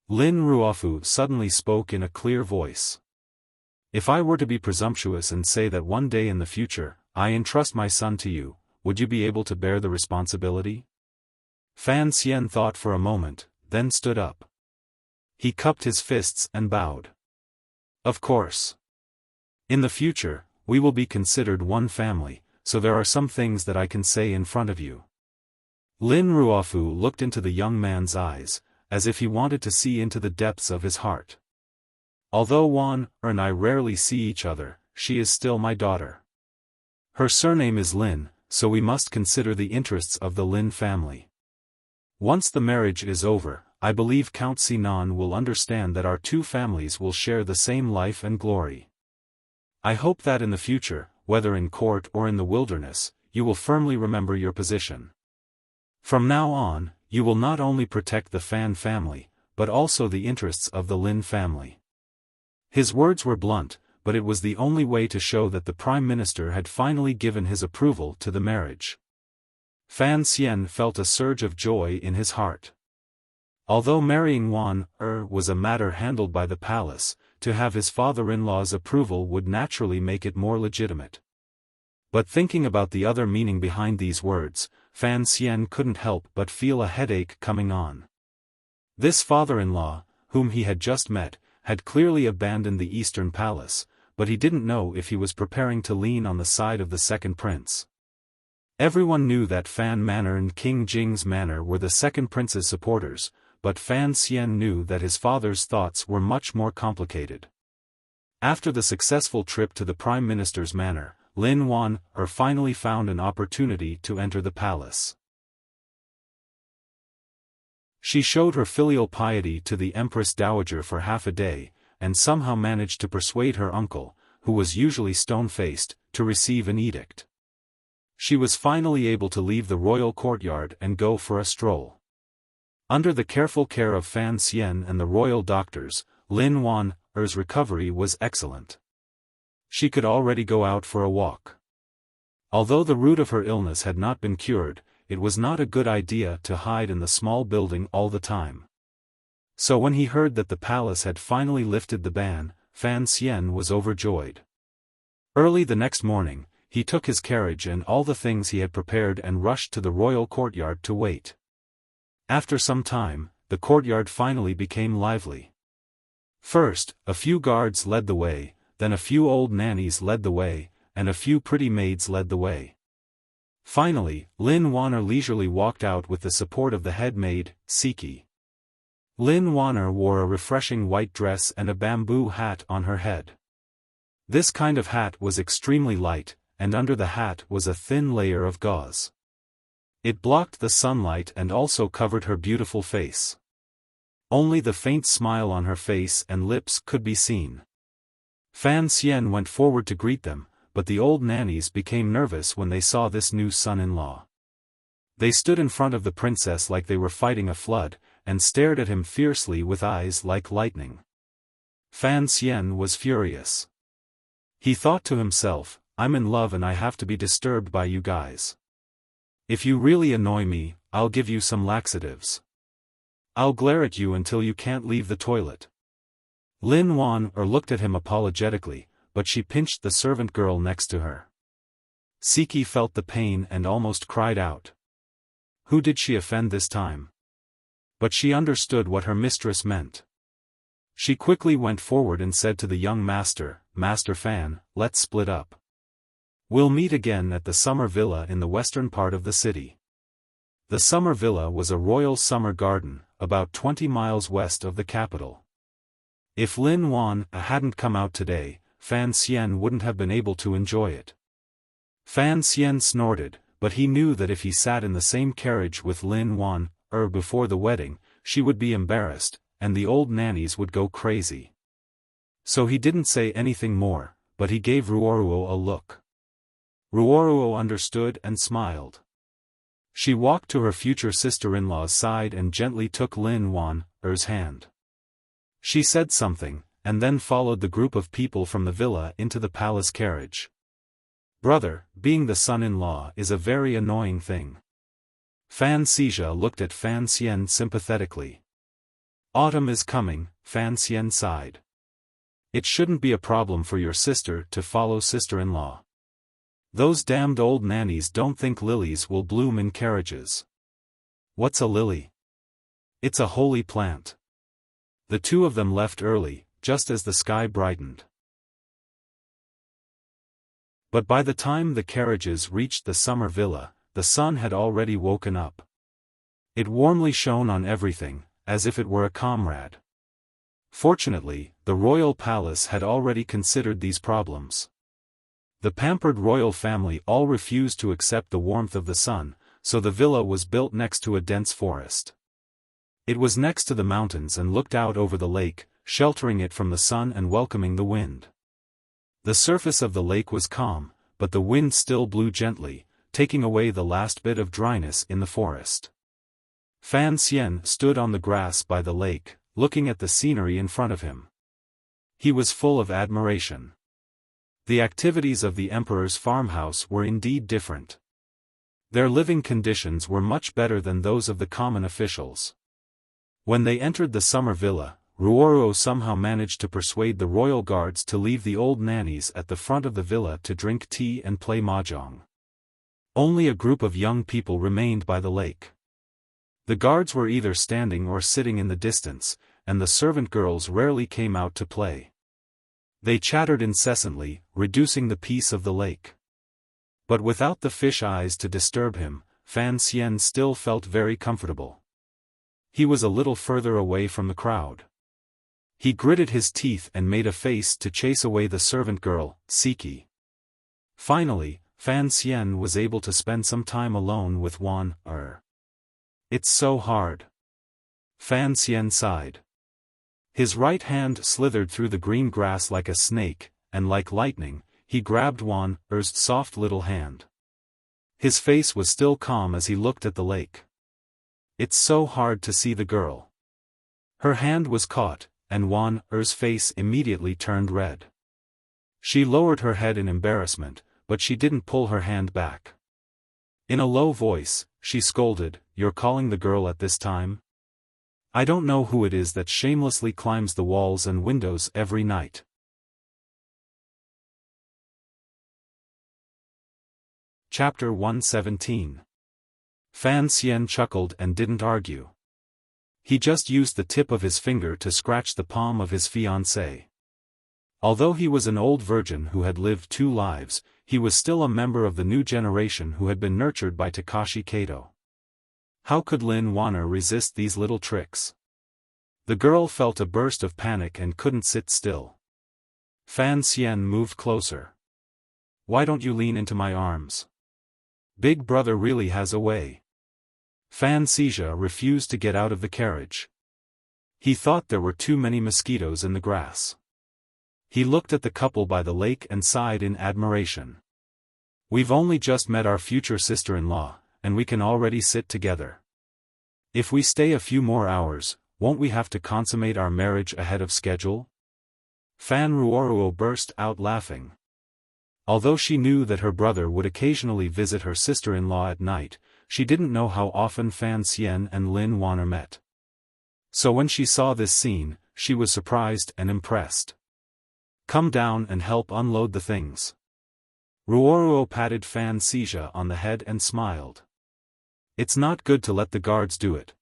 Lin Ruofu suddenly spoke in a clear voice. "If I were to be presumptuous and say that one day in the future, I entrust my son to you, would you be able to bear the responsibility?" Fan Xian thought for a moment, then stood up. He cupped his fists and bowed. "Of course. In the future, we will be considered one family, so there are some things that I can say in front of you." Lin Ruofu looked into the young man's eyes, as if he wanted to see into the depths of his heart. "Although Wan and I rarely see each other, she is still my daughter. Her surname is Lin, so we must consider the interests of the Lin family. Once the marriage is over, I believe Count Sinan will understand that our two families will share the same life and glory. I hope that in the future, whether in court or in the wilderness, you will firmly remember your position. From now on, you will not only protect the Fan family, but also the interests of the Lin family." His words were blunt, but it was the only way to show that the Prime Minister had finally given his approval to the marriage. Fan Xian felt a surge of joy in his heart. Although marrying Wan was a matter handled by the palace, to have his father-in-law's approval would naturally make it more legitimate. But thinking about the other meaning behind these words, Fan Xian couldn't help but feel a headache coming on. This father-in-law, whom he had just met, had clearly abandoned the Eastern Palace, but he didn't know if he was preparing to lean on the side of the second prince. Everyone knew that Fan Manor and King Jing's Manor were the second prince's supporters, but Fan Xian knew that his father's thoughts were much more complicated. After the successful trip to the Prime Minister's manor, Lin Wan finally found an opportunity to enter the palace. She showed her filial piety to the Empress Dowager for half a day, and somehow managed to persuade her uncle, who was usually stone-faced, to receive an edict. She was finally able to leave the royal courtyard and go for a stroll. Under the careful care of Fan Xian and the royal doctors, Lin Wan's recovery was excellent. She could already go out for a walk. Although the root of her illness had not been cured, it was not a good idea to hide in the small building all the time. So when he heard that the palace had finally lifted the ban, Fan Xian was overjoyed. Early the next morning, he took his carriage and all the things he had prepared and rushed to the royal courtyard to wait. After some time, the courtyard finally became lively. First, a few guards led the way, then a few old nannies led the way, and a few pretty maids led the way. Finally, Lin Wanner leisurely walked out with the support of the head maid, Siki. Lin Wanner wore a refreshing white dress and a bamboo hat on her head. This kind of hat was extremely light, and under the hat was a thin layer of gauze. It blocked the sunlight and also covered her beautiful face. Only the faint smile on her face and lips could be seen. Fan Xian went forward to greet them, but the old nannies became nervous when they saw this new son-in-law. They stood in front of the princess like they were fighting a flood, and stared at him fiercely with eyes like lightning. Fan Xian was furious. He thought to himself, I'm in love and I have to be disturbed by you guys. If you really annoy me, I'll give you some laxatives. I'll glare at you until you can't leave the toilet. Lin Wan looked at him apologetically, but she pinched the servant girl next to her. Siki felt the pain and almost cried out. Who did she offend this time? But she understood what her mistress meant. She quickly went forward and said to the young master, Master Fan, let's split up. We'll meet again at the summer villa in the western part of the city. The summer villa was a royal summer garden, about 20 miles west of the capital. If Lin Wan hadn't come out today, Fan Xian wouldn't have been able to enjoy it. Fan Xian snorted, but he knew that if he sat in the same carriage with Lin Wan, before the wedding, she would be embarrassed, and the old nannies would go crazy. So he didn't say anything more, but he gave Ruoruo a look. Ruoruo understood and smiled. She walked to her future sister-in-law's side and gently took Lin Wan's hand. She said something, and then followed the group of people from the villa into the palace carriage. Brother, being the son-in-law is a very annoying thing. Fan Xizha looked at Fan Xian sympathetically. Autumn is coming, Fan Xian sighed. It shouldn't be a problem for your sister to follow sister-in-law. Those damned old nannies don't think lilies will bloom in carriages. What's a lily? It's a holy plant. The two of them left early, just as the sky brightened. But by the time the carriages reached the summer villa, the sun had already woken up. It warmly shone on everything, as if it were a comrade. Fortunately, the royal palace had already considered these problems. The pampered royal family all refused to accept the warmth of the sun, so the villa was built next to a dense forest. It was next to the mountains and looked out over the lake, sheltering it from the sun and welcoming the wind. The surface of the lake was calm, but the wind still blew gently, taking away the last bit of dryness in the forest. Fan Xian stood on the grass by the lake, looking at the scenery in front of him. He was full of admiration. The activities of the emperor's farmhouse were indeed different. Their living conditions were much better than those of the common officials. When they entered the summer villa, Ruoruo somehow managed to persuade the royal guards to leave the old nannies at the front of the villa to drink tea and play mahjong. Only a group of young people remained by the lake. The guards were either standing or sitting in the distance, and the servant girls rarely came out to play. They chattered incessantly, reducing the peace of the lake. But without the fish eyes to disturb him, Fan Xian still felt very comfortable. He was a little further away from the crowd. He gritted his teeth and made a face to chase away the servant girl, Siki. Finally, Fan Xian was able to spend some time alone with Wan. It's so hard. Fan Xian sighed. His right hand slithered through the green grass like a snake, and like lightning, he grabbed Wan's soft little hand. His face was still calm as he looked at the lake. It's so hard to see the girl. Her hand was caught, and Wan's face immediately turned red. She lowered her head in embarrassment, but she didn't pull her hand back. In a low voice, she scolded, "You're calling the girl at this time? I don't know who it is that shamelessly climbs the walls and windows every night." Chapter 117. Fan Xian chuckled and didn't argue. He just used the tip of his finger to scratch the palm of his fiancée. Although he was an old virgin who had lived 2 lives, he was still a member of the new generation who had been nurtured by Takashi Kato. How could Lin Wan resist these little tricks? The girl felt a burst of panic and couldn't sit still. Fan Xian moved closer. "Why don't you lean into my arms? Big brother really has a way." Fan Xizha refused to get out of the carriage. He thought there were too many mosquitoes in the grass. He looked at the couple by the lake and sighed in admiration. "We've only just met our future sister-in-law, and we can already sit together. If we stay a few more hours, won't we have to consummate our marriage ahead of schedule? Fan Ruoruo burst out laughing. Although she knew that her brother would occasionally visit her sister-in-law at night, she didn't know how often Fan Xian and Lin Wanner met. So when she saw this scene, she was surprised and impressed. "Come down and help unload the things." Ruoruo patted Fan Xija on the head and smiled. "It's not good to let the guards do it."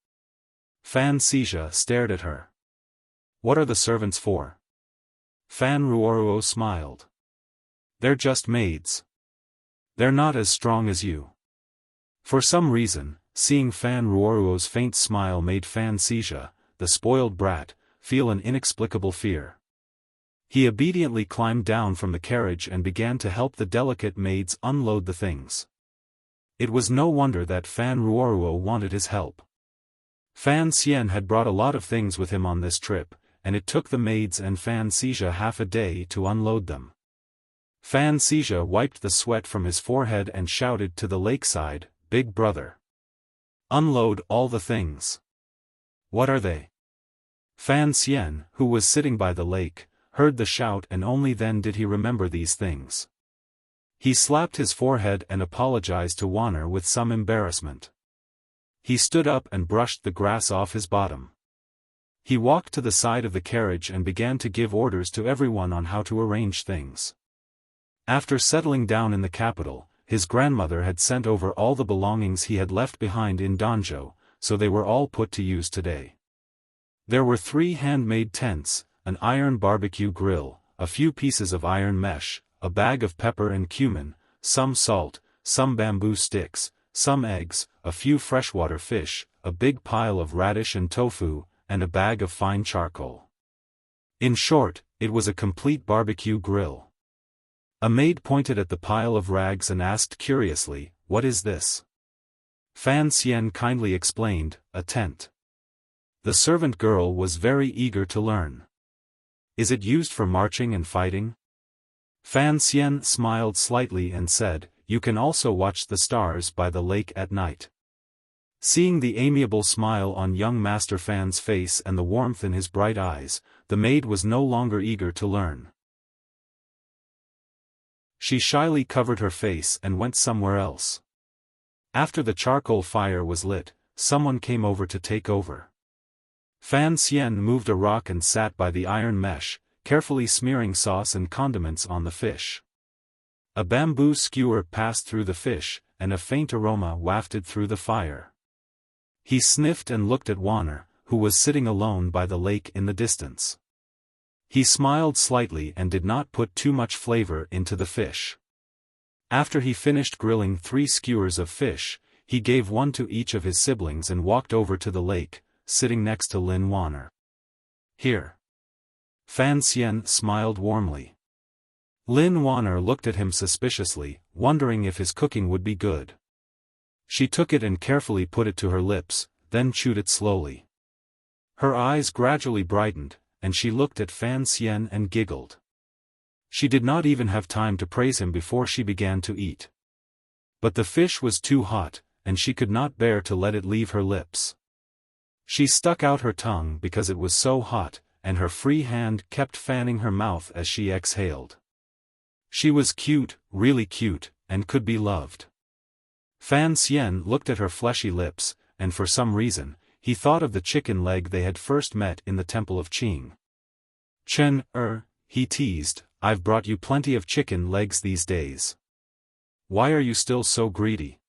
Fan Xija stared at her. "What are the servants for?" Fan Ruoruo smiled. "They're just maids. They're not as strong as you." For some reason, seeing Fan Ruoruo's faint smile made Fan Xija, the spoiled brat, feel an inexplicable fear. He obediently climbed down from the carriage and began to help the delicate maids unload the things. It was no wonder that Fan Ruoruo wanted his help. Fan Xian had brought a lot of things with him on this trip, and it took the maids and Fan Xija half a day to unload them. Fan Xija wiped the sweat from his forehead and shouted to the lakeside, "Big brother! Unload all the things." "What are they?" Fan Xian, who was sitting by the lake, heard the shout, and only then did he remember these things. He slapped his forehead and apologized to Wanner with some embarrassment. He stood up and brushed the grass off his bottom. He walked to the side of the carriage and began to give orders to everyone on how to arrange things. After settling down in the capital, his grandmother had sent over all the belongings he had left behind in Danzhou, so they were all put to use today. There were 3 handmade tents, an iron barbecue grill, a few pieces of iron mesh, a bag of pepper and cumin, some salt, some bamboo sticks, some eggs, a few freshwater fish, a big pile of radish and tofu, and a bag of fine charcoal. In short, it was a complete barbecue grill. A maid pointed at the pile of rags and asked curiously, "What is this?" Fan Xian kindly explained, "A tent." The servant girl was very eager to learn. "Is it used for marching and fighting?" Fan Xian smiled slightly and said, "You can also watch the stars by the lake at night." Seeing the amiable smile on young Master Fan's face and the warmth in his bright eyes, the maid was no longer eager to learn. She shyly covered her face and went somewhere else. After the charcoal fire was lit, someone came over to take over. Fan Xian moved a rock and sat by the iron mesh, carefully smearing sauce and condiments on the fish. A bamboo skewer passed through the fish, and a faint aroma wafted through the fire. He sniffed and looked at Wanner, who was sitting alone by the lake in the distance. He smiled slightly and did not put too much flavor into the fish. After he finished grilling 3 skewers of fish, he gave one to each of his siblings and walked over to the lake, sitting next to Lin Wanner. "Here." Fan Xian smiled warmly. Lin Wanner looked at him suspiciously, wondering if his cooking would be good. She took it and carefully put it to her lips, then chewed it slowly. Her eyes gradually brightened, and she looked at Fan Xian and giggled. She did not even have time to praise him before she began to eat. But the fish was too hot, and she could not bear to let it leave her lips. She stuck out her tongue because it was so hot, and her free hand kept fanning her mouth as she exhaled. She was cute, really cute, and could be loved. Fan Xian looked at her fleshy lips, and for some reason, he thought of the chicken leg they had first met in the Temple of Qing. "Chen, he teased, I've brought you plenty of chicken legs these days. Why are you still so greedy?"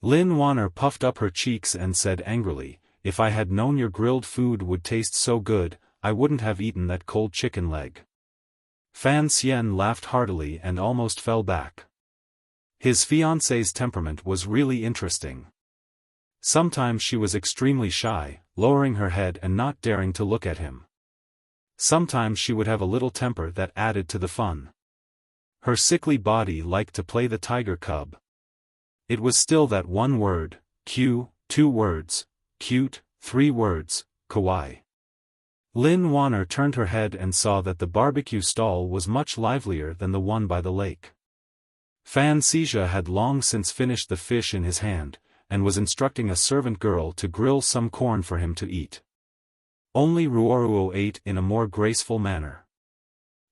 Lin Wanner puffed up her cheeks and said angrily, "If I had known your grilled food would taste so good, I wouldn't have eaten that cold chicken leg." Fan Xian laughed heartily and almost fell back. His fiancée's temperament was really interesting. Sometimes she was extremely shy, lowering her head and not daring to look at him. Sometimes she would have a little temper that added to the fun. Her sickly body liked to play the tiger cub. It was still that one word, Q, 2 words, cute, 3 words, kawaii. Lin Wanner turned her head and saw that the barbecue stall was much livelier than the one by the lake. Fan Xijia had long since finished the fish in his hand, and was instructing a servant girl to grill some corn for him to eat. Only Ruoruo ate in a more graceful manner.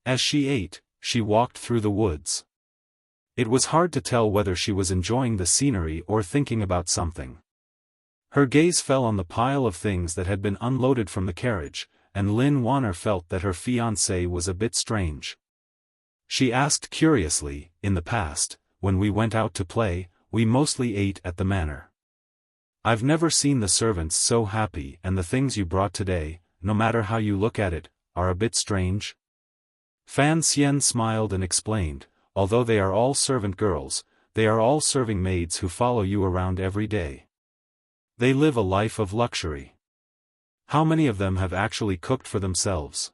As she ate, she walked through the woods. It was hard to tell whether she was enjoying the scenery or thinking about something. Her gaze fell on the pile of things that had been unloaded from the carriage, and Lin Wanner felt that her fiancé was a bit strange. She asked curiously, "In the past, when we went out to play, we mostly ate at the manor. I've never seen the servants so happy, and the things you brought today, no matter how you look at it, are a bit strange?" Fan Xian smiled and explained, "Although they are all servant girls, they are all serving maids who follow you around every day. They live a life of luxury. How many of them have actually cooked for themselves?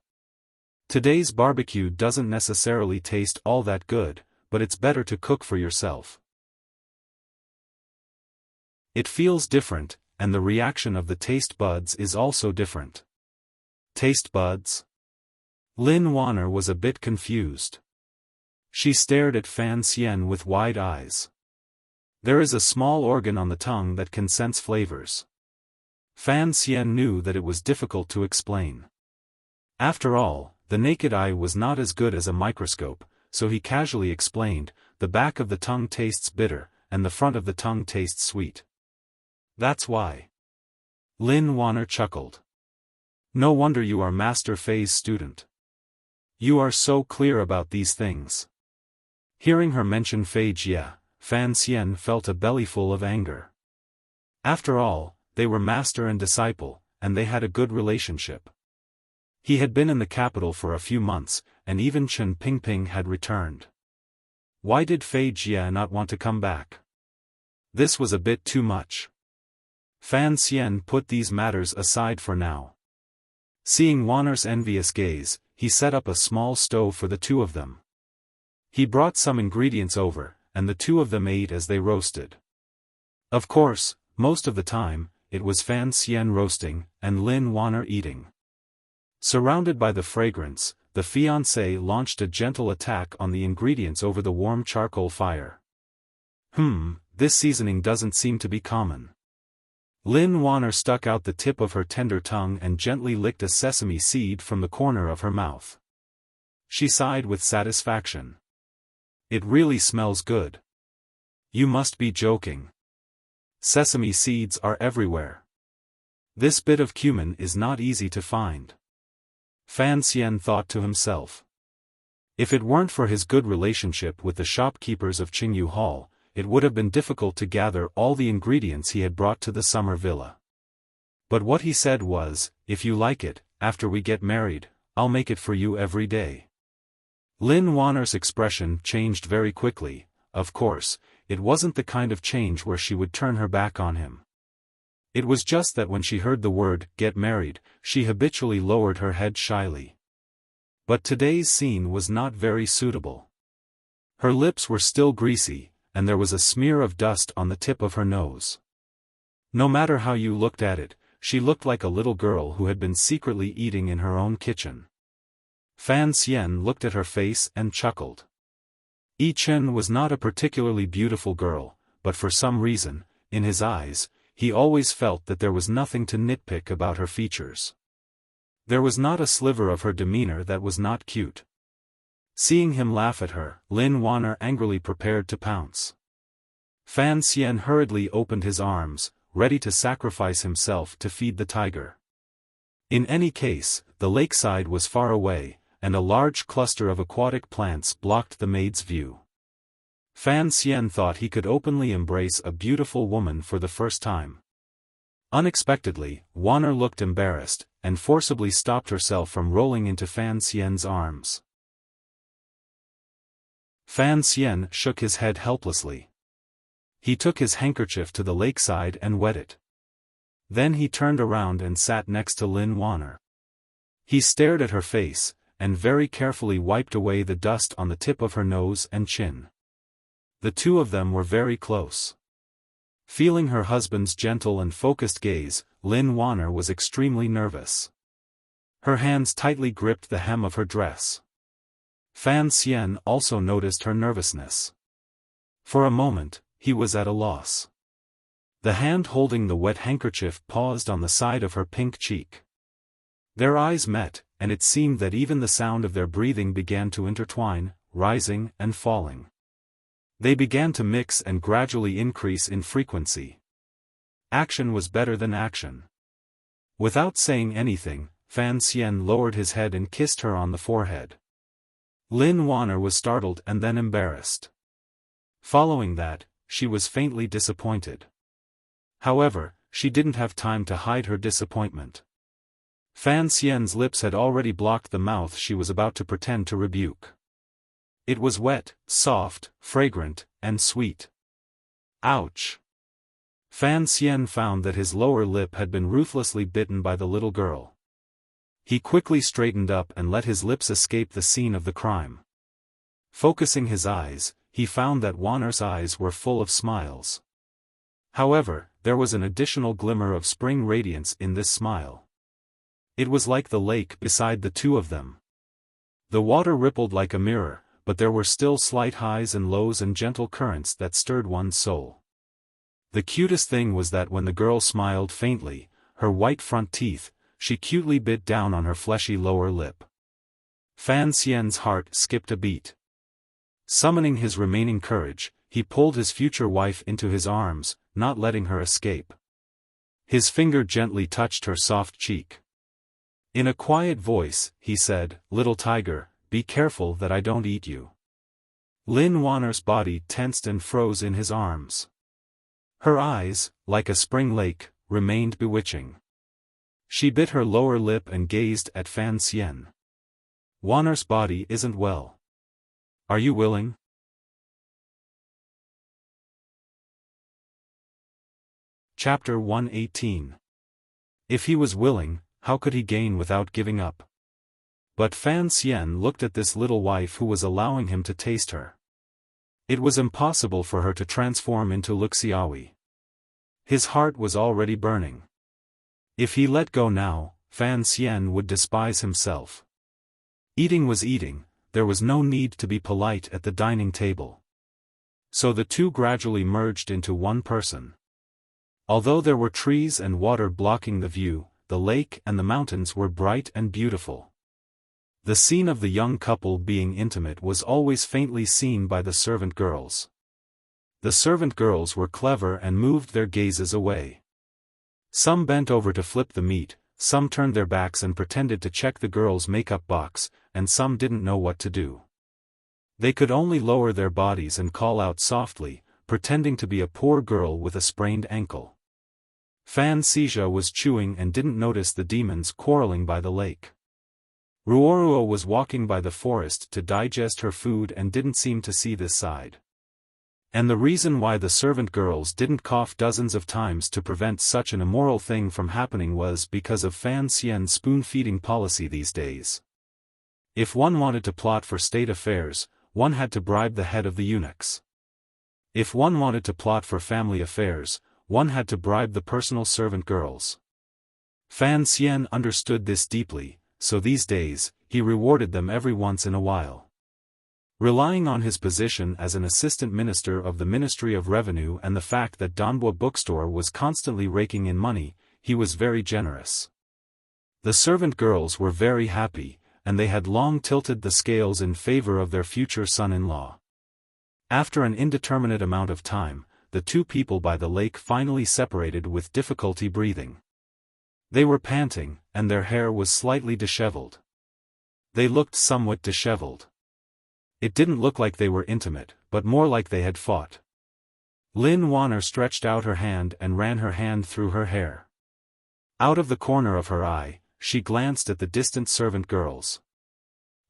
Today's barbecue doesn't necessarily taste all that good, but it's better to cook for yourself. It feels different, and the reaction of the taste buds is also different." Taste buds? Lin Wanner was a bit confused. She stared at Fan Xian with wide eyes. There is a small organ on the tongue that can sense flavors. Fan Xian knew that it was difficult to explain. After all, the naked eye was not as good as a microscope, so he casually explained, "The back of the tongue tastes bitter, and the front of the tongue tastes sweet. That's why." Lin Wanner chuckled. "No wonder you are Master Fei's student. You are so clear about these things." Hearing her mention Fei Jie, Fan Xian felt a bellyful of anger. After all, they were master and disciple, and they had a good relationship. He had been in the capital for a few months, and even Chen Pingping had returned. Why did Fei Jie not want to come back? This was a bit too much. Fan Xian put these matters aside for now. Seeing Wanner's envious gaze, he set up a small stove for the two of them. He brought some ingredients over, and the two of them ate as they roasted. Of course, most of the time, it was Fan Xian roasting, and Lin Wanner eating. Surrounded by the fragrance, the fiancé launched a gentle attack on the ingredients over the warm charcoal fire. This seasoning doesn't seem to be common. Lin Wanner stuck out the tip of her tender tongue and gently licked a sesame seed from the corner of her mouth. She sighed with satisfaction. "It really smells good." "You must be joking. Sesame seeds are everywhere. This bit of cumin is not easy to find." Fan Xian thought to himself. If it weren't for his good relationship with the shopkeepers of Qingyu Hall, it would have been difficult to gather all the ingredients he had brought to the summer villa. But what he said was, "If you like it, after we get married, I'll make it for you every day." Lin Wanner's expression changed very quickly. Of course, it wasn't the kind of change where she would turn her back on him. It was just that when she heard the word, "get married," she habitually lowered her head shyly. But today's scene was not very suitable. Her lips were still greasy, and there was a smear of dust on the tip of her nose. No matter how you looked at it, she looked like a little girl who had been secretly eating in her own kitchen. Fan Xian looked at her face and chuckled. Yi Chen was not a particularly beautiful girl, but for some reason, in his eyes, he always felt that there was nothing to nitpick about her features. There was not a sliver of her demeanor that was not cute. Seeing him laugh at her, Lin Wanner angrily prepared to pounce. Fan Xian hurriedly opened his arms, ready to sacrifice himself to feed the tiger. In any case, the lakeside was far away, and a large cluster of aquatic plants blocked the maid's view. Fan Xian thought he could openly embrace a beautiful woman for the first time. Unexpectedly, Wanner looked embarrassed, and forcibly stopped herself from rolling into Fan Xian's arms. Fan Xian shook his head helplessly. He took his handkerchief to the lakeside and wet it. Then he turned around and sat next to Lin Wanner. He stared at her face, and very carefully wiped away the dust on the tip of her nose and chin. The two of them were very close. Feeling her husband's gentle and focused gaze, Lin Wanner was extremely nervous. Her hands tightly gripped the hem of her dress. Fan Xian also noticed her nervousness. For a moment, he was at a loss. The hand holding the wet handkerchief paused on the side of her pink cheek. Their eyes met, and it seemed that even the sound of their breathing began to intertwine, rising and falling. They began to mix and gradually increase in frequency. Action was better than action. Without saying anything, Fan Xian lowered his head and kissed her on the forehead. Lin Wanner was startled and then embarrassed. Following that, she was faintly disappointed. However, she didn't have time to hide her disappointment. Fan Xian's lips had already blocked the mouth she was about to pretend to rebuke. It was wet, soft, fragrant, and sweet. Ouch! Fan Xian found that his lower lip had been ruthlessly bitten by the little girl. He quickly straightened up and let his lips escape the scene of the crime. Focusing his eyes, he found that Wanner's eyes were full of smiles. However, there was an additional glimmer of spring radiance in this smile. It was like the lake beside the two of them. The water rippled like a mirror, but there were still slight highs and lows and gentle currents that stirred one's soul. The cutest thing was that when the girl smiled faintly, her white front teeth, she cutely bit down on her fleshy lower lip. Fan Xian's heart skipped a beat. Summoning his remaining courage, he pulled his future wife into his arms, not letting her escape. His finger gently touched her soft cheek. In a quiet voice, he said, "Little tiger, be careful that I don't eat you." Lin Wanner's body tensed and froze in his arms. Her eyes, like a spring lake, remained bewitching. She bit her lower lip and gazed at Fan Xian. "Wanner's body isn't well. Are you willing?" Chapter 118. If he was willing, how could he gain without giving up? But Fan Xian looked at this little wife who was allowing him to taste her. It was impossible for her to transform into Wuxia. His heart was already burning. If he let go now, Fan Xian would despise himself. Eating was eating, there was no need to be polite at the dining table. So the two gradually merged into one person. Although there were trees and water blocking the view, the lake and the mountains were bright and beautiful. The scene of the young couple being intimate was always faintly seen by the servant girls. The servant girls were clever and moved their gazes away. Some bent over to flip the meat, some turned their backs and pretended to check the girl's makeup box, and some didn't know what to do. They could only lower their bodies and call out softly, pretending to be a poor girl with a sprained ankle. Fan Xian was chewing and didn't notice the demons quarreling by the lake. Ruoruo was walking by the forest to digest her food and didn't seem to see this side. And the reason why the servant girls didn't cough dozens of times to prevent such an immoral thing from happening was because of Fan Xian's spoon-feeding policy these days. If one wanted to plot for state affairs, one had to bribe the head of the eunuchs. If one wanted to plot for family affairs, one had to bribe the personal servant girls. Fan Xian understood this deeply, so these days, he rewarded them every once in a while. Relying on his position as an assistant minister of the Ministry of Revenue and the fact that Danbo bookstore was constantly raking in money, he was very generous. The servant girls were very happy, and they had long tilted the scales in favor of their future son-in-law. After an indeterminate amount of time, the two people by the lake finally separated with difficulty breathing. They were panting, and their hair was slightly disheveled. They looked somewhat disheveled. It didn't look like they were intimate, but more like they had fought. Lin Wanner stretched out her hand and ran her hand through her hair. Out of the corner of her eye, she glanced at the distant servant girls.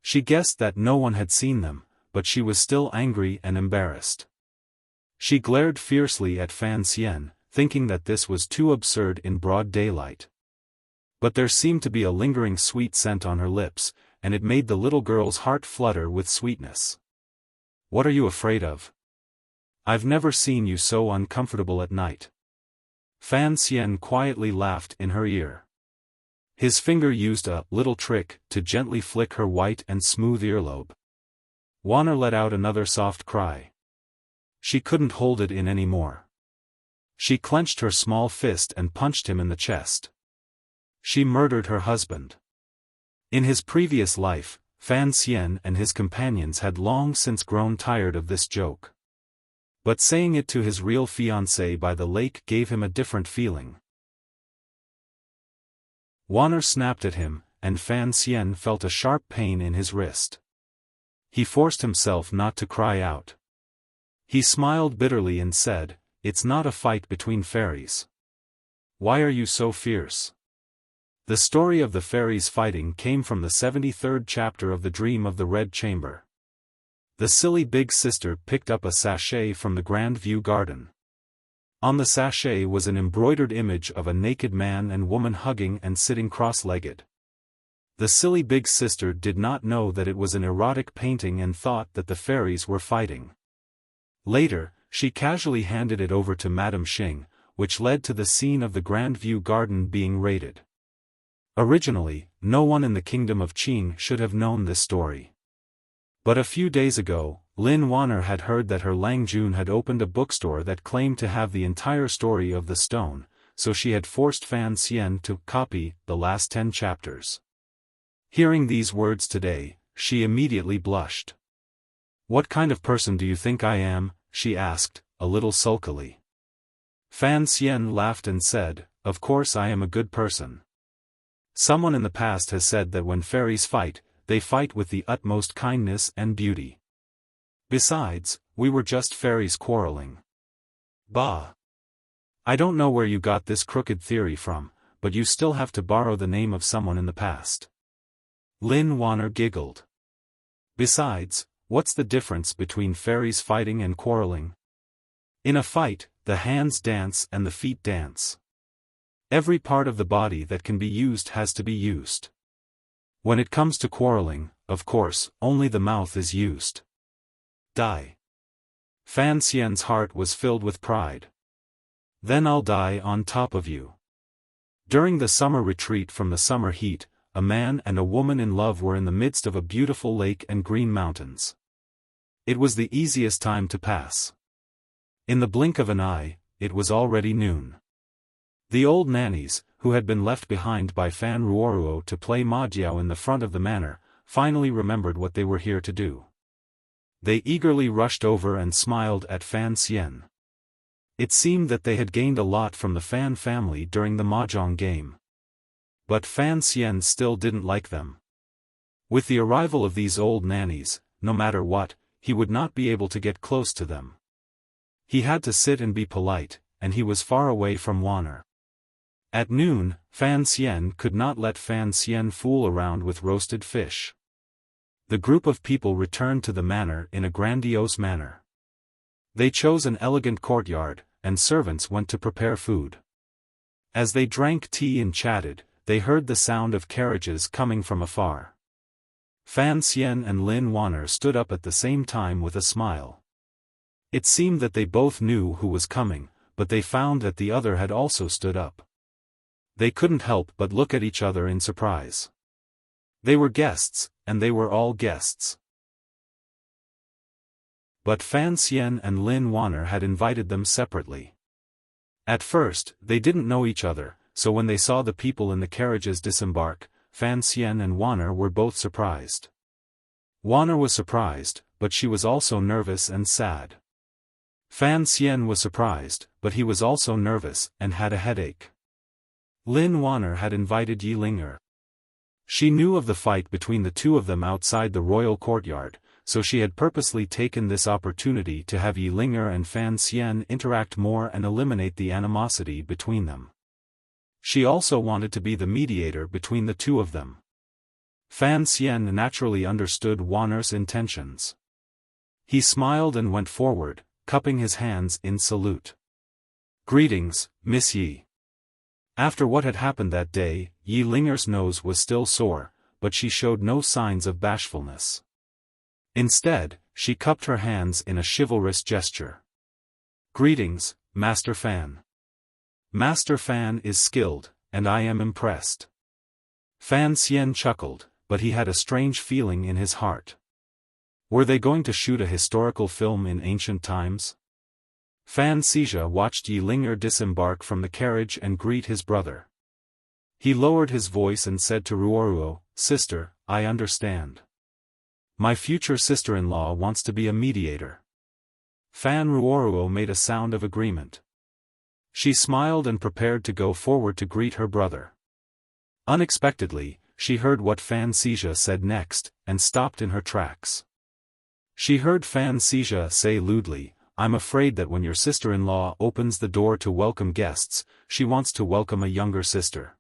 She guessed that no one had seen them, but she was still angry and embarrassed. She glared fiercely at Fan Xian, thinking that this was too absurd in broad daylight. But there seemed to be a lingering sweet scent on her lips, and it made the little girl's heart flutter with sweetness. "What are you afraid of? I've never seen you so uncomfortable at night." Fan Xian quietly laughed in her ear. His finger used a little trick to gently flick her white and smooth earlobe. Wanner let out another soft cry. she couldn't hold it in any more. She clenched her small fist and punched him in the chest. She murdered her husband. In his previous life, Fan Xian and his companions had long since grown tired of this joke. But saying it to his real fiancée by the lake gave him a different feeling. Wanner snapped at him, and Fan Xian felt a sharp pain in his wrist. He forced himself not to cry out. He smiled bitterly and said, "It's not a fight between fairies. Why are you so fierce?" The story of the fairies fighting came from the 73rd chapter of The Dream of the Red Chamber. The silly big sister picked up a sachet from the Grand View garden. On the sachet was an embroidered image of a naked man and woman hugging and sitting cross-legged. The silly big sister did not know that it was an erotic painting and thought that the fairies were fighting. Later, she casually handed it over to Madame Xing, which led to the scene of the Grand View garden being raided. Originally, no one in the kingdom of Qing should have known this story. But a few days ago, Lin Wanner had heard that her Langjun had opened a bookstore that claimed to have the entire story of the stone, so she had forced Fan Xian to copy the last 10 chapters. Hearing these words today, she immediately blushed. "What kind of person do you think I am?" she asked, a little sulkily. Fan Xian laughed and said, "Of course I am a good person. Someone in the past has said that when fairies fight, they fight with the utmost kindness and beauty. Besides, we were just fairies quarreling." "Bah! I don't know where you got this crooked theory from, but you still have to borrow the name of someone in the past." Lin Wanner giggled. "Besides, what's the difference between fairies fighting and quarreling? In a fight, the hands dance and the feet dance. Every part of the body that can be used has to be used. When it comes to quarreling, of course, only the mouth is used." Die. Fan Xian's heart was filled with pride. "Then I'll die on top of you." During the summer retreat from the summer heat, a man and a woman in love were in the midst of a beautiful lake and green mountains. It was the easiest time to pass. In the blink of an eye, it was already noon. The old nannies, who had been left behind by Fan Ruoruo to play mahjong in the front of the manor, finally remembered what they were here to do. They eagerly rushed over and smiled at Fan Xian. It seemed that they had gained a lot from the Fan family during the mahjong game. But Fan Xian still didn't like them. With the arrival of these old nannies, no matter what, he would not be able to get close to them. He had to sit and be polite, and he was far away from Wanner. At noon, Fan Xian could not let Fan Xian fool around with roasted fish. The group of people returned to the manor in a grandiose manner. They chose an elegant courtyard, and servants went to prepare food. As they drank tea and chatted, they heard the sound of carriages coming from afar. Fan Xian and Lin Wanner stood up at the same time with a smile. It seemed that they both knew who was coming, but they found that the other had also stood up. They couldn't help but look at each other in surprise. They were guests, and they were all guests. But Fan Xian and Lin Wanner had invited them separately. At first, they didn't know each other, so when they saw the people in the carriages disembark, Fan Xian and Wanner were both surprised. Wanner was surprised, but she was also nervous and sad. Fan Xian was surprised, but he was also nervous and had a headache. Lin Wanner had invited Yi Linger. She knew of the fight between the two of them outside the royal courtyard, so she had purposely taken this opportunity to have Yi Linger and Fan Xian interact more and eliminate the animosity between them. She also wanted to be the mediator between the two of them. Fan Xian naturally understood Wanner's intentions. He smiled and went forward, cupping his hands in salute. "Greetings, Miss Yi." After what had happened that day, Yi Linger's nose was still sore, but she showed no signs of bashfulness. Instead, she cupped her hands in a chivalrous gesture. "Greetings, Master Fan. Master Fan is skilled, and I am impressed." Fan Xian chuckled, but he had a strange feeling in his heart. Were they going to shoot a historical film in ancient times? Fan Xizha watched Yi Ling'er disembark from the carriage and greet his brother. He lowered his voice and said to Ruoruo, "Sister, I understand. My future sister-in-law wants to be a mediator." Fan Ruoruo made a sound of agreement. She smiled and prepared to go forward to greet her brother. Unexpectedly, she heard what Fan Xizha said next, and stopped in her tracks. She heard Fan Xizha say lewdly, "I'm afraid that when your sister-in-law opens the door to welcome guests, she wants to welcome a younger sister."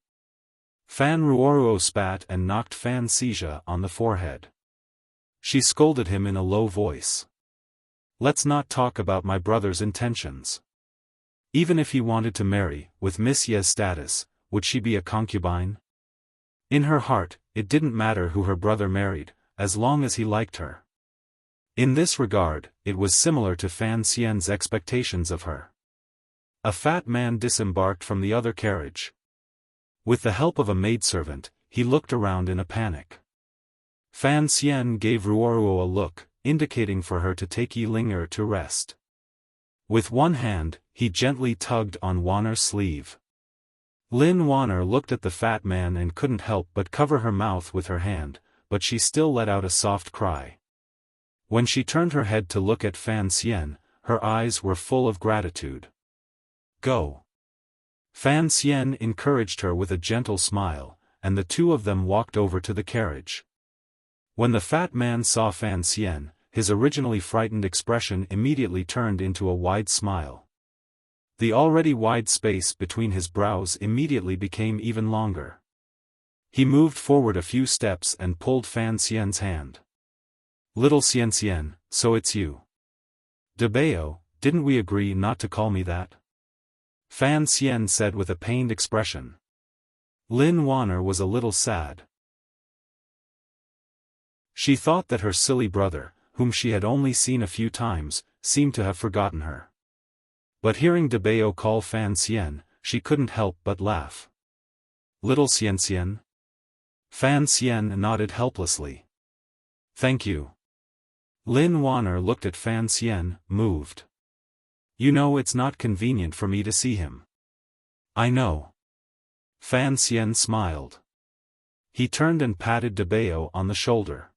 Fan Ruoruo spat and knocked Fan Xizha on the forehead. She scolded him in a low voice. "Let's not talk about my brother's intentions. Even if he wanted to marry, with Miss Ye's status, would she be a concubine?" In her heart, it didn't matter who her brother married, as long as he liked her. In this regard, it was similar to Fan Xian's expectations of her. A fat man disembarked from the other carriage. With the help of a maidservant, he looked around in a panic. Fan Xian gave Ruoruo a look, indicating for her to take Yi Ling'er to rest. With one hand, he gently tugged on Wanner's sleeve. Lin Wanner looked at the fat man and couldn't help but cover her mouth with her hand, but she still let out a soft cry. When she turned her head to look at Fan Xian, her eyes were full of gratitude. "Go." Fan Xian encouraged her with a gentle smile, and the two of them walked over to the carriage. When the fat man saw Fan Xian, his originally frightened expression immediately turned into a wide smile. The already wide space between his brows immediately became even longer. He moved forward a few steps and pulled Fan Xian's hand. "Little Xian, so it's you. Debao, didn't we agree not to call me that?" Fan Xian said with a pained expression. Lin Wanner was a little sad. She thought that her silly brother, whom she had only seen a few times, seemed to have forgotten her. But hearing Debao call Fan Xian, she couldn't help but laugh. "Little Xian?" Fan Xian nodded helplessly. "Thank you." Lin Wanner looked at Fan Xian, moved. "You know it's not convenient for me to see him." "I know." Fan Xian smiled. He turned and patted Debao on the shoulder.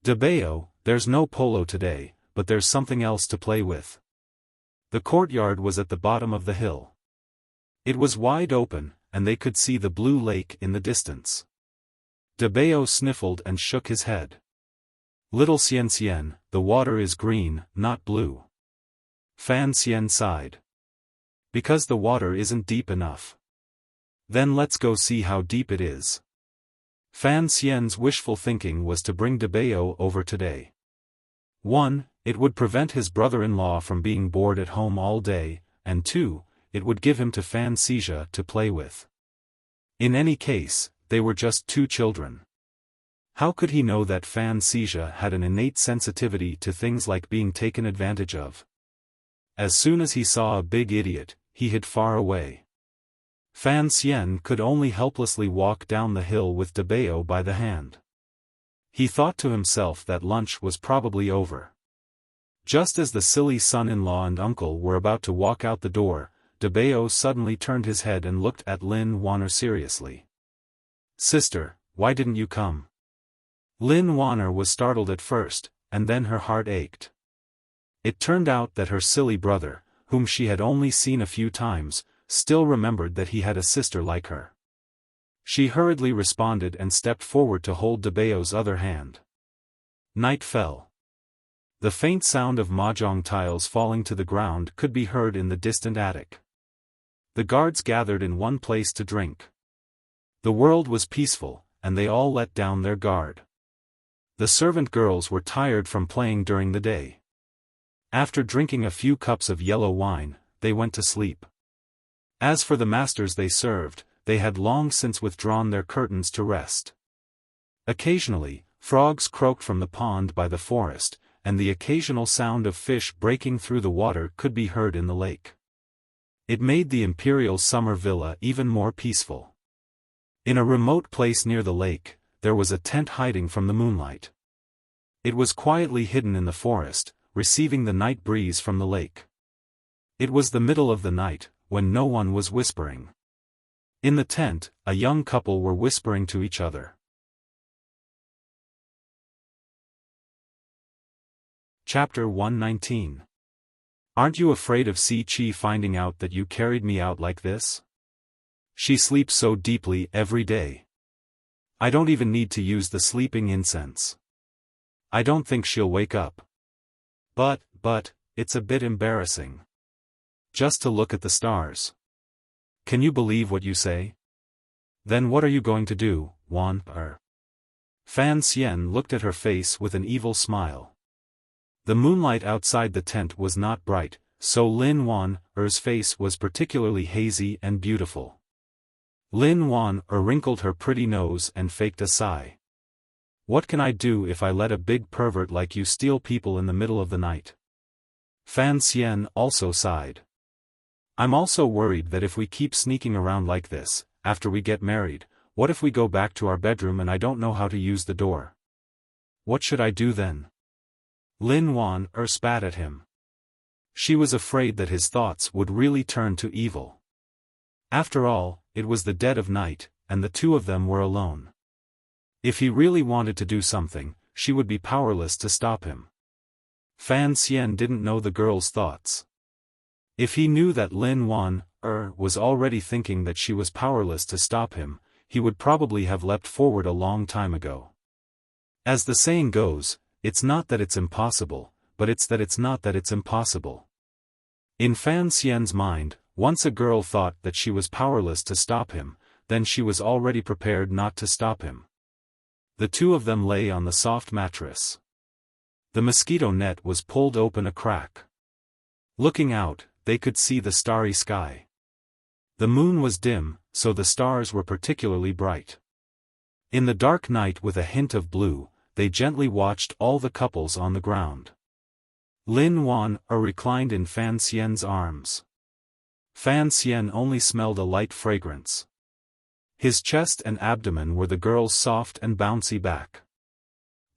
"Debao, there's no polo today, but there's something else to play with." The courtyard was at the bottom of the hill. It was wide open, and they could see the blue lake in the distance. Debao sniffled and shook his head. "Little Xian, the water is green, not blue." Fan Xian sighed. "Because the water isn't deep enough." "Then let's go see how deep it is." Fan Xian's wishful thinking was to bring Debao over today. 1. It would prevent his brother-in-law from being bored at home all day, and 2. It would give him to Fan Xizha to play with. In any case, they were just two children. How could he know that Fan Xizha had an innate sensitivity to things like being taken advantage of? As soon as he saw a big idiot, he hid far away. Fan Xian could only helplessly walk down the hill with Debao by the hand. He thought to himself that lunch was probably over. Just as the silly son-in-law and uncle were about to walk out the door, Debao suddenly turned his head and looked at Lin Wanner seriously. "Sister, why didn't you come?" Lin Wanner was startled at first, and then her heart ached. It turned out that her silly brother, whom she had only seen a few times, still remembered that he had a sister like her. She hurriedly responded and stepped forward to hold Debao's other hand. Night fell. The faint sound of mahjong tiles falling to the ground could be heard in the distant attic. The guards gathered in one place to drink. The world was peaceful, and they all let down their guard. The servant girls were tired from playing during the day. After drinking a few cups of yellow wine, they went to sleep. As for the masters they served, they had long since withdrawn their curtains to rest. Occasionally, frogs croaked from the pond by the forest, and the occasional sound of fish breaking through the water could be heard in the lake. It made the imperial summer villa even more peaceful. In a remote place near the lake, there was a tent hiding from the moonlight. It was quietly hidden in the forest, receiving the night breeze from the lake. It was the middle of the night, when no one was whispering. In the tent, a young couple were whispering to each other. Chapter 119. Aren't you afraid of Si-Chi finding out that you carried me out like this? She sleeps so deeply every day. I don't even need to use the sleeping incense. I don't think she'll wake up. But, it's a bit embarrassing. Just to look at the stars. Can you believe what you say? Then what are you going to do, Wan? Fan Xian looked at her face with an evil smile. The moonlight outside the tent was not bright, so Lin Wan's face was particularly hazy and beautiful. Lin Wan wrinkled her pretty nose and faked a sigh. What can I do if I let a big pervert like you steal people in the middle of the night? Fan Xian also sighed. I'm also worried that if we keep sneaking around like this, after we get married, what if we go back to our bedroom and I don't know how to use the door? What should I do then? Lin Wan spat at him. She was afraid that his thoughts would really turn to evil. After all, it was the dead of night, and the two of them were alone. If he really wanted to do something, she would be powerless to stop him. Fan Xian didn't know the girl's thoughts. If he knew that Lin Wan was already thinking that she was powerless to stop him, he would probably have leapt forward a long time ago. As the saying goes, it's not that it's impossible, but it's that it's not that it's impossible. In Fan Xian's mind, once a girl thought that she was powerless to stop him, then she was already prepared not to stop him. The two of them lay on the soft mattress. The mosquito net was pulled open a crack. Looking out, they could see the starry sky. The moon was dim, so the stars were particularly bright. In the dark night with a hint of blue, they gently watched all the couples on the ground. Lin Wan reclined in Fan Xian's arms. Fan Xian only smelled a light fragrance. His chest and abdomen were the girl's soft and bouncy back.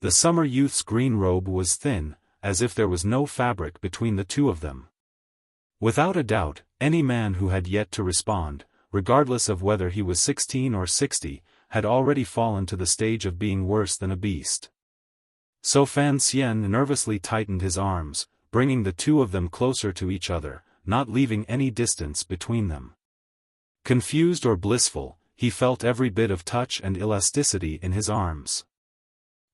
The summer youth's green robe was thin, as if there was no fabric between the two of them. Without a doubt, any man who had yet to respond, regardless of whether he was 16 or 60, had already fallen to the stage of being worse than a beast. So Fan Xian nervously tightened his arms, bringing the two of them closer to each other, not leaving any distance between them. Confused or blissful, he felt every bit of touch and elasticity in his arms.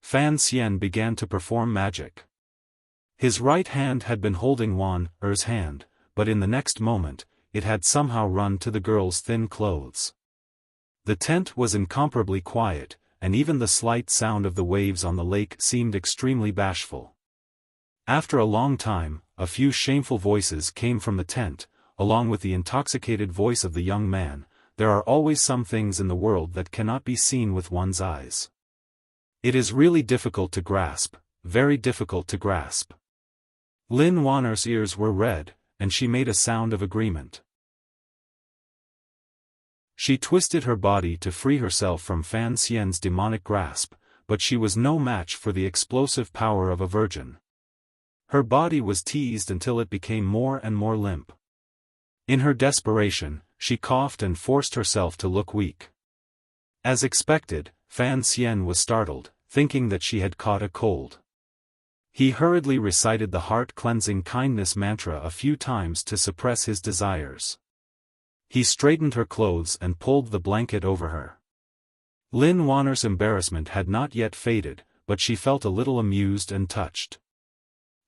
Fan Xian began to perform magic. His right hand had been holding Wan's hand, but in the next moment, it had somehow run to the girl's thin clothes. The tent was incomparably quiet, and even the slight sound of the waves on the lake seemed extremely bashful. After a long time, a few shameful voices came from the tent, along with the intoxicated voice of the young man. There are always some things in the world that cannot be seen with one's eyes. It is really difficult to grasp, very difficult to grasp. Lin Wan's ears were red, and she made a sound of agreement. She twisted her body to free herself from Fan Xian's demonic grasp, but she was no match for the explosive power of a virgin. Her body was teased until it became more and more limp. In her desperation, she coughed and forced herself to look weak. As expected, Fan Xian was startled, thinking that she had caught a cold. He hurriedly recited the heart-cleansing kindness mantra a few times to suppress his desires. He straightened her clothes and pulled the blanket over her. Lin Wan's embarrassment had not yet faded, but she felt a little amused and touched.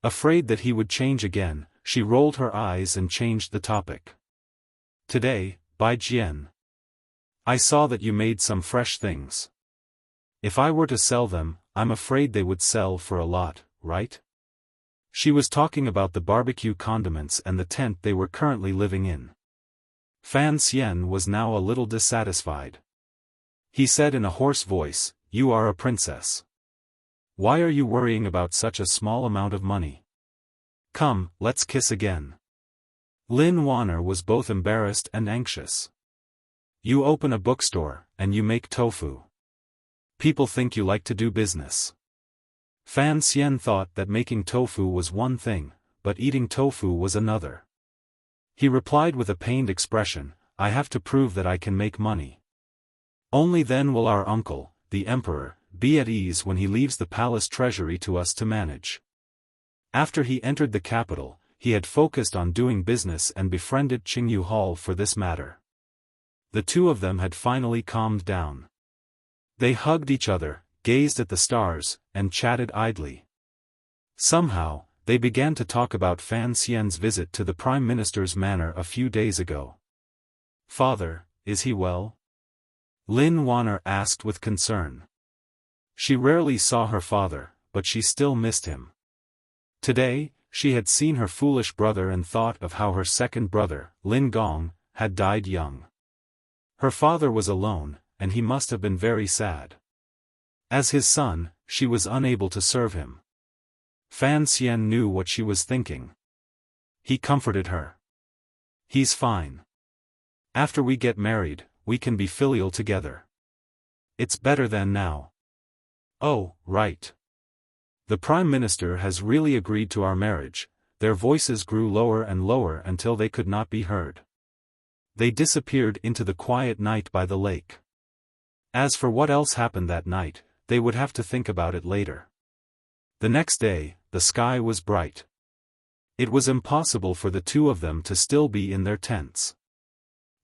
Afraid that he would change again, she rolled her eyes and changed the topic. Today, Bai Jian. I saw that you made some fresh things. If I were to sell them, I'm afraid they would sell for a lot, right? She was talking about the barbecue condiments and the tent they were currently living in. Fan Xian was now a little dissatisfied. He said in a hoarse voice, "You are a princess. Why are you worrying about such a small amount of money? Come, let's kiss again." Lin Wan was both embarrassed and anxious. You open a bookstore, and you make tofu. People think you like to do business. Fan Xian thought that making tofu was one thing, but eating tofu was another. He replied with a pained expression, "I have to prove that I can make money. Only then will our uncle, the emperor, be at ease when he leaves the palace treasury to us to manage." After he entered the capital, he had focused on doing business and befriended Qingyu Hall for this matter. The two of them had finally calmed down. They hugged each other, gazed at the stars, and chatted idly. Somehow, they began to talk about Fan Xian's visit to the Prime Minister's manor a few days ago. "Father, is he well?" Lin Wanner asked with concern. She rarely saw her father, but she still missed him. Today, she had seen her foolish brother and thought of how her second brother, Lin Gong, had died young. Her father was alone, and he must have been very sad. As his son, she was unable to serve him. Fan Xian knew what she was thinking. He comforted her. "He's fine. After we get married, we can be filial together. It's better than now." "Oh, right. The Prime Minister has really agreed to our marriage." Their voices grew lower and lower until they could not be heard. They disappeared into the quiet night by the lake. As for what else happened that night, they would have to think about it later. The next day, the sky was bright. It was impossible for the two of them to still be in their tents.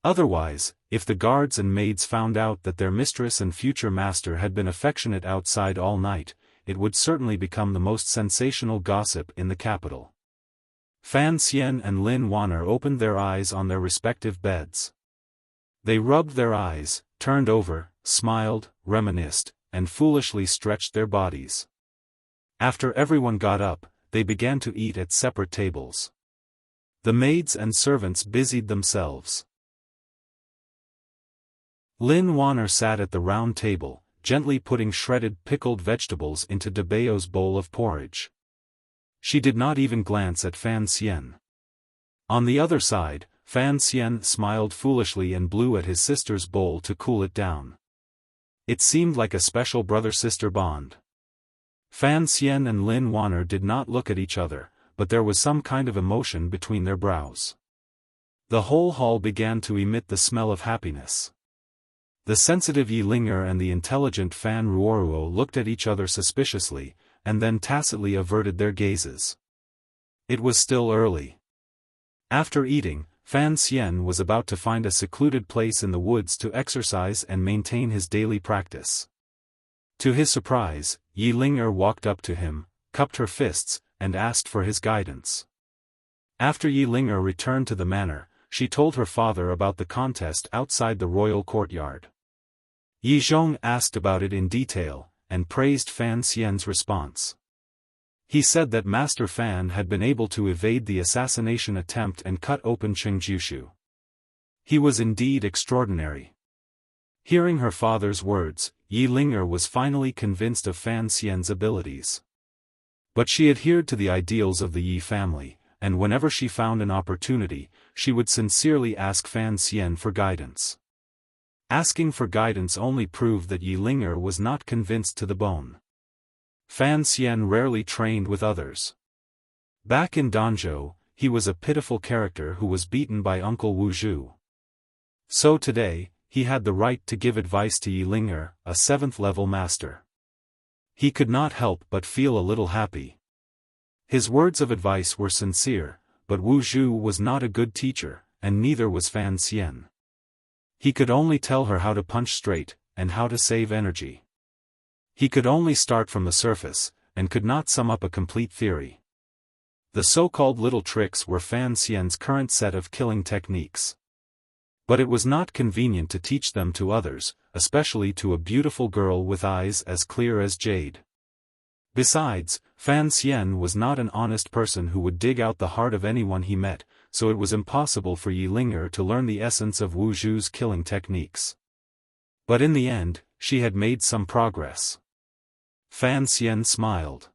Otherwise, if the guards and maids found out that their mistress and future master had been affectionate outside all night, it would certainly become the most sensational gossip in the capital. Fan Xian and Lin Wanner opened their eyes on their respective beds. They rubbed their eyes, turned over, smiled, reminisced, and foolishly stretched their bodies. After everyone got up, they began to eat at separate tables. The maids and servants busied themselves. Lin Wanner sat at the round table, gently putting shredded pickled vegetables into Debayo's bowl of porridge. She did not even glance at Fan Xian. On the other side, Fan Xian smiled foolishly and blew at his sister's bowl to cool it down. It seemed like a special brother-sister bond. Fan Xian and Lin Wanner did not look at each other, but there was some kind of emotion between their brows. The whole hall began to emit the smell of happiness. The sensitive Yi Linger and the intelligent Fan Ruoruo looked at each other suspiciously, and then tacitly averted their gazes. It was still early. After eating, Fan Xian was about to find a secluded place in the woods to exercise and maintain his daily practice. To his surprise, Yi Linger walked up to him, cupped her fists, and asked for his guidance. After Yi Linger returned to the manor, she told her father about the contest outside the royal courtyard. Yi Zhong asked about it in detail, and praised Fan Xian's response. He said that Master Fan had been able to evade the assassination attempt and cut open Qingjushu. He was indeed extraordinary. Hearing her father's words, Yi Linger was finally convinced of Fan Xian's abilities. But she adhered to the ideals of the Yi family, and whenever she found an opportunity, she would sincerely ask Fan Xian for guidance. Asking for guidance only proved that Yi Linger was not convinced to the bone. Fan Xian rarely trained with others. Back in Danzhou, he was a pitiful character who was beaten by Uncle Wu Zhu. So today, he had the right to give advice to Yi Linger, a 7th-level master. He could not help but feel a little happy. His words of advice were sincere, but Wu Zhu was not a good teacher, and neither was Fan Xian. He could only tell her how to punch straight, and how to save energy. He could only start from the surface, and could not sum up a complete theory. The so-called little tricks were Fan Xian's current set of killing techniques. But it was not convenient to teach them to others, especially to a beautiful girl with eyes as clear as jade. Besides, Fan Xian was not an honest person who would dig out the heart of anyone he met, so it was impossible for Yi Linger to learn the essence of Wu Zhu's killing techniques. But in the end, she had made some progress. Fan Xian smiled.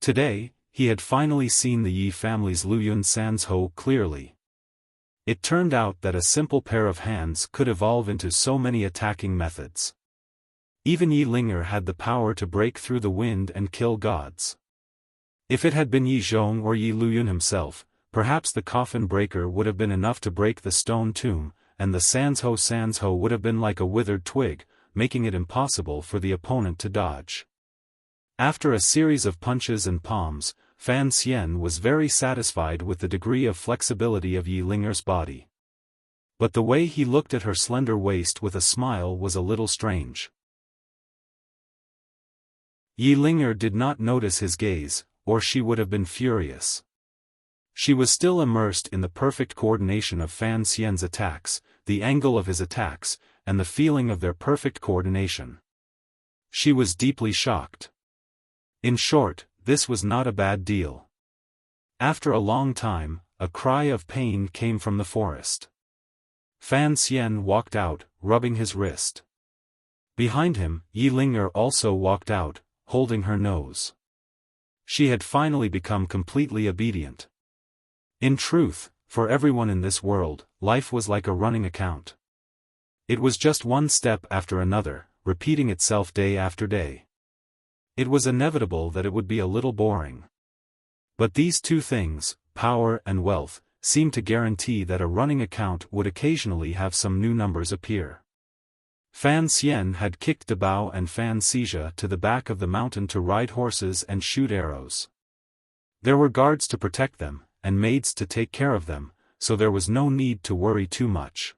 Today, he had finally seen the Yi family's Luyun Sanzhou clearly. It turned out that a simple pair of hands could evolve into so many attacking methods. Even Yi Linger had the power to break through the wind and kill gods. If it had been Yi Zhong or Yi Luyun himself, perhaps the coffin breaker would have been enough to break the stone tomb, and the Sanzho would have been like a withered twig, making it impossible for the opponent to dodge. After a series of punches and palms, Fan Xian was very satisfied with the degree of flexibility of Yi Linger's body. But the way he looked at her slender waist with a smile was a little strange. Yi Linger did not notice his gaze, or she would have been furious. She was still immersed in the perfect coordination of Fan Xian's attacks, the angle of his attacks, and the feeling of their perfect coordination. She was deeply shocked. In short, this was not a bad deal. After a long time, a cry of pain came from the forest. Fan Xian walked out, rubbing his wrist. Behind him, Yi Linger also walked out, holding her nose. She had finally become completely obedient. In truth, for everyone in this world, life was like a running account. It was just one step after another, repeating itself day after day. It was inevitable that it would be a little boring. But these two things, power and wealth, seemed to guarantee that a running account would occasionally have some new numbers appear. Fan Xian had kicked Dabao and Fan Xijia to the back of the mountain to ride horses and shoot arrows. There were guards to protect them, and maids to take care of them, so there was no need to worry too much.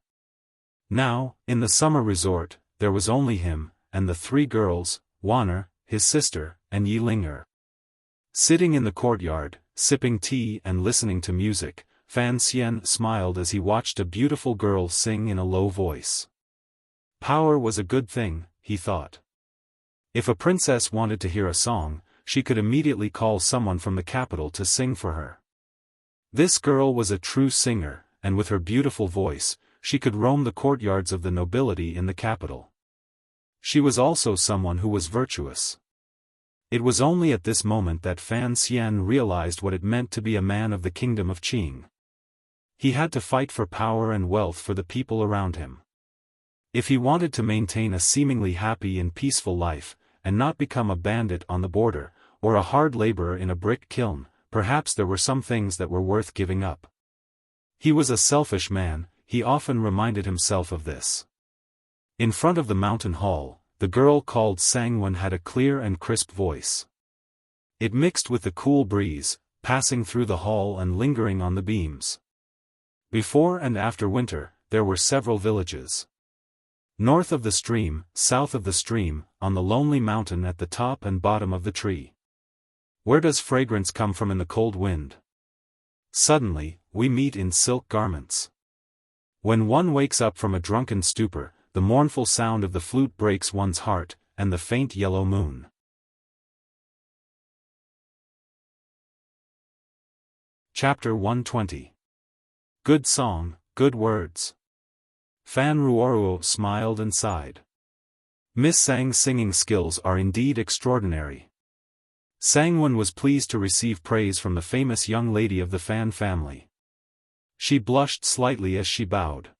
Now, in the summer resort, there was only him, and the three girls, Wanner, his sister, and Yi Linger. Sitting in the courtyard, sipping tea and listening to music, Fan Xian smiled as he watched a beautiful girl sing in a low voice. Power was a good thing, he thought. If a princess wanted to hear a song, she could immediately call someone from the capital to sing for her. This girl was a true singer, and with her beautiful voice, she could roam the courtyards of the nobility in the capital. She was also someone who was virtuous. It was only at this moment that Fan Xian realized what it meant to be a man of the kingdom of Qing. He had to fight for power and wealth for the people around him. If he wanted to maintain a seemingly happy and peaceful life, and not become a bandit on the border, or a hard laborer in a brick kiln, perhaps there were some things that were worth giving up. He was a selfish man, he often reminded himself of this. In front of the mountain hall, the girl called Sangwen had a clear and crisp voice. It mixed with the cool breeze, passing through the hall and lingering on the beams. Before and after winter, there were several villages. North of the stream, south of the stream, on the lonely mountain at the top and bottom of the tree. Where does fragrance come from in the cold wind? Suddenly, we meet in silk garments. When one wakes up from a drunken stupor, the mournful sound of the flute breaks one's heart, and the faint yellow moon. Chapter 120. Good song, good words. Fan Ruoruo smiled and sighed. Miss Sang's singing skills are indeed extraordinary. Sangwen was pleased to receive praise from the famous young lady of the Fan family. She blushed slightly as she bowed.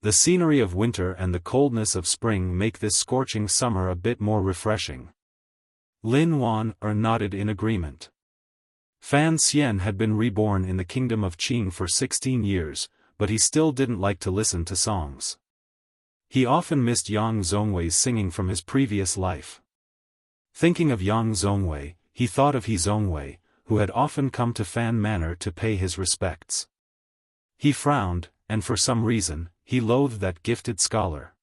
The scenery of winter and the coldness of spring make this scorching summer a bit more refreshing. Lin Wan nodded in agreement. Fan Xian had been reborn in the kingdom of Qing for 16 years, but he still didn't like to listen to songs. He often missed Yang Zongwei's singing from his previous life. Thinking of Yang Zongwei, he thought of He Zongwei, who had often come to Fan Manor to pay his respects. He frowned, and for some reason, he loathed that gifted scholar.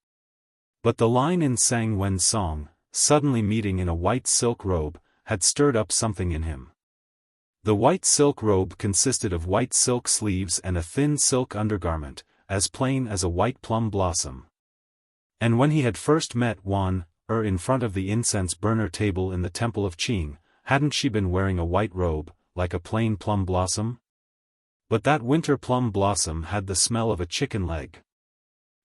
But the line in Sang Wen's song, suddenly meeting in a white silk robe, had stirred up something in him. The white silk robe consisted of white silk sleeves and a thin silk undergarment, as plain as a white plum blossom. And when he had first met Wan in front of the incense burner table in the temple of Qing, hadn't she been wearing a white robe, like a plain plum blossom? But that winter plum blossom had the smell of a chicken leg.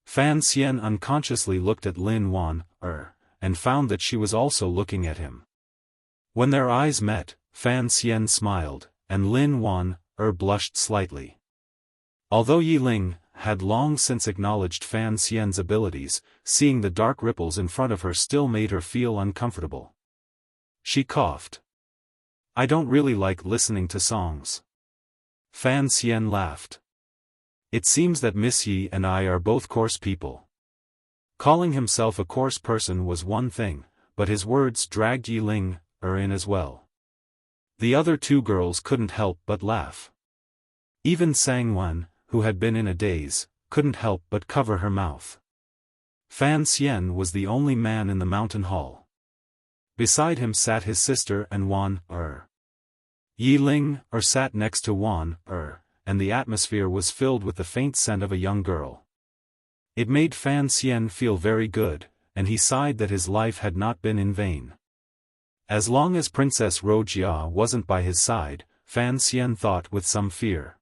Fan Xian unconsciously looked at Lin Wan and found that she was also looking at him. When their eyes met, Fan Xian smiled, and Lin Wan blushed slightly. Although Yi Ling had long since acknowledged Fan Xian's abilities, seeing the dark ripples in front of her still made her feel uncomfortable. She coughed. I don't really like listening to songs. Fan Xian laughed. It seems that Miss Yi and I are both coarse people. Calling himself a coarse person was one thing, but his words dragged Yi Ling in as well. The other two girls couldn't help but laugh. Even Sang Wen, who had been in a daze, couldn't help but cover her mouth. Fan Xian was the only man in the mountain hall. Beside him sat his sister and Wan Yi Ling sat next to Wan and the atmosphere was filled with the faint scent of a young girl. It made Fan Xian feel very good, and he sighed that his life had not been in vain. As long as Princess Rojia wasn't by his side, Fan Xian thought with some fear.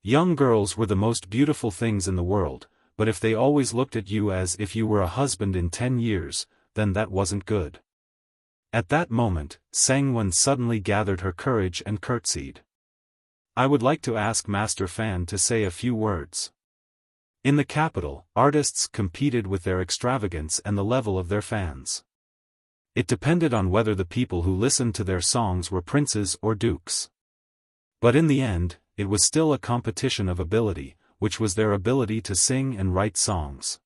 Young girls were the most beautiful things in the world, but if they always looked at you as if you were a husband in 10 years, then that wasn't good. At that moment, Sang Wen suddenly gathered her courage and curtsied. I would like to ask Master Fan to say a few words. In the capital, artists competed with their extravagance and the level of their fans. It depended on whether the people who listened to their songs were princes or dukes. But in the end, it was still a competition of ability, which was their ability to sing and write songs.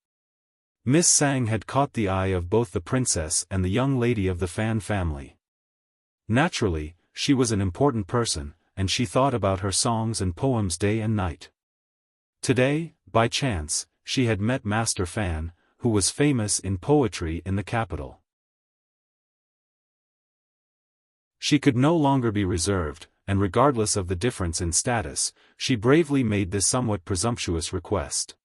Miss Sang had caught the eye of both the princess and the young lady of the Fan family. Naturally, she was an important person, and she thought about her songs and poems day and night. Today, by chance, she had met Master Fan, who was famous in poetry in the capital. She could no longer be reserved, and regardless of the difference in status, she bravely made this somewhat presumptuous request.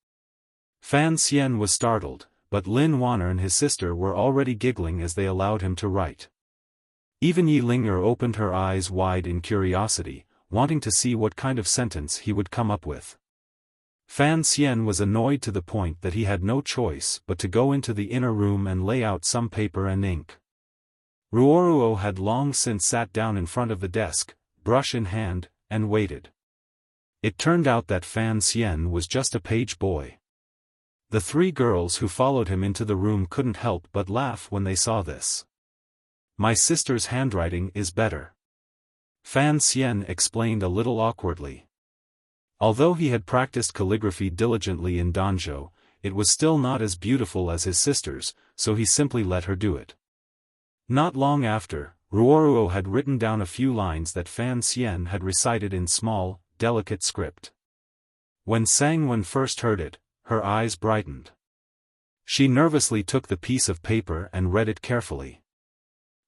Fan Xian was startled, but Lin Wanner and his sister were already giggling as they allowed him to write. Even Yi Ling opened her eyes wide in curiosity, wanting to see what kind of sentence he would come up with. Fan Xian was annoyed to the point that he had no choice but to go into the inner room and lay out some paper and ink. Ruoruo had long since sat down in front of the desk, brush in hand, and waited. It turned out that Fan Xian was just a page boy. The three girls who followed him into the room couldn't help but laugh when they saw this. My sister's handwriting is better. Fan Xian explained a little awkwardly. Although he had practiced calligraphy diligently in Danzhou, it was still not as beautiful as his sister's, so he simply let her do it. Not long after, Ruoruo had written down a few lines that Fan Xian had recited in small, delicate script. When Sang Wen first heard it, her eyes brightened. She nervously took the piece of paper and read it carefully.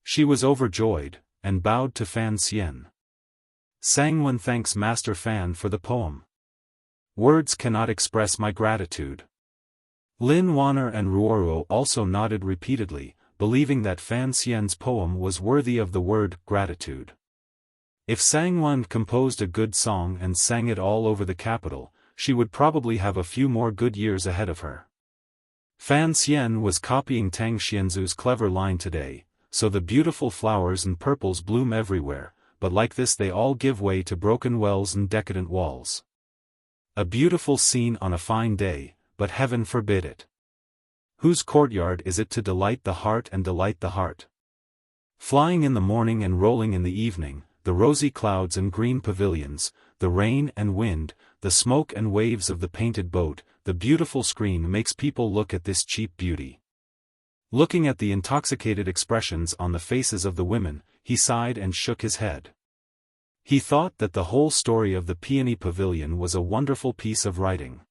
She was overjoyed, and bowed to Fan Xian. Sang Wen thanks Master Fan for the poem. Words cannot express my gratitude. Lin Wanner and Ruoruo also nodded repeatedly, believing that Fan Xian's poem was worthy of the word gratitude. If Sang Wen composed a good song and sang it all over the capital, she would probably have a few more good years ahead of her. Fan Xian was copying Tang Xianzu's clever line today, so the beautiful flowers and purples bloom everywhere, but like this they all give way to broken wells and decadent walls. A beautiful scene on a fine day, but heaven forbid it. Whose courtyard is it to delight the heart and delight the heart? Flying in the morning and rolling in the evening, the rosy clouds and green pavilions, the rain and wind, the smoke and waves of the painted boat, the beautiful screen makes people look at this cheap beauty. Looking at the intoxicated expressions on the faces of the women, he sighed and shook his head. He thought that the whole story of the Peony Pavilion was a wonderful piece of writing.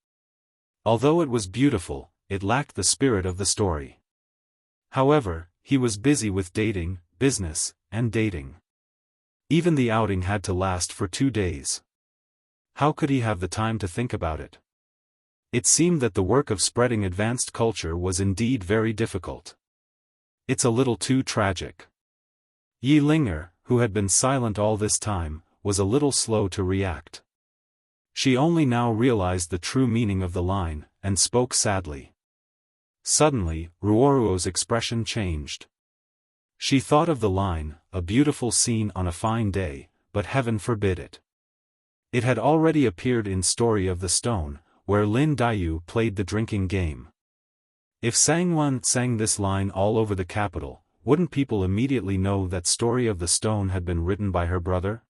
Although it was beautiful, it lacked the spirit of the story. However, he was busy with dating, business, and dating. Even the outing had to last for 2 days. How could he have the time to think about it? It seemed that the work of spreading advanced culture was indeed very difficult. It's a little too tragic. Yi Linger, who had been silent all this time, was a little slow to react. She only now realized the true meaning of the line, and spoke sadly. Suddenly, Ruoruo's expression changed. She thought of the line, a beautiful scene on a fine day, but heaven forbid it. It had already appeared in Story of the Stone, where Lin Daiyu played the drinking game. If Sang Wen sang this line all over the capital, wouldn't people immediately know that Story of the Stone had been written by her brother?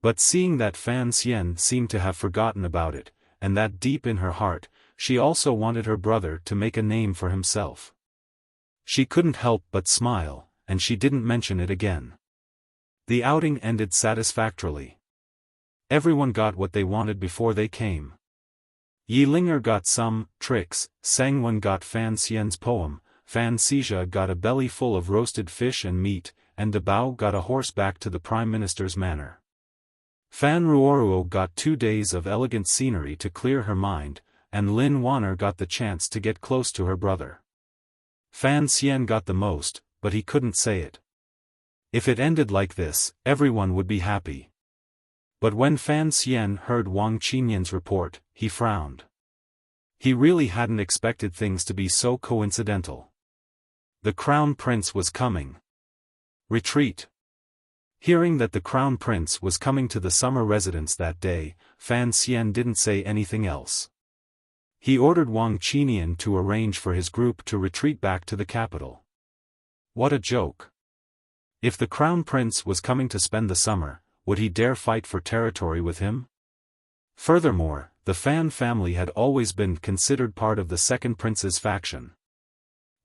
But seeing that Fan Xian seemed to have forgotten about it, and that deep in her heart, she also wanted her brother to make a name for himself. She couldn't help but smile, and she didn't mention it again. The outing ended satisfactorily. Everyone got what they wanted before they came. Yilinger got some tricks, Sangwen got Fan Xian's poem, Fan Xijia got a belly full of roasted fish and meat, and Dabao got a horse back to the Prime Minister's manor. Fan Ruoruo got 2 days of elegant scenery to clear her mind, and Lin Wanner got the chance to get close to her brother. Fan Xian got the most, but he couldn't say it. If it ended like this, everyone would be happy. But when Fan Xian heard Wang Qinyan's report, he frowned. He really hadn't expected things to be so coincidental. The Crown Prince was coming. Retreat. Hearing that the Crown Prince was coming to the summer residence that day, Fan Xian didn't say anything else. He ordered Wang Qinyan to arrange for his group to retreat back to the capital. What a joke. If the Crown Prince was coming to spend the summer, would he dare fight for territory with him? Furthermore, the Fan family had always been considered part of the Second Prince's faction.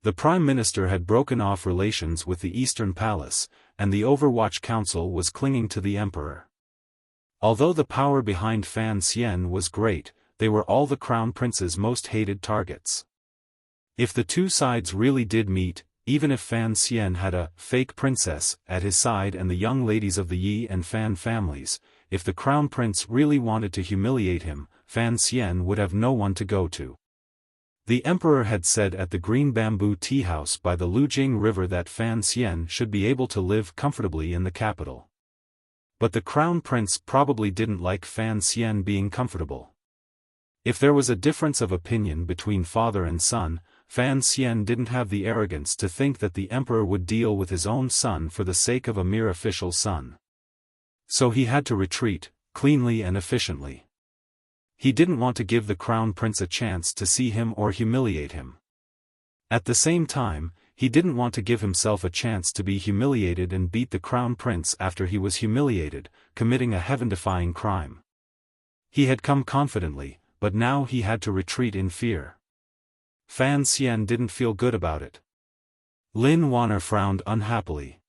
The Prime Minister had broken off relations with the Eastern Palace, and the Overwatch Council was clinging to the Emperor. Although the power behind Fan Xian was great, they were all the Crown Prince's most hated targets. If the two sides really did meet, even if Fan Xian had a fake princess at his side and the young ladies of the Yi and Fan families, if the Crown Prince really wanted to humiliate him, Fan Xian would have no one to go to. The Emperor had said at the Green Bamboo Tea House by the Lujing River that Fan Xian should be able to live comfortably in the capital. But the Crown Prince probably didn't like Fan Xian being comfortable. If there was a difference of opinion between father and son, Fan Xian didn't have the arrogance to think that the Emperor would deal with his own son for the sake of a mere official son. So he had to retreat, cleanly and efficiently. He didn't want to give the Crown Prince a chance to see him or humiliate him. At the same time, he didn't want to give himself a chance to be humiliated and beat the Crown Prince after he was humiliated, committing a heaven-defying crime. He had come confidently, but now he had to retreat in fear. Fan Xian didn't feel good about it. Lin Wanner frowned unhappily.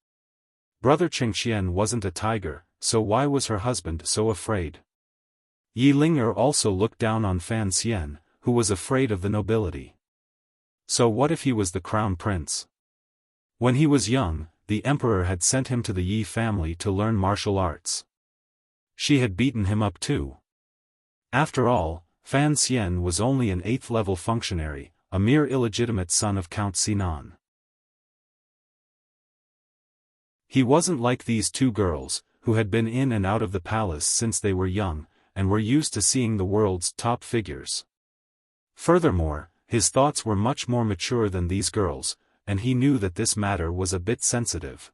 Brother Qingxian wasn't a tiger, so why was her husband so afraid? Yilinger also looked down on Fan Xian, who was afraid of the nobility. So what if he was the Crown Prince? When he was young, the Emperor had sent him to the Yi family to learn martial arts. She had beaten him up too. After all, Fan Xian was only an 8th-level functionary, a mere illegitimate son of Count Sinan. He wasn't like these two girls, who had been in and out of the palace since they were young, and were used to seeing the world's top figures. Furthermore, his thoughts were much more mature than these girls, and he knew that this matter was a bit sensitive.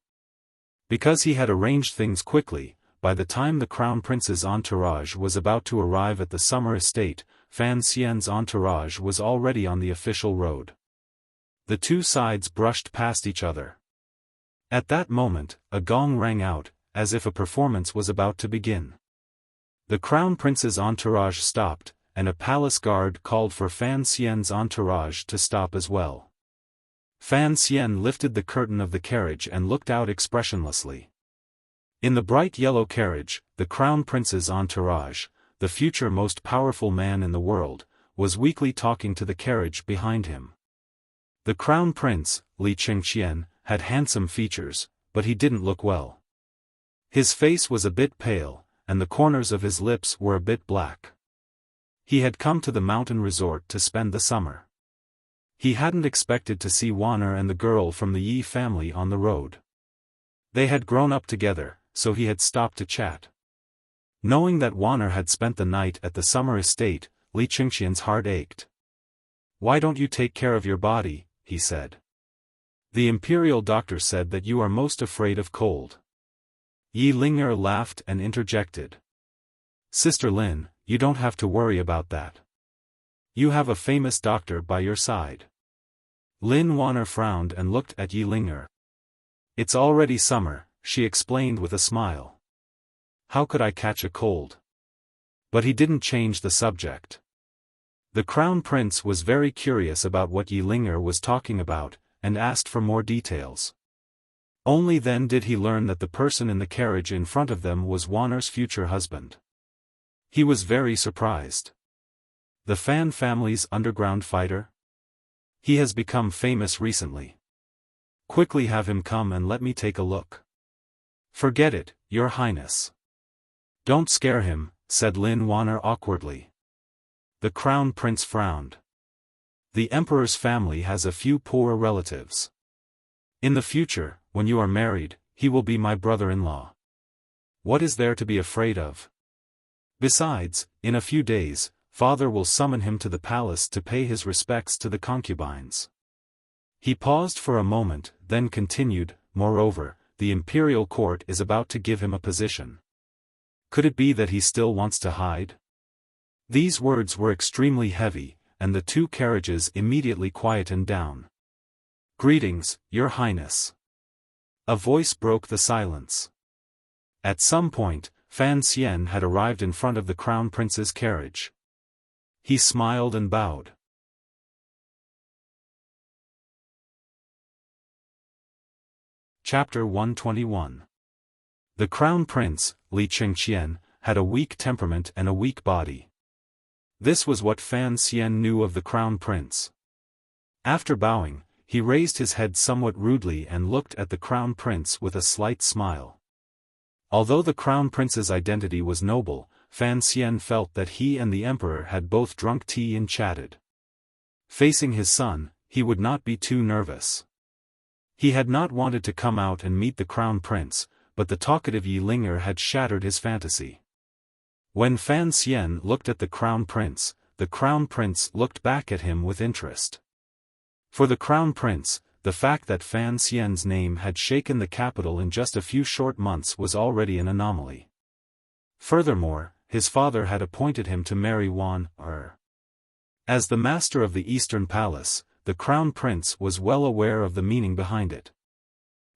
Because he had arranged things quickly, by the time the Crown Prince's entourage was about to arrive at the summer estate, Fan Xian's entourage was already on the official road. The two sides brushed past each other. At that moment, a gong rang out, as if a performance was about to begin. The Crown Prince's entourage stopped, and a palace guard called for Fan Xian's entourage to stop as well. Fan Xian lifted the curtain of the carriage and looked out expressionlessly. In the bright yellow carriage, the Crown Prince's entourage, the future most powerful man in the world, was weakly talking to the carriage behind him. The Crown Prince, Li Qingxian, had handsome features, but he didn't look well. His face was a bit pale, and the corners of his lips were a bit black. He had come to the mountain resort to spend the summer. He hadn't expected to see Wanner and the girl from the Yi family on the road. They had grown up together, so he had stopped to chat. Knowing that Wanner had spent the night at the summer estate, Li Qingxian's heart ached. "Why don't you take care of your body?" he said. "The imperial doctor said that you are most afraid of cold." Yilinger laughed and interjected. "Sister Lin, you don't have to worry about that. You have a famous doctor by your side." Lin Wanner frowned and looked at Yilinger. "It's already summer," she explained with a smile. how could I catch a cold? But he didn't change the subject. The crown prince was very curious about what Yi Linger was talking about, and asked for more details. Only then did he learn that the person in the carriage in front of them was Wanner's future husband. He was very surprised. The Fan family's underground fighter? He has become famous recently. Quickly have him come and let me take a look. Forget it, Your Highness. Don't scare him, said Lin Wanner awkwardly. The crown prince frowned. The emperor's family has a few poor relatives. In the future, when you are married, he will be my brother-in-law. What is there to be afraid of? Besides, in a few days, father will summon him to the palace to pay his respects to the concubines. He paused for a moment, then continued, moreover, the imperial court is about to give him a position. Could it be that he still wants to hide? These words were extremely heavy, and the two carriages immediately quietened down. Greetings, Your Highness. A voice broke the silence. At some point, Fan Xian had arrived in front of the crown prince's carriage. He smiled and bowed. Chapter 121. The crown prince, Li Chengqian, had a weak temperament and a weak body. This was what Fan Xian knew of the crown prince. After bowing, he raised his head somewhat rudely and looked at the crown prince with a slight smile. Although the crown prince's identity was noble, Fan Xian felt that he and the emperor had both drunk tea and chatted. Facing his son, he would not be too nervous. He had not wanted to come out and meet the crown prince, but the talkative Yi Linger had shattered his fantasy. When Fan Xian looked at the crown prince looked back at him with interest. For the crown prince, the fact that Fan Xian's name had shaken the capital in just a few short months was already an anomaly. Furthermore, his father had appointed him to marry Wanner. As the master of the Eastern Palace, the crown prince was well aware of the meaning behind it.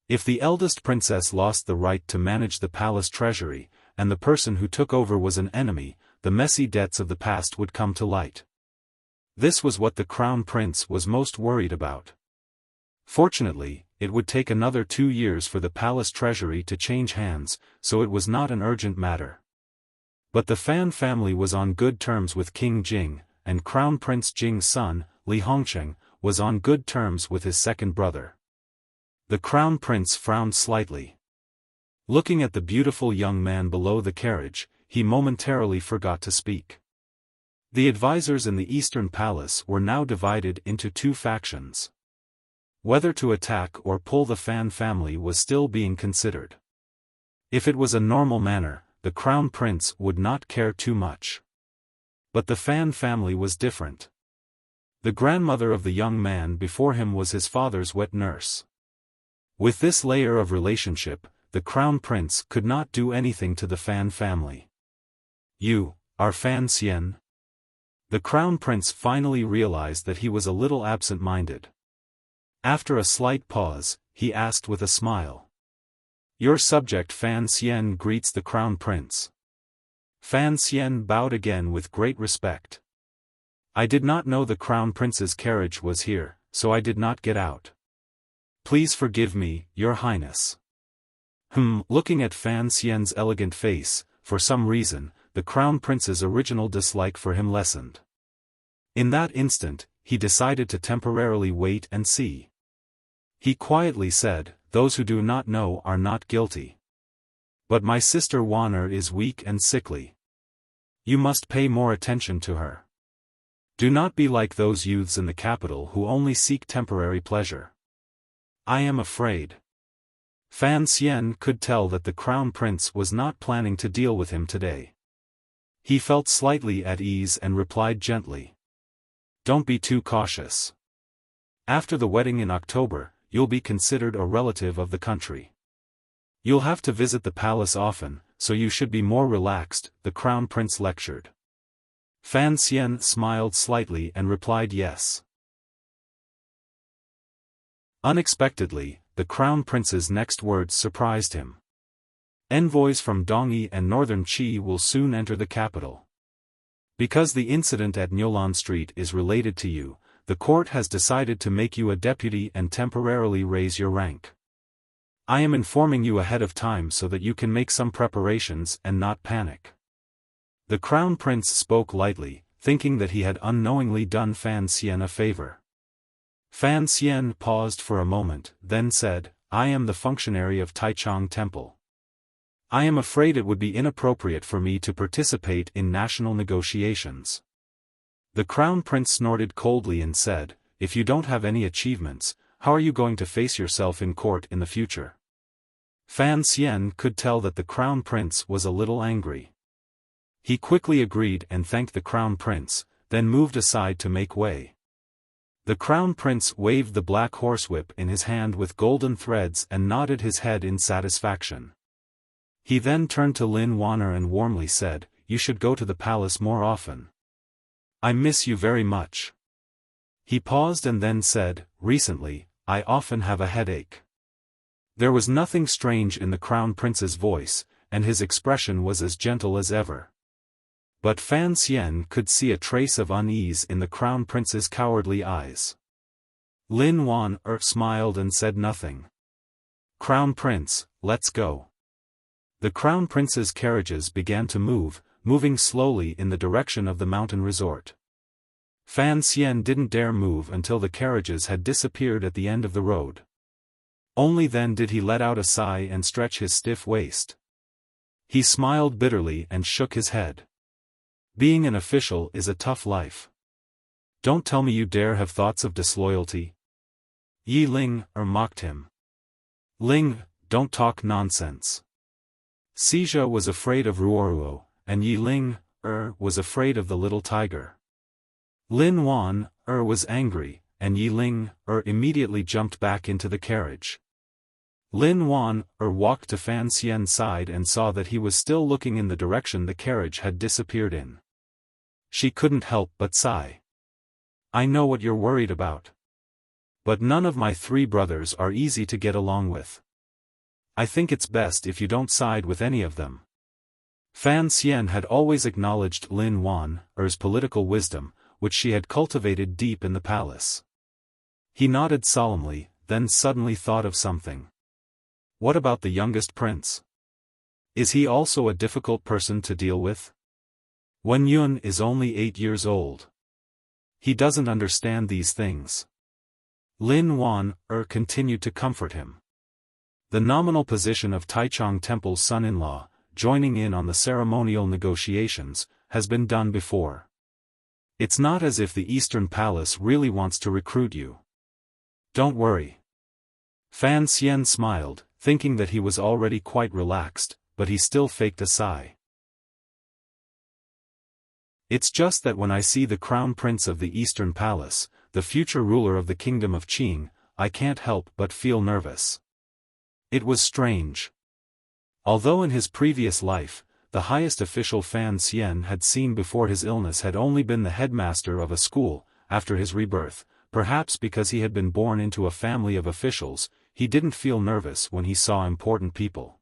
If the eldest princess lost the right to manage the palace treasury, and the person who took over was an enemy, the messy debts of the past would come to light. This was what the crown prince was most worried about. Fortunately, it would take another 2 years for the palace treasury to change hands, so it was not an urgent matter. But the Fan family was on good terms with King Jing, and Crown Prince Jing's son, Li Hongsheng, was on good terms with his second brother. The crown prince frowned slightly. Looking at the beautiful young man below the carriage, he momentarily forgot to speak. The advisors in the Eastern Palace were now divided into 2 factions. Whether to attack or pull the Fan family was still being considered. If it was a normal manner, the crown prince would not care too much. But the Fan family was different. The grandmother of the young man before him was his father's wet nurse. With this layer of relationship, the crown prince could not do anything to the Fan family. You are Fan Xian? The crown prince finally realized that he was a little absent-minded. After a slight pause, he asked with a smile. Your subject Fan Xian greets the crown prince. Fan Xian bowed again with great respect. I did not know the crown prince's carriage was here, so I did not get out. Please forgive me, Your Highness. Looking at Fan Xian's elegant face, for some reason, the crown prince's original dislike for him lessened. In that instant, he decided to temporarily wait and see. He quietly said, those who do not know are not guilty. But my sister Wanner is weak and sickly. You must pay more attention to her. Do not be like those youths in the capital who only seek temporary pleasure. I am afraid. Fan Xian could tell that the crown prince was not planning to deal with him today. He felt slightly at ease and replied gently. Don't be too cautious. After the wedding in October, you'll be considered a relative of the country. You'll have to visit the palace often, so you should be more relaxed, the crown prince lectured. Fan Xian smiled slightly and replied yes. Unexpectedly, the crown prince's next words surprised him. Envoys from Dongyi and northern Qi will soon enter the capital. Because the incident at Nyolan Street is related to you, the court has decided to make you a deputy and temporarily raise your rank. I am informing you ahead of time so that you can make some preparations and not panic. The Crown Prince spoke lightly, thinking that he had unknowingly done Fan Xian a favor. Fan Xian paused for a moment, then said, I am the functionary of Taichung Temple. I am afraid it would be inappropriate for me to participate in national negotiations. The Crown Prince snorted coldly and said, if you don't have any achievements, how are you going to face yourself in court in the future? Fan Xian could tell that the Crown Prince was a little angry. He quickly agreed and thanked the Crown Prince, then moved aside to make way. The Crown Prince waved the black horsewhip in his hand with golden threads and nodded his head in satisfaction. He then turned to Lin Wanner and warmly said, you should go to the palace more often. I miss you very much. He paused and then said, recently, I often have a headache. There was nothing strange in the Crown Prince's voice, and his expression was as gentle as ever. But Fan Xian could see a trace of unease in the Crown Prince's cowardly eyes. Lin Wanner smiled and said nothing. Crown Prince, let's go. The Crown Prince's carriages began to move, moving slowly in the direction of the mountain resort. Fan Xian didn't dare move until the carriages had disappeared at the end of the road. Only then did he let out a sigh and stretch his stiff waist. He smiled bitterly and shook his head. Being an official is a tough life. Don't tell me you dare have thoughts of disloyalty. Yi Ling mocked him. Ling, don't talk nonsense. Xia was afraid of Ruoruo, and Yi Ling was afraid of the little tiger. Lin Wanner was angry, and Yi Ling immediately jumped back into the carriage. Lin Wanner walked to Fan Xian's side and saw that he was still looking in the direction the carriage had disappeared in. She couldn't help but sigh. I know what you're worried about. But none of my three brothers are easy to get along with. I think it's best if you don't side with any of them. Fan Xian had always acknowledged Lin Wanner's political wisdom, which she had cultivated deep in the palace. He nodded solemnly, then suddenly thought of something. What about the youngest prince? Is he also a difficult person to deal with? Wen Yun is only 8 years old. He doesn't understand these things. Lin Wanner continued to comfort him. The nominal position of Taichung Temple's son-in-law, joining in on the ceremonial negotiations, has been done before. It's not as if the Eastern Palace really wants to recruit you. Don't worry. Fan Xian smiled, thinking that he was already quite relaxed, but he still faked a sigh. It's just that when I see the Crown Prince of the Eastern Palace, the future ruler of the Kingdom of Qing, I can't help but feel nervous. It was strange. Although in his previous life, the highest official Fan Xian had seen before his illness had only been the headmaster of a school, after his rebirth, perhaps because he had been born into a family of officials, he didn't feel nervous when he saw important people.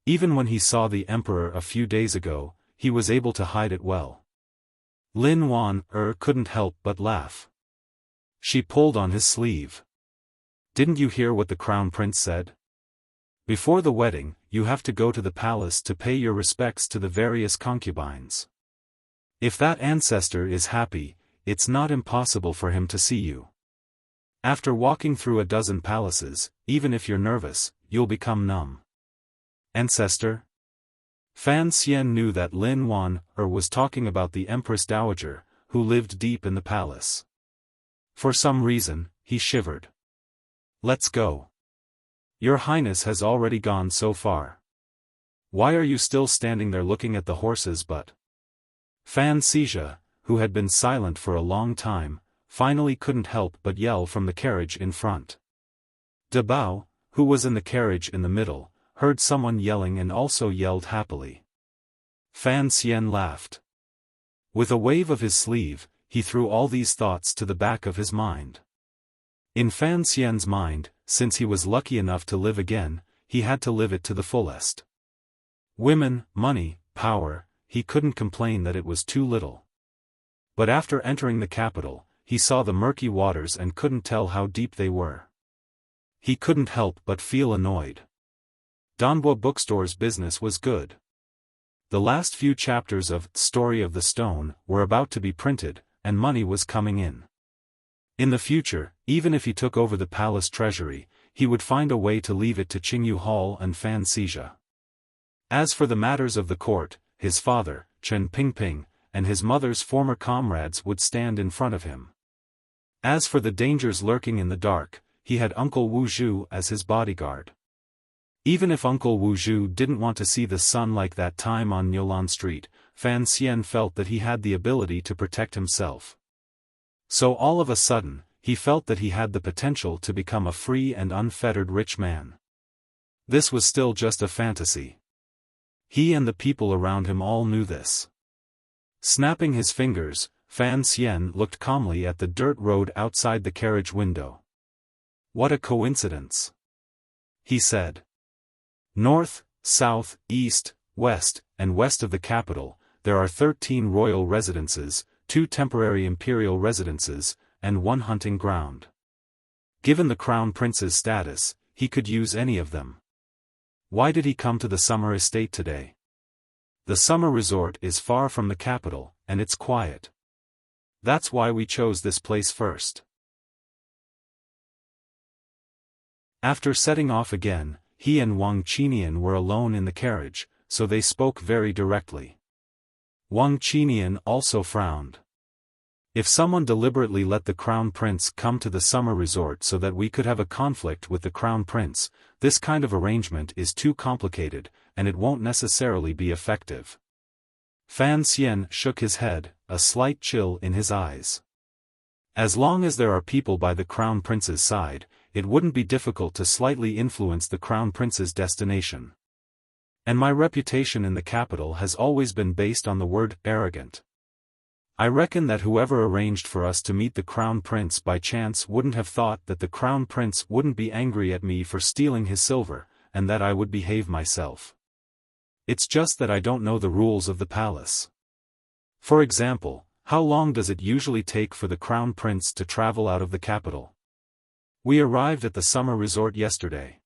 Even when he saw the emperor a few days ago, he was able to hide it well. Lin Wanner couldn't help but laugh. She pulled on his sleeve. Didn't you hear what the Crown Prince said? Before the wedding, you have to go to the palace to pay your respects to the various concubines. If that ancestor is happy, it's not impossible for him to see you. After walking through a dozen palaces, even if you're nervous, you'll become numb. Ancestor? Fan Xian knew that Lin Wanner was talking about the Empress Dowager, who lived deep in the palace. For some reason, he shivered. Let's go. Your Highness has already gone so far. Why are you still standing there looking at the horses but? Fan Xian, who had been silent for a long time, finally couldn't help but yell from the carriage in front. De Bao, who was in the carriage in the middle, heard someone yelling and also yelled happily. Fan Xian laughed. With a wave of his sleeve, he threw all these thoughts to the back of his mind. In Fan Xian's mind, since he was lucky enough to live again, he had to live it to the fullest. Women, money, power, he couldn't complain that it was too little. But after entering the capital, he saw the murky waters and couldn't tell how deep they were. He couldn't help but feel annoyed. Donbo Bookstore's business was good. The last few chapters of Story of the Stone were about to be printed, and money was coming in. In the future, even if he took over the palace treasury, he would find a way to leave it to Qingyu Hall and Fan Xizha. As for the matters of the court, his father, Chen Pingping, and his mother's former comrades would stand in front of him. As for the dangers lurking in the dark, he had Uncle Wu Zhu as his bodyguard. Even if Uncle Wu Zhu didn't want to see the sun like that time on Nyolan Street, Fan Xian felt that he had the ability to protect himself. So all of a sudden, he felt that he had the potential to become a free and unfettered rich man. This was still just a fantasy. He and the people around him all knew this. Snapping his fingers, Fan Xian looked calmly at the dirt road outside the carriage window. What a coincidence! He said. North, south, east, west, and west of the capital, there are 13 royal residences, 2 temporary imperial residences, and 1 hunting ground. Given the crown prince's status, he could use any of them. Why did he come to the summer estate today? The summer resort is far from the capital, and it's quiet. That's why we chose this place first. After setting off again, he and Wang Qinian were alone in the carriage, so they spoke very directly. Wang Qinian also frowned. If someone deliberately let the crown prince come to the summer resort so that we could have a conflict with the crown prince, this kind of arrangement is too complicated, and it won't necessarily be effective. Fan Xian shook his head, a slight chill in his eyes. As long as there are people by the crown prince's side, it wouldn't be difficult to slightly influence the crown prince's destination. And my reputation in the capital has always been based on the word arrogant. I reckon that whoever arranged for us to meet the crown prince by chance wouldn't have thought that the crown prince wouldn't be angry at me for stealing his silver, and that I would behave myself. It's just that I don't know the rules of the palace. For example, how long does it usually take for the crown prince to travel out of the capital? We arrived at the summer resort yesterday.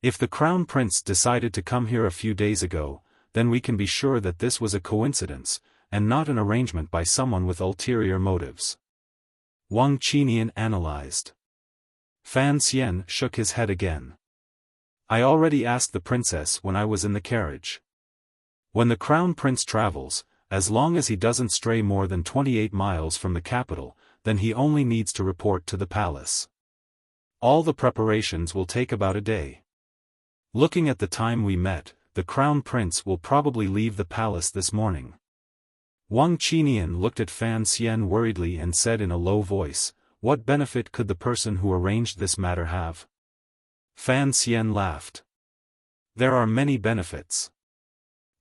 If the crown prince decided to come here a few days ago, then we can be sure that this was a coincidence, and not an arrangement by someone with ulterior motives. Wang Qinian analyzed. Fan Xian shook his head again. I already asked the princess when I was in the carriage. When the crown prince travels, as long as he doesn't stray more than 28 miles from the capital, then he only needs to report to the palace. All the preparations will take about a day. Looking at the time we met, the crown prince will probably leave the palace this morning. Wang Qinian looked at Fan Xian worriedly and said in a low voice, "What benefit could the person who arranged this matter have?" Fan Xian laughed. There are many benefits.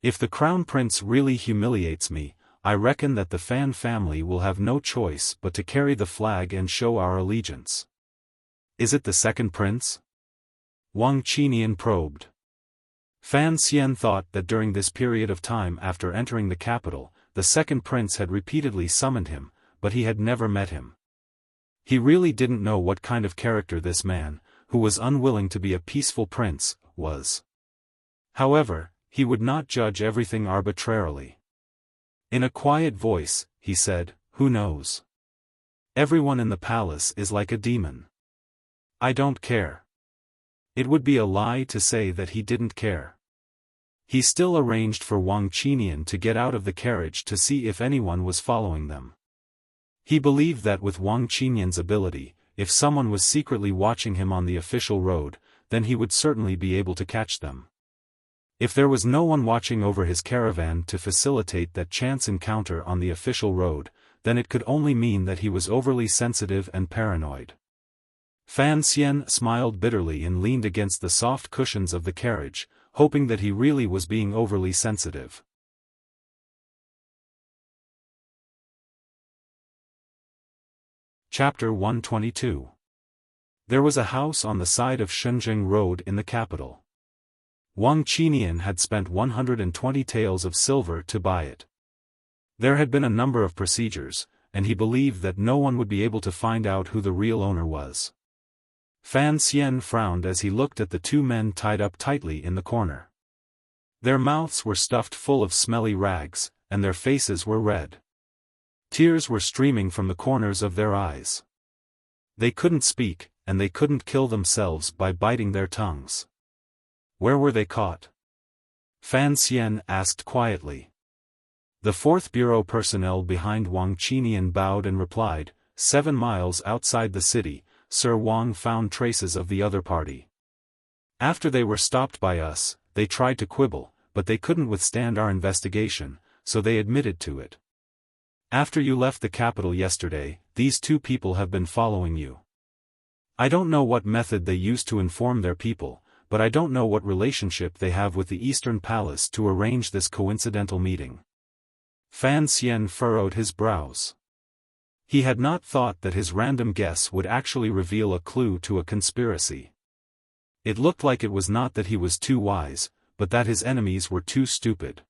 If the crown prince really humiliates me, I reckon that the Fan family will have no choice but to carry the flag and show our allegiance. Is it the second prince? Wang Qinian probed. Fan Xian thought that during this period of time after entering the capital, the second prince had repeatedly summoned him, but he had never met him. He really didn't know what kind of character this man, who was unwilling to be a peaceful prince, was. However, he would not judge everything arbitrarily. In a quiet voice, he said, "Who knows? Everyone in the palace is like a demon. I don't care." It would be a lie to say that he didn't care. He still arranged for Wang Qinian to get out of the carriage to see if anyone was following them. He believed that with Wang Qinian's ability, if someone was secretly watching him on the official road, then he would certainly be able to catch them. If there was no one watching over his caravan to facilitate that chance encounter on the official road, then it could only mean that he was overly sensitive and paranoid. Fan Xian smiled bitterly and leaned against the soft cushions of the carriage, hoping that he really was being overly sensitive. Chapter 122. There was a house on the side of Shenzhen Road in the capital. Wang Qinian had spent 120 taels of silver to buy it. There had been a number of procedures, and he believed that no one would be able to find out who the real owner was. Fan Xian frowned as he looked at the two men tied up tightly in the corner. Their mouths were stuffed full of smelly rags, and their faces were red. Tears were streaming from the corners of their eyes. They couldn't speak, and they couldn't kill themselves by biting their tongues. Where were they caught? Fan Xian asked quietly. The fourth bureau personnel behind Wang Qinian bowed and replied, 7 miles outside the city, Sir Wang found traces of the other party. After they were stopped by us, they tried to quibble, but they couldn't withstand our investigation, so they admitted to it. After you left the capital yesterday, these two people have been following you. I don't know what method they used to inform their people, but I don't know what relationship they have with the Eastern Palace to arrange this coincidental meeting. Fan Xian furrowed his brows. He had not thought that his random guess would actually reveal a clue to a conspiracy. It looked like it was not that he was too wise, but that his enemies were too stupid.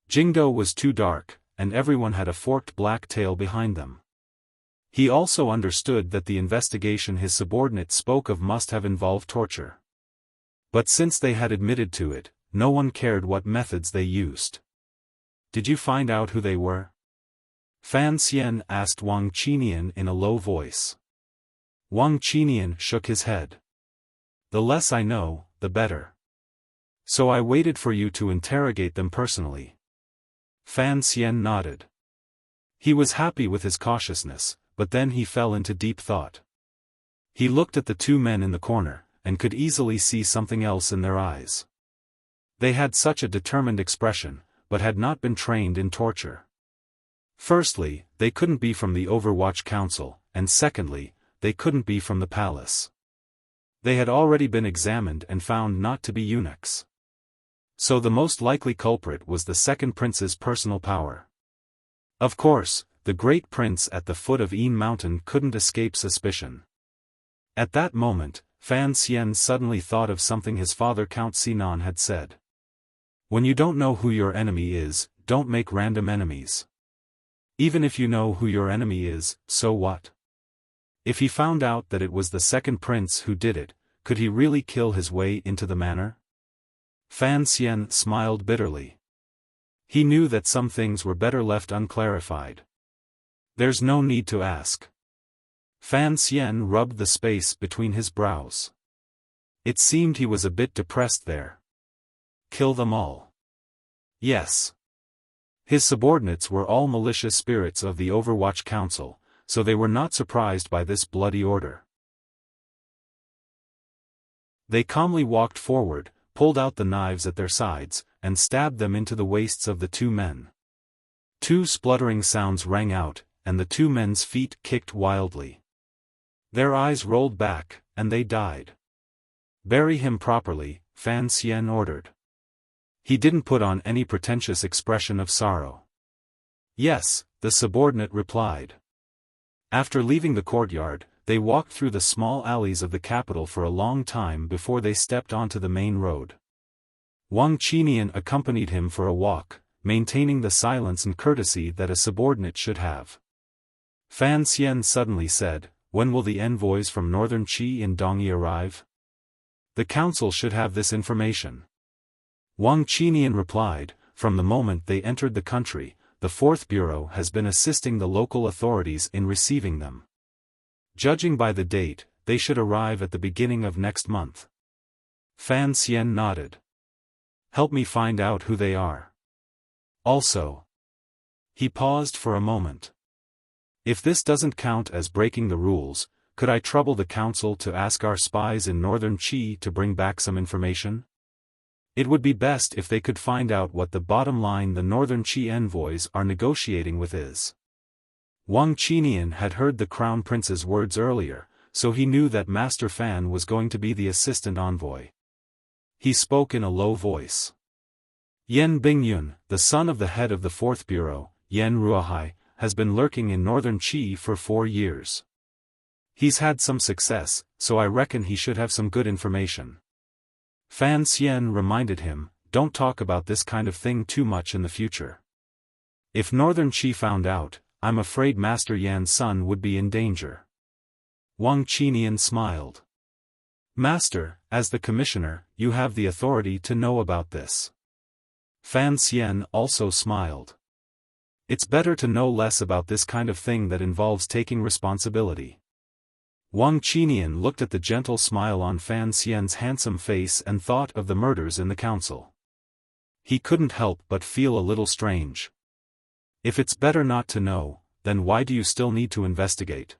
Jingdo was too dark, and everyone had a forked black tail behind them. He also understood that the investigation his subordinate spoke of must have involved torture. But since they had admitted to it, no one cared what methods they used. Did you find out who they were? Fan Xian asked Wang Qinian in a low voice. Wang Qinian shook his head. The less I know, the better. So I waited for you to interrogate them personally. Fan Xian nodded. He was happy with his cautiousness, but then he fell into deep thought. He looked at the two men in the corner, and could easily see something else in their eyes. They had such a determined expression, but had not been trained in torture. Firstly, they couldn't be from the Overwatch Council, and secondly, they couldn't be from the palace. They had already been examined and found not to be eunuchs. So the most likely culprit was the second prince's personal power. Of course, the great prince at the foot of Yin Mountain couldn't escape suspicion. At that moment, Fan Xian suddenly thought of something his father Count Sinan had said. When you don't know who your enemy is, don't make random enemies. Even if you know who your enemy is, so what? If he found out that it was the second prince who did it, could he really kill his way into the manor? Fan Xian smiled bitterly. He knew that some things were better left unclarified. There's no need to ask. Fan Xian rubbed the space between his brows. It seemed he was a bit depressed there. Kill them all. Yes. His subordinates were all malicious spirits of the Overwatch Council, so they were not surprised by this bloody order. They calmly walked forward, pulled out the knives at their sides, and stabbed them into the waists of the two men. Two spluttering sounds rang out, and the two men's feet kicked wildly. Their eyes rolled back, and they died. Bury him properly, Fan Xian ordered. He didn't put on any pretentious expression of sorrow. Yes, the subordinate replied. After leaving the courtyard, they walked through the small alleys of the capital for a long time before they stepped onto the main road. Wang Qinian accompanied him for a walk, maintaining the silence and courtesy that a subordinate should have. Fan Xian suddenly said, "When will the envoys from northern Qi in Dongyi arrive? The council should have this information." Wang Qinian replied, "From the moment they entered the country, the Fourth Bureau has been assisting the local authorities in receiving them. Judging by the date, they should arrive at the beginning of next month." Fan Xian nodded. "Help me find out who they are. Also." He paused for a moment. "If this doesn't count as breaking the rules, could I trouble the council to ask our spies in northern Qi to bring back some information? It would be best if they could find out what the bottom line the northern Qi envoys are negotiating with is." Wang Qinian had heard the crown prince's words earlier, so he knew that Master Fan was going to be the assistant envoy. He spoke in a low voice. "Yan Bingyun, the son of the head of the Fourth Bureau, Yan Ruohai, has been lurking in northern Qi for 4 years. He's had some success, so I reckon he should have some good information." Fan Xian reminded him, "Don't talk about this kind of thing too much in the future. If Northern Qi found out, I'm afraid Master Yan's son would be in danger." Wang Qinian smiled. "Master, as the commissioner, you have the authority to know about this." Fan Xian also smiled. "It's better to know less about this kind of thing that involves taking responsibility." Wang Qinian looked at the gentle smile on Fan Xian's handsome face and thought of the murders in the council. He couldn't help but feel a little strange. If it's better not to know, then why do you still need to investigate?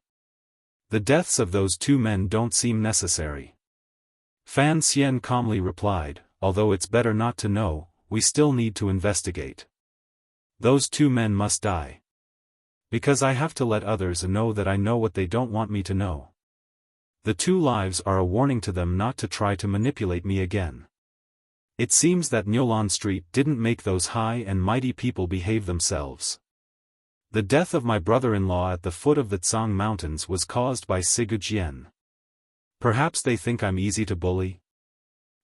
The deaths of those two men don't seem necessary. Fan Xian calmly replied, "Although it's better not to know, we still need to investigate. Those two men must die. Because I have to let others know that I know what they don't want me to know. The two lives are a warning to them not to try to manipulate me again. It seems that Nyolan Street didn't make those high and mighty people behave themselves. The death of my brother-in-law at the foot of the Tsang Mountains was caused by Sigu Jian. Perhaps they think I'm easy to bully?"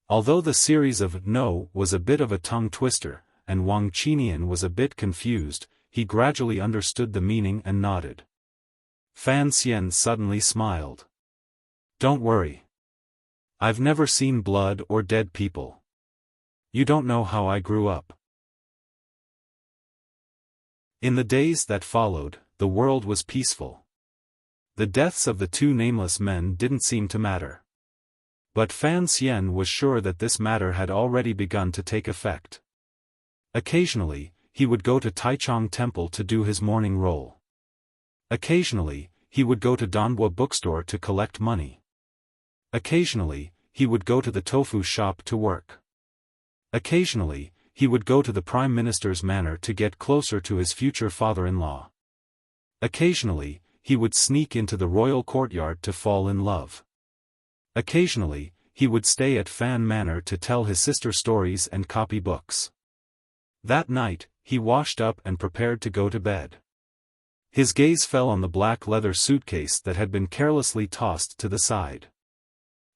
Although the series of "no" was a bit of a tongue-twister, and Wang Qinian was a bit confused, he gradually understood the meaning and nodded. Fan Xian suddenly smiled. "Don't worry. I've never seen blood or dead people. You don't know how I grew up." In the days that followed, the world was peaceful. The deaths of the two nameless men didn't seem to matter. But Fan Xian was sure that this matter had already begun to take effect. Occasionally, he would go to Taichung Temple to do his morning roll. Occasionally, he would go to Donbua bookstore to collect money. Occasionally, he would go to the tofu shop to work. Occasionally, he would go to the Prime Minister's manor to get closer to his future father-in-law. Occasionally, he would sneak into the royal courtyard to fall in love. Occasionally, he would stay at Fan Manor to tell his sister stories and copy books. That night, he washed up and prepared to go to bed. His gaze fell on the black leather suitcase that had been carelessly tossed to the side.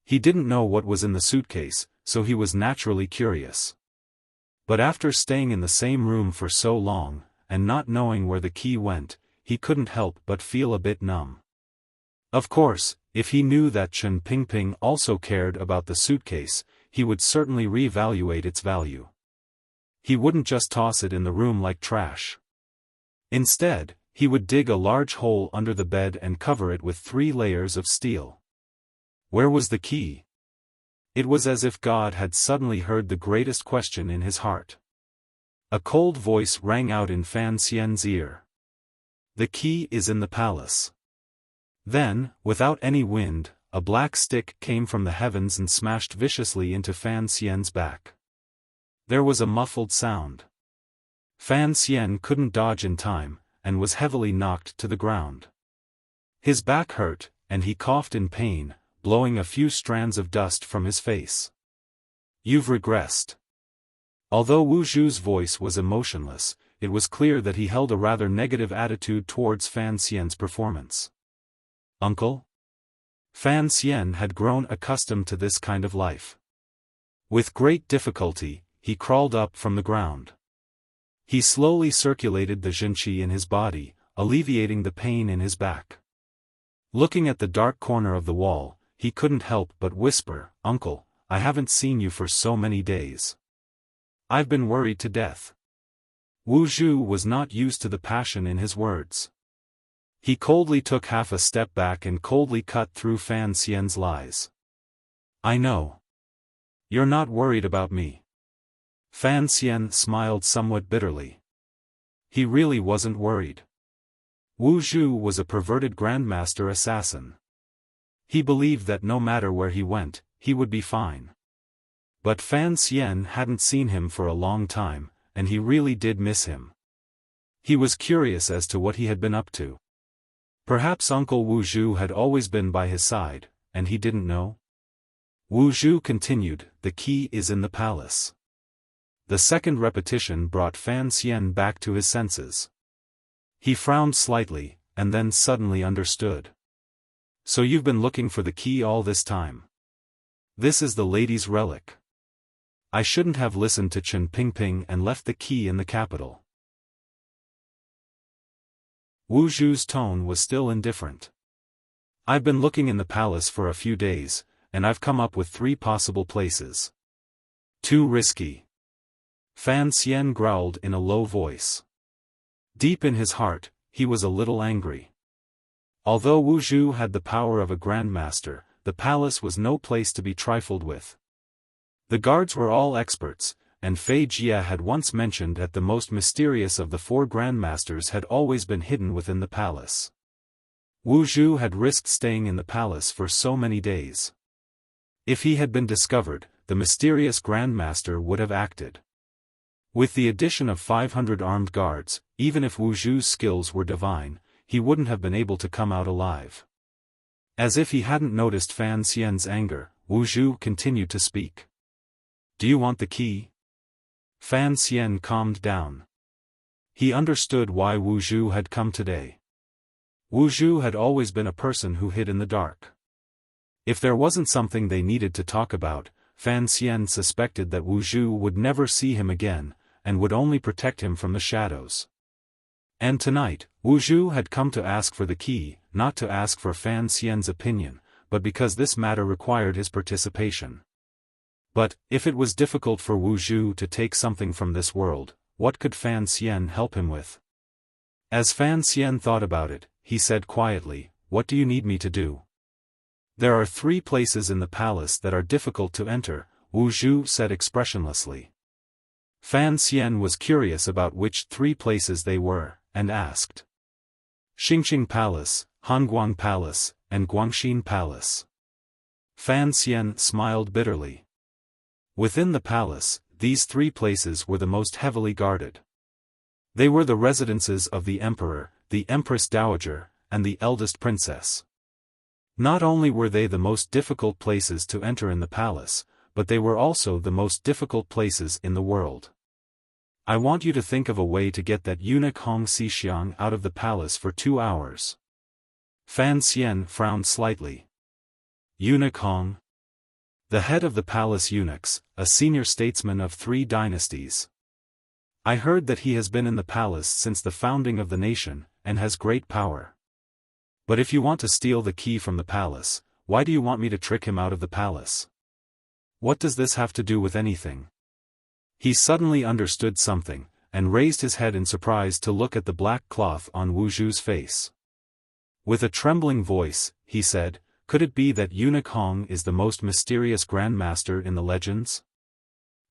He didn't know what was in the suitcase, so he was naturally curious. But after staying in the same room for so long, and not knowing where the key went, he couldn't help but feel a bit numb. Of course, if he knew that Chen Pingping also cared about the suitcase, he would certainly reevaluate its value. He wouldn't just toss it in the room like trash. Instead, he would dig a large hole under the bed and cover it with 3 layers of steel. Where was the key? It was as if God had suddenly heard the greatest question in his heart. A cold voice rang out in Fan Xian's ear. "The key is in the palace." Then, without any wind, a black stick came from the heavens and smashed viciously into Fan Xian's back. There was a muffled sound. Fan Xian couldn't dodge in time, and was heavily knocked to the ground. His back hurt, and he coughed in pain, blowing a few strands of dust from his face. "You've regressed." Although Wu Zhu's voice was emotionless, it was clear that he held a rather negative attitude towards Fan Xian's performance. "Uncle?" Fan Xian had grown accustomed to this kind of life. With great difficulty, he crawled up from the ground. He slowly circulated the Zhenqi in his body, alleviating the pain in his back. Looking at the dark corner of the wall, he couldn't help but whisper, "Uncle, I haven't seen you for so many days. I've been worried to death." Wu Zhu was not used to the passion in his words. He coldly took half a step back and coldly cut through Fan Xian's lies. "I know. You're not worried about me." Fan Xian smiled somewhat bitterly. He really wasn't worried. Wu Zhu was a perverted grandmaster assassin. He believed that no matter where he went, he would be fine. But Fan Xian hadn't seen him for a long time, and he really did miss him. He was curious as to what he had been up to. Perhaps Uncle Wu Zhu had always been by his side, and he didn't know? Wu Zhu continued, "The key is in the palace." The second repetition brought Fan Xian back to his senses. He frowned slightly, and then suddenly understood. "So you've been looking for the key all this time? This is the lady's relic." I shouldn't have listened to Chen Pingping and left the key in the capital. Wu Zhu's tone was still indifferent. I've been looking in the palace for a few days, and I've come up with 3 possible places. Too risky. Fan Xian growled in a low voice. Deep in his heart, he was a little angry. Although Wu Zhu had the power of a grandmaster, the palace was no place to be trifled with. The guards were all experts, and Fei Jia had once mentioned that the most mysterious of the 4 grandmasters had always been hidden within the palace. Wu Zhu had risked staying in the palace for so many days. If he had been discovered, the mysterious grandmaster would have acted. With the addition of 500 armed guards, even if Wu Zhu's skills were divine, he wouldn't have been able to come out alive. As if he hadn't noticed Fan Xian's anger, Wu Zhu continued to speak. Do you want the key? Fan Xian calmed down. He understood why Wu Zhu had come today. Wu Zhu had always been a person who hid in the dark. If there wasn't something they needed to talk about, Fan Xian suspected that Wu Zhu would never see him again, and would only protect him from the shadows. And tonight, Wu Zhu had come to ask for the key, not to ask for Fan Xian's opinion, but because this matter required his participation. But, if it was difficult for Wu Zhu to take something from this world, what could Fan Xian help him with? As Fan Xian thought about it, he said quietly, "What do you need me to do?" There are 3 places in the palace that are difficult to enter, Wu Zhu said expressionlessly. Fan Xian was curious about which 3 places they were, and asked. Xingqing Palace, Hanguang Palace, and Guangxin Palace. Fan Xian smiled bitterly. Within the palace, these 3 places were the most heavily guarded. They were the residences of the emperor, the empress dowager, and the eldest princess. Not only were they the most difficult places to enter in the palace, but they were also the most difficult places in the world. I want you to think of a way to get that eunuch Hong Xixiang out of the palace for 2 hours. Fan Xian frowned slightly. Eunuch Hong? The head of the palace eunuchs, a senior statesman of 3 dynasties. I heard that he has been in the palace since the founding of the nation, and has great power. But if you want to steal the key from the palace, why do you want me to trick him out of the palace? What does this have to do with anything? He suddenly understood something, and raised his head in surprise to look at the black cloth on Wu Zhu's face. With a trembling voice, he said, "Could it be that eunuch Hong is the most mysterious grandmaster in the legends?"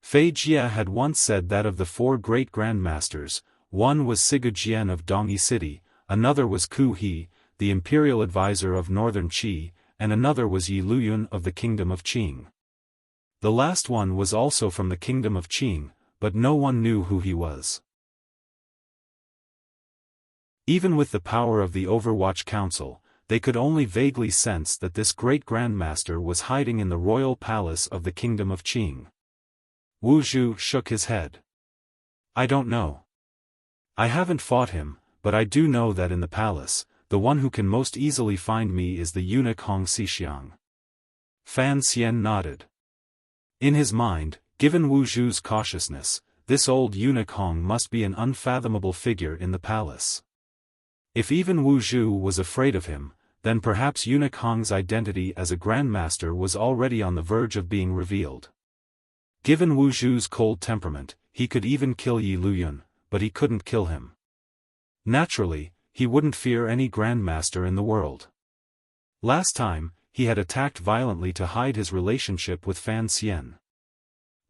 Fei Jia had once said that of the 4 great grandmasters, one was Sigu Jian of Dongyi City, another was Ku He, the imperial advisor of northern Qi, and another was Yi Luyun of the kingdom of Qing. The last one was also from the kingdom of Qing, but no one knew who he was. Even with the power of the Overwatch Council, they could only vaguely sense that this great grandmaster was hiding in the royal palace of the kingdom of Qing. Wu Zhu shook his head. I don't know. I haven't fought him, but I do know that in the palace, the one who can most easily find me is the eunuch Hong Xixiang. Fan Xian nodded. In his mind, given Wu Zhu's cautiousness, this old eunuch Hong must be an unfathomable figure in the palace. If even Wu Zhu was afraid of him, then perhaps eunuch Hong's identity as a grandmaster was already on the verge of being revealed. Given Wu Zhu's cold temperament, he could even kill Yi Luyun, but he couldn't kill him. Naturally, he wouldn't fear any grandmaster in the world. Last time, he had attacked violently to hide his relationship with Fan Xian.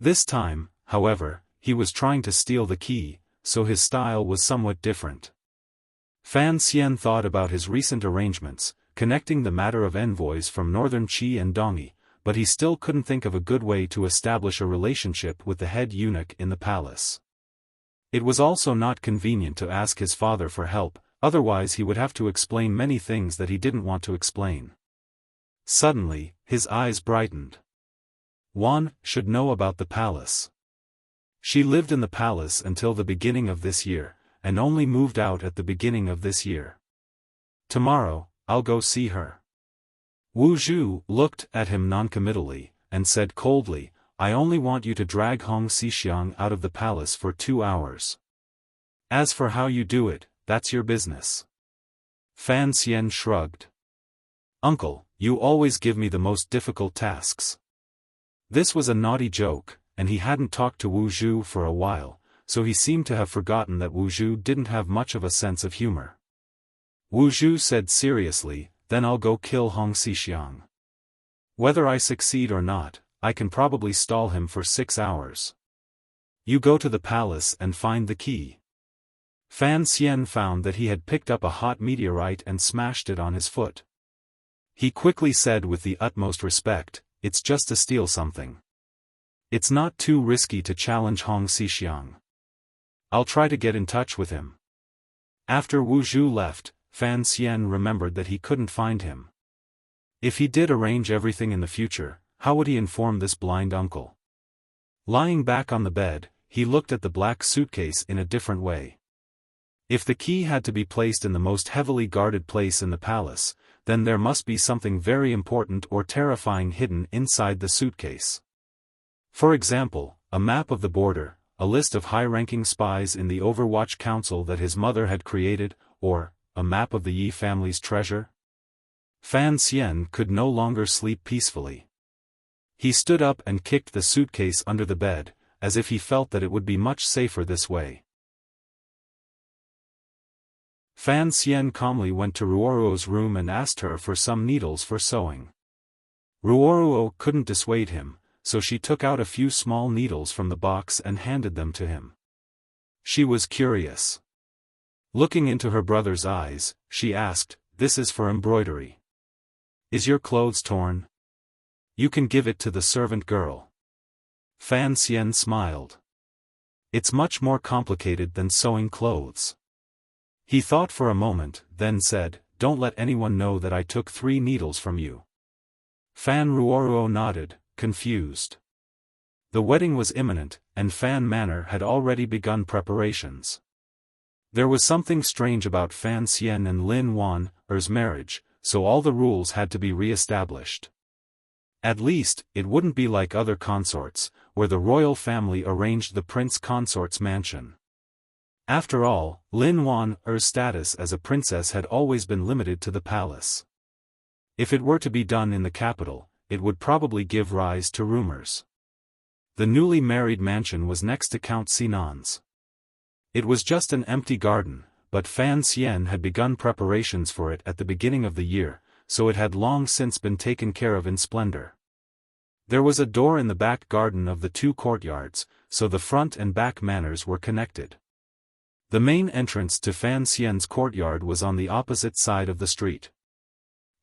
This time, however, he was trying to steal the key, so his style was somewhat different. Fan Xian thought about his recent arrangements, connecting the matter of envoys from northern Qi and Dongyi, but he still couldn't think of a good way to establish a relationship with the head eunuch in the palace. It was also not convenient to ask his father for help, otherwise he would have to explain many things that he didn't want to explain. Suddenly, his eyes brightened. Wan should know about the palace. She lived in the palace until the beginning of this year, and only moved out at the beginning of this year. Tomorrow, I'll go see her. Wu Zhu looked at him noncommittally, and said coldly, I only want you to drag Hong Xixiang out of the palace for 2 hours. As for how you do it, that's your business." Fan Xian shrugged. "Uncle, you always give me the most difficult tasks." This was a naughty joke, and he hadn't talked to Wu Zhu for a while, so he seemed to have forgotten that Wu Zhu didn't have much of a sense of humor. Wu Zhu said seriously, "Then I'll go kill Hong Xixiang. Whether I succeed or not, I can probably stall him for 6 hours. You go to the palace and find the key." Fan Xian found that he had picked up a hot meteorite and smashed it on his foot. He quickly said with the utmost respect, "It's just to steal something. It's not too risky to challenge Hong Xixiang. I'll try to get in touch with him." After Wu Zhu left, Fan Xian remembered that he couldn't find him. If he did arrange everything in the future, how would he inform this blind uncle? Lying back on the bed, he looked at the black suitcase in a different way. If the key had to be placed in the most heavily guarded place in the palace, then there must be something very important or terrifying hidden inside the suitcase. For example, a map of the border, a list of high-ranking spies in the Overwatch Council that his mother had created, or a map of the Yi family's treasure. Fan Xian could no longer sleep peacefully. He stood up and kicked the suitcase under the bed, as if he felt that it would be much safer this way. Fan Xian calmly went to Ruoruo's room and asked her for some needles for sewing. Ruoruo couldn't dissuade him, so she took out a few small needles from the box and handed them to him. She was curious. Looking into her brother's eyes, she asked, "This is for embroidery. Is your clothes torn? You can give it to the servant girl." Fan Xian smiled. "It's much more complicated than sewing clothes." He thought for a moment, then said, "Don't let anyone know that I took 3 needles from you." Fan Ruoruo nodded, confused. The wedding was imminent, and Fan Manor had already begun preparations. There was something strange about Fan Xian and Lin Wan's marriage, so all the rules had to be re-established. At least, it wouldn't be like other consorts, where the royal family arranged the prince consort's mansion. After all, Lin Wan's status as a princess had always been limited to the palace. If it were to be done in the capital, it would probably give rise to rumors. The newly married mansion was next to Count Sinan's. It was just an empty garden, but Fan Xian had begun preparations for it at the beginning of the year, so it had long since been taken care of in splendor. There was a door in the back garden of the 2 courtyards, so the front and back manors were connected. The main entrance to Fan Xian's courtyard was on the opposite side of the street.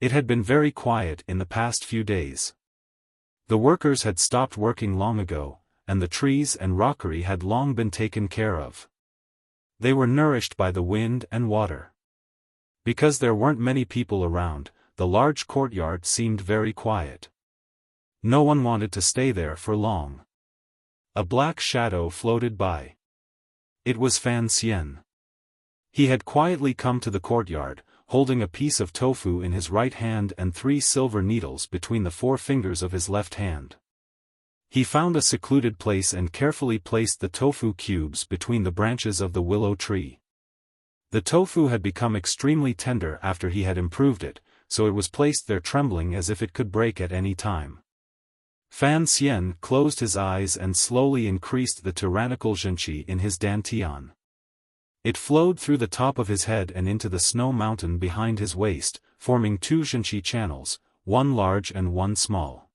It had been very quiet in the past few days. The workers had stopped working long ago, and the trees and rockery had long been taken care of. They were nourished by the wind and water. Because there weren't many people around, the large courtyard seemed very quiet. No one wanted to stay there for long. A black shadow floated by. It was Fan Xian. He had quietly come to the courtyard, holding a piece of tofu in his right hand and 3 silver needles between the 4 fingers of his left hand. He found a secluded place and carefully placed the tofu cubes between the branches of the willow tree. The tofu had become extremely tender after he had improved it, so it was placed there trembling as if it could break at any time. Fan Xian closed his eyes and slowly increased the tyrannical zhenqi in his dantian. It flowed through the top of his head and into the snow mountain behind his waist, forming 2 zhenqi channels, one large and one small.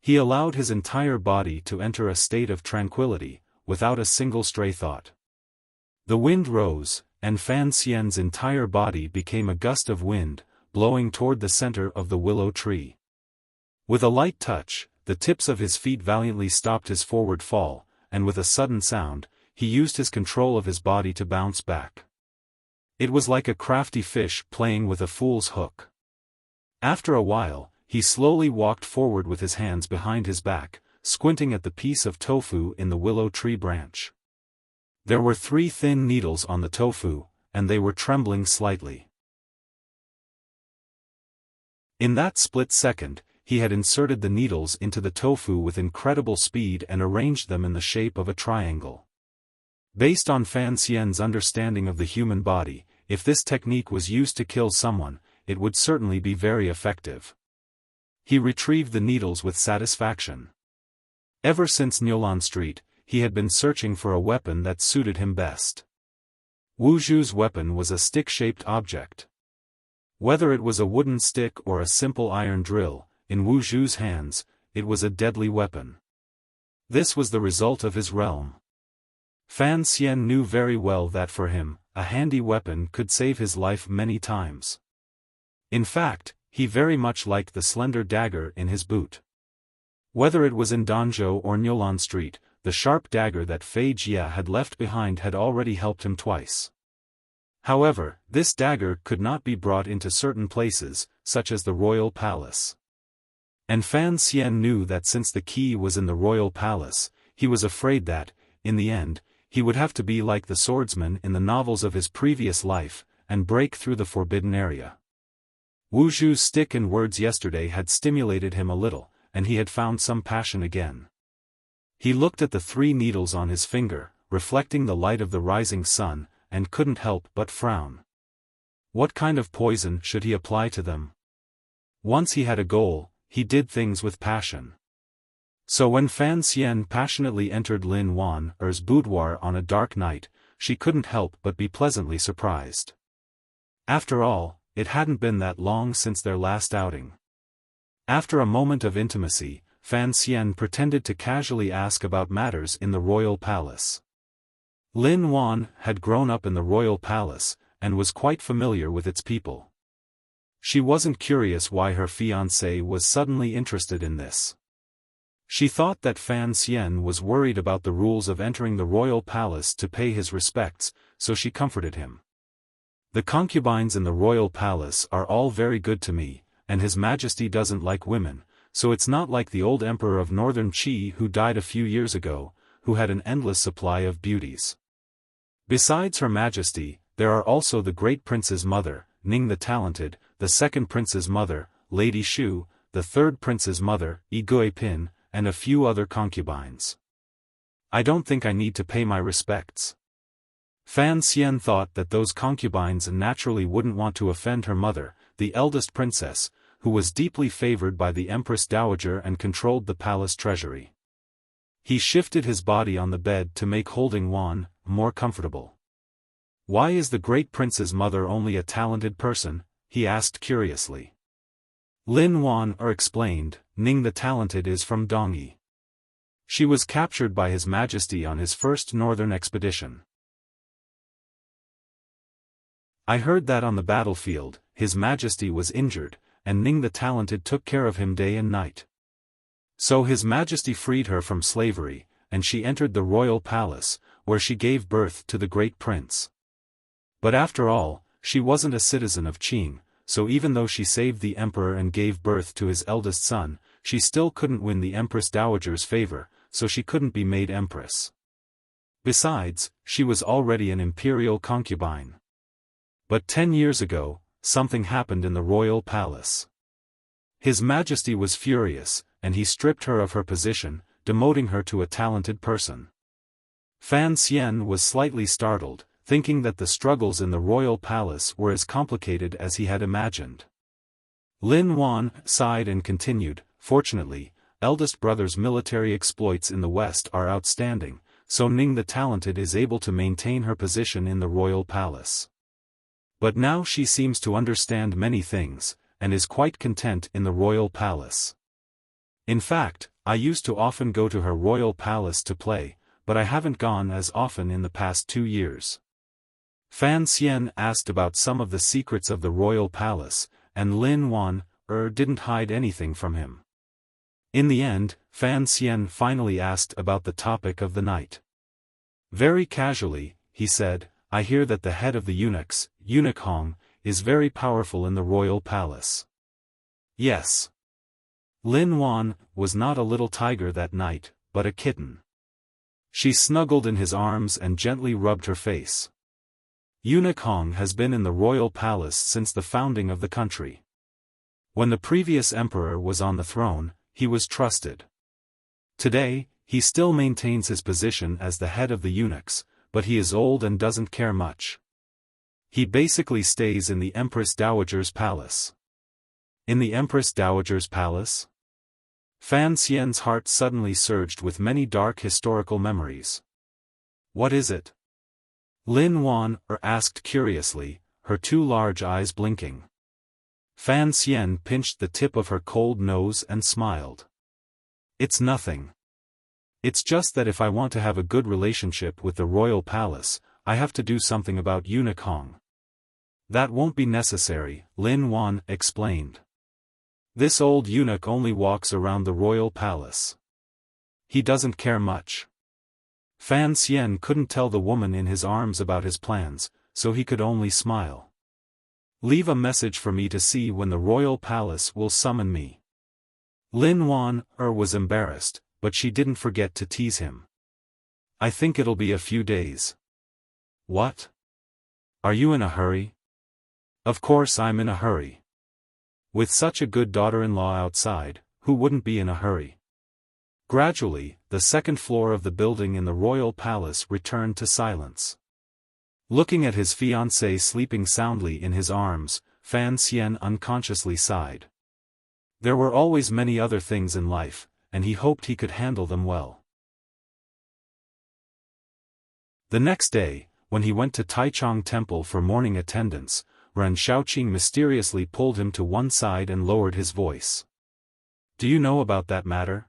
He allowed his entire body to enter a state of tranquility, without a single stray thought. The wind rose, and Fan Xian's entire body became a gust of wind, blowing toward the center of the willow tree. With a light touch, the tips of his feet valiantly stopped his forward fall, and with a sudden sound, he used his control of his body to bounce back. It was like a crafty fish playing with a fool's hook. After a while, he slowly walked forward with his hands behind his back, squinting at the piece of tofu in the willow tree branch. There were 3 thin needles on the tofu, and they were trembling slightly. In that split second, he had inserted the needles into the tofu with incredible speed and arranged them in the shape of a triangle. Based on Fan Xian's understanding of the human body, if this technique was used to kill someone, it would certainly be very effective. He retrieved the needles with satisfaction. Ever since Nyolan Street, he had been searching for a weapon that suited him best. Wu Zhu's weapon was a stick-shaped object. Whether it was a wooden stick or a simple iron drill, in Wu Zhu's hands, it was a deadly weapon. This was the result of his realm. Fan Xian knew very well that for him, a handy weapon could save his life many times. In fact, he very much liked the slender dagger in his boot. Whether it was in Danzhou or Nyolan Street, the sharp dagger that Fei Jia had left behind had already helped him twice. However, this dagger could not be brought into certain places, such as the royal palace. And Fan Xian knew that since the key was in the royal palace, he was afraid that, in the end, he would have to be like the swordsman in the novels of his previous life, and break through the forbidden area. Wu Zhu's stick and words yesterday had stimulated him a little, and he had found some passion again. He looked at the 3 needles on his finger, reflecting the light of the rising sun, and couldn't help but frown. What kind of poison should he apply to them? Once he had a goal, he did things with passion. So when Fan Xian passionately entered Lin Wan's boudoir on a dark night, she couldn't help but be pleasantly surprised. After all, it hadn't been that long since their last outing. After a moment of intimacy, Fan Xian pretended to casually ask about matters in the royal palace. Lin Wan had grown up in the royal palace, and was quite familiar with its people. She wasn't curious why her fiancé was suddenly interested in this. She thought that Fan Xian was worried about the rules of entering the royal palace to pay his respects, so she comforted him. The concubines in the royal palace are all very good to me, and His Majesty doesn't like women, so it's not like the old emperor of northern Qi who died a few years ago, who had an endless supply of beauties. Besides Her Majesty, there are also the great prince's mother, Ning the Talented, the second prince's mother, Lady Shu, the third prince's mother, Igui Pin, and a few other concubines. I don't think I need to pay my respects. Fan Xian thought that those concubines naturally wouldn't want to offend her mother, the eldest princess, who was deeply favored by the Empress Dowager and controlled the palace treasury. He shifted his body on the bed to make holding Wan more comfortable. Why is the great prince's mother only a talented person? He asked curiously. Lin Wan explained, Ning the Talented is from Dongyi. She was captured by His Majesty on his first northern expedition. I heard that on the battlefield, His Majesty was injured, and Ning the Talented took care of him day and night. So His Majesty freed her from slavery, and she entered the royal palace, where she gave birth to the great prince. But after all, she wasn't a citizen of Qing, so even though she saved the emperor and gave birth to his eldest son, she still couldn't win the Empress Dowager's favor, so she couldn't be made empress. Besides, she was already an imperial concubine. But 10 years ago, something happened in the royal palace. His Majesty was furious, and he stripped her of her position, demoting her to a talented person. Fan Xian was slightly startled, thinking that the struggles in the royal palace were as complicated as he had imagined. Lin Wan sighed and continued, fortunately, eldest brother's military exploits in the West are outstanding, so Ning the Talented is able to maintain her position in the royal palace. But now she seems to understand many things, and is quite content in the royal palace. In fact, I used to often go to her royal palace to play, but I haven't gone as often in the past 2 years. Fan Xian asked about some of the secrets of the royal palace, and Lin Wan didn't hide anything from him. In the end, Fan Xian finally asked about the topic of the night. Very casually, he said, I hear that the head of the eunuchs, Eunuch Hong, is very powerful in the royal palace. Yes. Lin Wan was not a little tiger that night, but a kitten. She snuggled in his arms and gently rubbed her face. Eunuch Hong has been in the royal palace since the founding of the country. When the previous emperor was on the throne, he was trusted. Today, he still maintains his position as the head of the eunuchs, but he is old and doesn't care much. He basically stays in the Empress Dowager's palace. In the Empress Dowager's palace? Fan Xian's heart suddenly surged with many dark historical memories. What is it? Lin Wan asked curiously, her two large eyes blinking. Fan Xian pinched the tip of her cold nose and smiled. It's nothing. It's just that if I want to have a good relationship with the royal palace, I have to do something about eunuch Hong. That won't be necessary, Lin Wan explained. This old eunuch only walks around the royal palace. He doesn't care much. Fan Xian couldn't tell the woman in his arms about his plans, so he could only smile. Leave a message for me to see when the royal palace will summon me. Lin Wan was embarrassed, but she didn't forget to tease him. I think it'll be a few days. What? Are you in a hurry? Of course I'm in a hurry. With such a good daughter-in-law outside, who wouldn't be in a hurry? Gradually, the second floor of the building in the royal palace returned to silence. Looking at his fiancée sleeping soundly in his arms, Fan Xian unconsciously sighed. There were always many other things in life, and he hoped he could handle them well. The next day, when he went to Taichung Temple for morning attendance, Ren Shaoqing mysteriously pulled him to one side and lowered his voice. Do you know about that matter?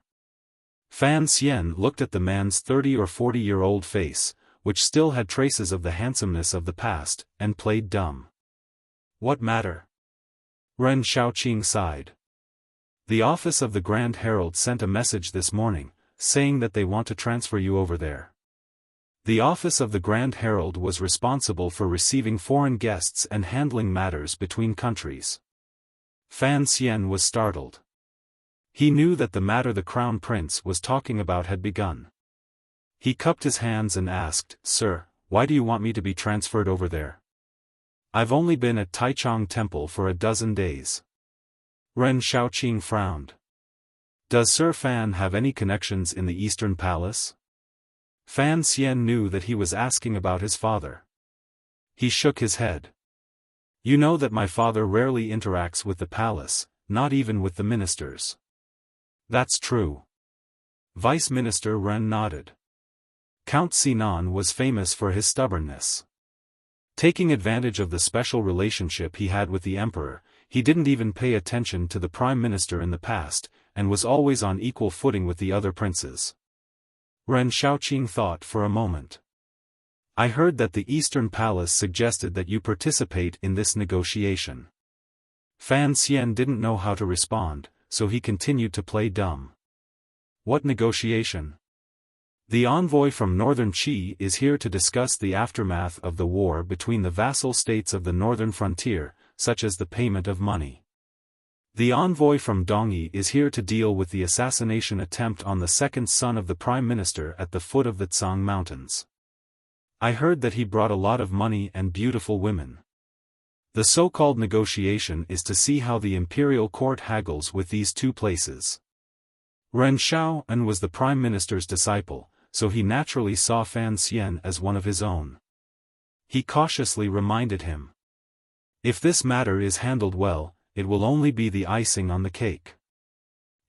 Fan Xian looked at the man's 30 or 40-year-old face, which still had traces of the handsomeness of the past, and played dumb. What matter? Ren Shaoqing sighed. The office of the Grand Herald sent a message this morning, saying that they want to transfer you over there. The office of the Grand Herald was responsible for receiving foreign guests and handling matters between countries. Fan Xian was startled. He knew that the matter the Crown Prince was talking about had begun. He cupped his hands and asked, Sir, why do you want me to be transferred over there? I've only been at Taichung Temple for a dozen days. Ren Shaoqing frowned. Does Sir Fan have any connections in the Eastern Palace? Fan Xian knew that he was asking about his father. He shook his head. You know that my father rarely interacts with the palace, not even with the ministers. That's true. Vice Minister Ren nodded. Count Sinan was famous for his stubbornness. Taking advantage of the special relationship he had with the emperor, he didn't even pay attention to the prime minister in the past, and was always on equal footing with the other princes. Ren Shaoqing thought for a moment. I heard that the Eastern Palace suggested that you participate in this negotiation. Fan Xian didn't know how to respond, so he continued to play dumb. What negotiation? The envoy from Northern Qi is here to discuss the aftermath of the war between the vassal states of the northern frontier, such as the payment of money. The envoy from Dongyi is here to deal with the assassination attempt on the second son of the prime minister at the foot of the Tsang Mountains. I heard that he brought a lot of money and beautiful women. The so-called negotiation is to see how the imperial court haggles with these two places. Ren Shaoan was the prime minister's disciple, so he naturally saw Fan Xian as one of his own. He cautiously reminded him. If this matter is handled well, it will only be the icing on the cake.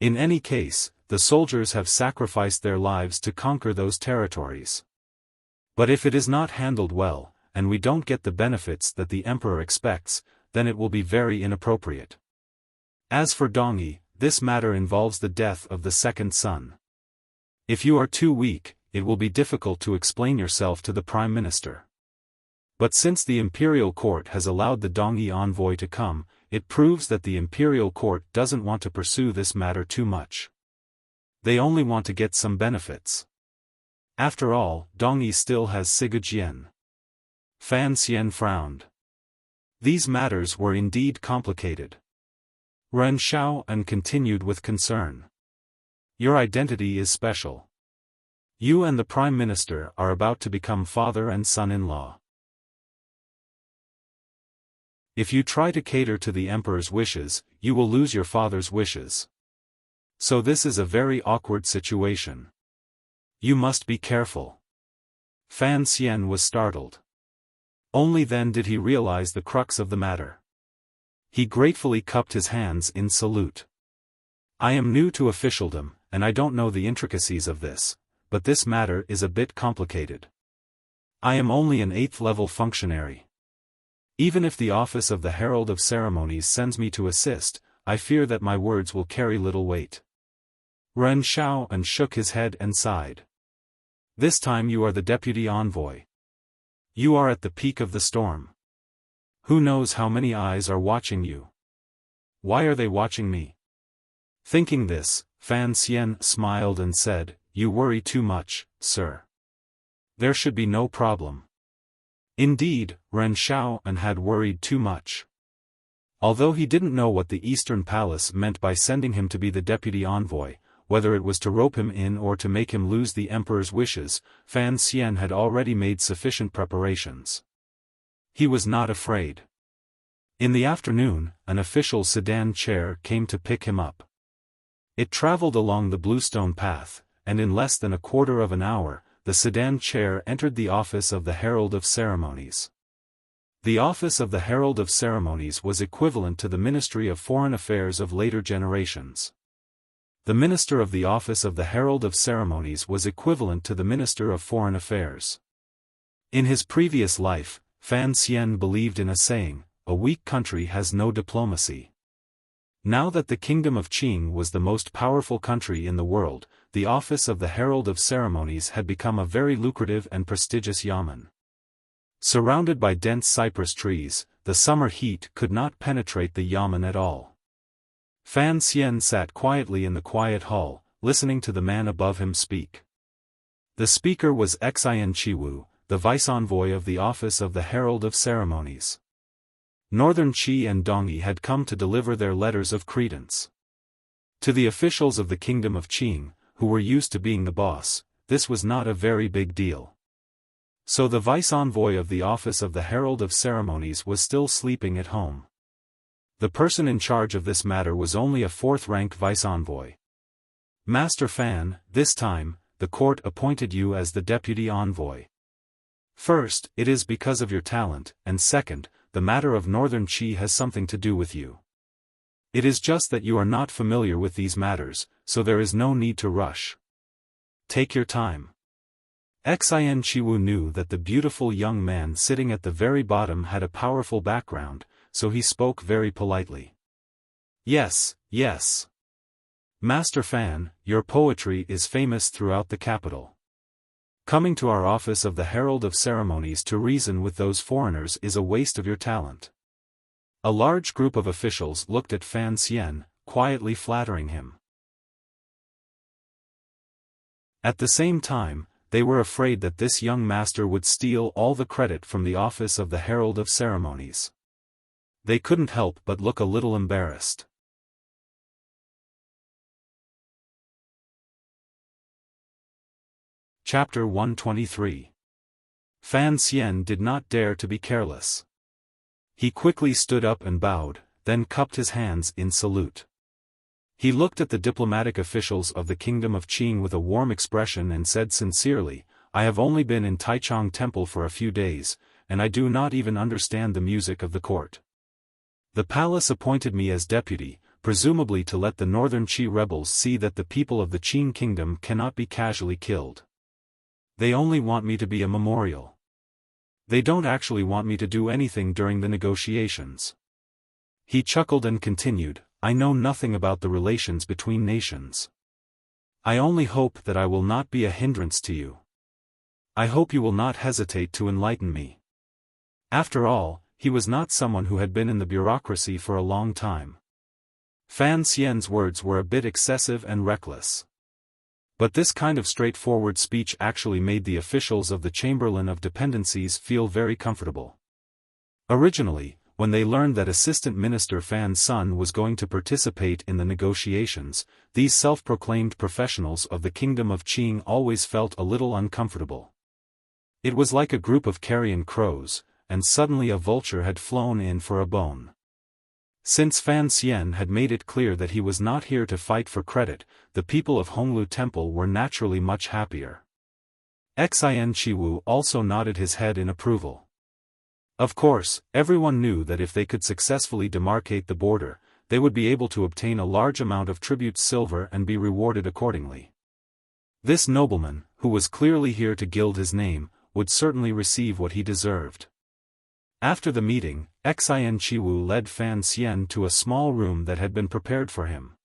In any case, the soldiers have sacrificed their lives to conquer those territories. But if it is not handled well, and we don't get the benefits that the emperor expects, then it will be very inappropriate. As for Dongyi, this matter involves the death of the second son. If you are too weak, it will be difficult to explain yourself to the prime minister. But since the imperial court has allowed the Dongyi envoy to come, it proves that the imperial court doesn't want to pursue this matter too much. They only want to get some benefits. After all, Dongyi still has Sigurjian. Fan Xian frowned. These matters were indeed complicated. Ren Shaoan continued with concern. Your identity is special. You and the prime minister are about to become father and son-in-law. If you try to cater to the emperor's wishes, you will lose your father's wishes. So this is a very awkward situation. You must be careful. Fan Xian was startled. Only then did he realize the crux of the matter. He gratefully cupped his hands in salute. I am new to officialdom, and I don't know the intricacies of this, but this matter is a bit complicated. I am only an 8th-level functionary. Even if the office of the Herald of Ceremonies sends me to assist, I fear that my words will carry little weight. Ren Xiaofan shook his head and sighed. This time you are the deputy envoy. You are at the peak of the storm. Who knows how many eyes are watching you? Why are they watching me? Thinking this, Fan Xian smiled and said, You worry too much, sir. There should be no problem. Indeed, Ren Xiaofan had worried too much. Although he didn't know what the Eastern Palace meant by sending him to be the deputy envoy, whether it was to rope him in or to make him lose the emperor's wishes, Fan Xian had already made sufficient preparations. He was not afraid. In the afternoon, an official sedan chair came to pick him up. It traveled along the bluestone path, and in less than a quarter of an hour, the sedan chair entered the office of the Herald of Ceremonies. The office of the Herald of Ceremonies was equivalent to the Ministry of Foreign Affairs of later generations. The Minister of the Office of the Herald of Ceremonies was equivalent to the Minister of Foreign Affairs. In his previous life, Fan Xian believed in a saying, a weak country has no diplomacy. Now that the Kingdom of Qing was the most powerful country in the world, the office of the Herald of Ceremonies had become a very lucrative and prestigious yamen. Surrounded by dense cypress trees, the summer heat could not penetrate the yamen at all. Fan Xian sat quietly in the quiet hall, listening to the man above him speak. The speaker was Xian Qiwu, the vice-envoy of the office of the Herald of Ceremonies. Northern Qi and Dongyi had come to deliver their letters of credence. To the officials of the Kingdom of Qing, who were used to being the boss, this was not a very big deal. So the vice-envoy of the office of the Herald of Ceremonies was still sleeping at home. The person in charge of this matter was only a 4th-rank vice-envoy. Master Fan, this time, the court appointed you as the deputy envoy. First, it is because of your talent, and second, the matter of Northern Qi has something to do with you. It is just that you are not familiar with these matters, so there is no need to rush. Take your time. Xian Qiwu knew that the beautiful young man sitting at the very bottom had a powerful background, so he spoke very politely. Yes, yes. Master Fan, your poetry is famous throughout the capital. Coming to our office of the Herald of Ceremonies to reason with those foreigners is a waste of your talent. A large group of officials looked at Fan Xian, quietly flattering him. At the same time, they were afraid that this young master would steal all the credit from the office of the Herald of Ceremonies. They couldn't help but look a little embarrassed. Chapter 123. Fan Xian did not dare to be careless. He quickly stood up and bowed, then cupped his hands in salute. He looked at the diplomatic officials of the Kingdom of Qing with a warm expression and said sincerely, I have only been in Taichung Temple for a few days, and I do not even understand the music of the court. The palace appointed me as deputy, presumably to let the Northern Qi rebels see that the people of the Qing kingdom cannot be casually killed. They only want me to be a memorial. They don't actually want me to do anything during the negotiations. He chuckled and continued, I know nothing about the relations between nations. I only hope that I will not be a hindrance to you. I hope you will not hesitate to enlighten me. After all, he was not someone who had been in the bureaucracy for a long time. Fan Xian's words were a bit excessive and reckless. But this kind of straightforward speech actually made the officials of the Chamberlain of Dependencies feel very comfortable. Originally, when they learned that Assistant Minister Fan's son was going to participate in the negotiations, these self-proclaimed professionals of the Kingdom of Qing always felt a little uncomfortable. It was like a group of carrion crows, and suddenly a vulture had flown in for a bone. Since Fan Xian had made it clear that he was not here to fight for credit, the people of Honglu Temple were naturally much happier. Xian Chiwu also nodded his head in approval. Of course, everyone knew that if they could successfully demarcate the border, they would be able to obtain a large amount of tribute silver and be rewarded accordingly. This nobleman, who was clearly here to gild his name, would certainly receive what he deserved. After the meeting, Xian Chiwu led Fan Xian to a small room that had been prepared for him.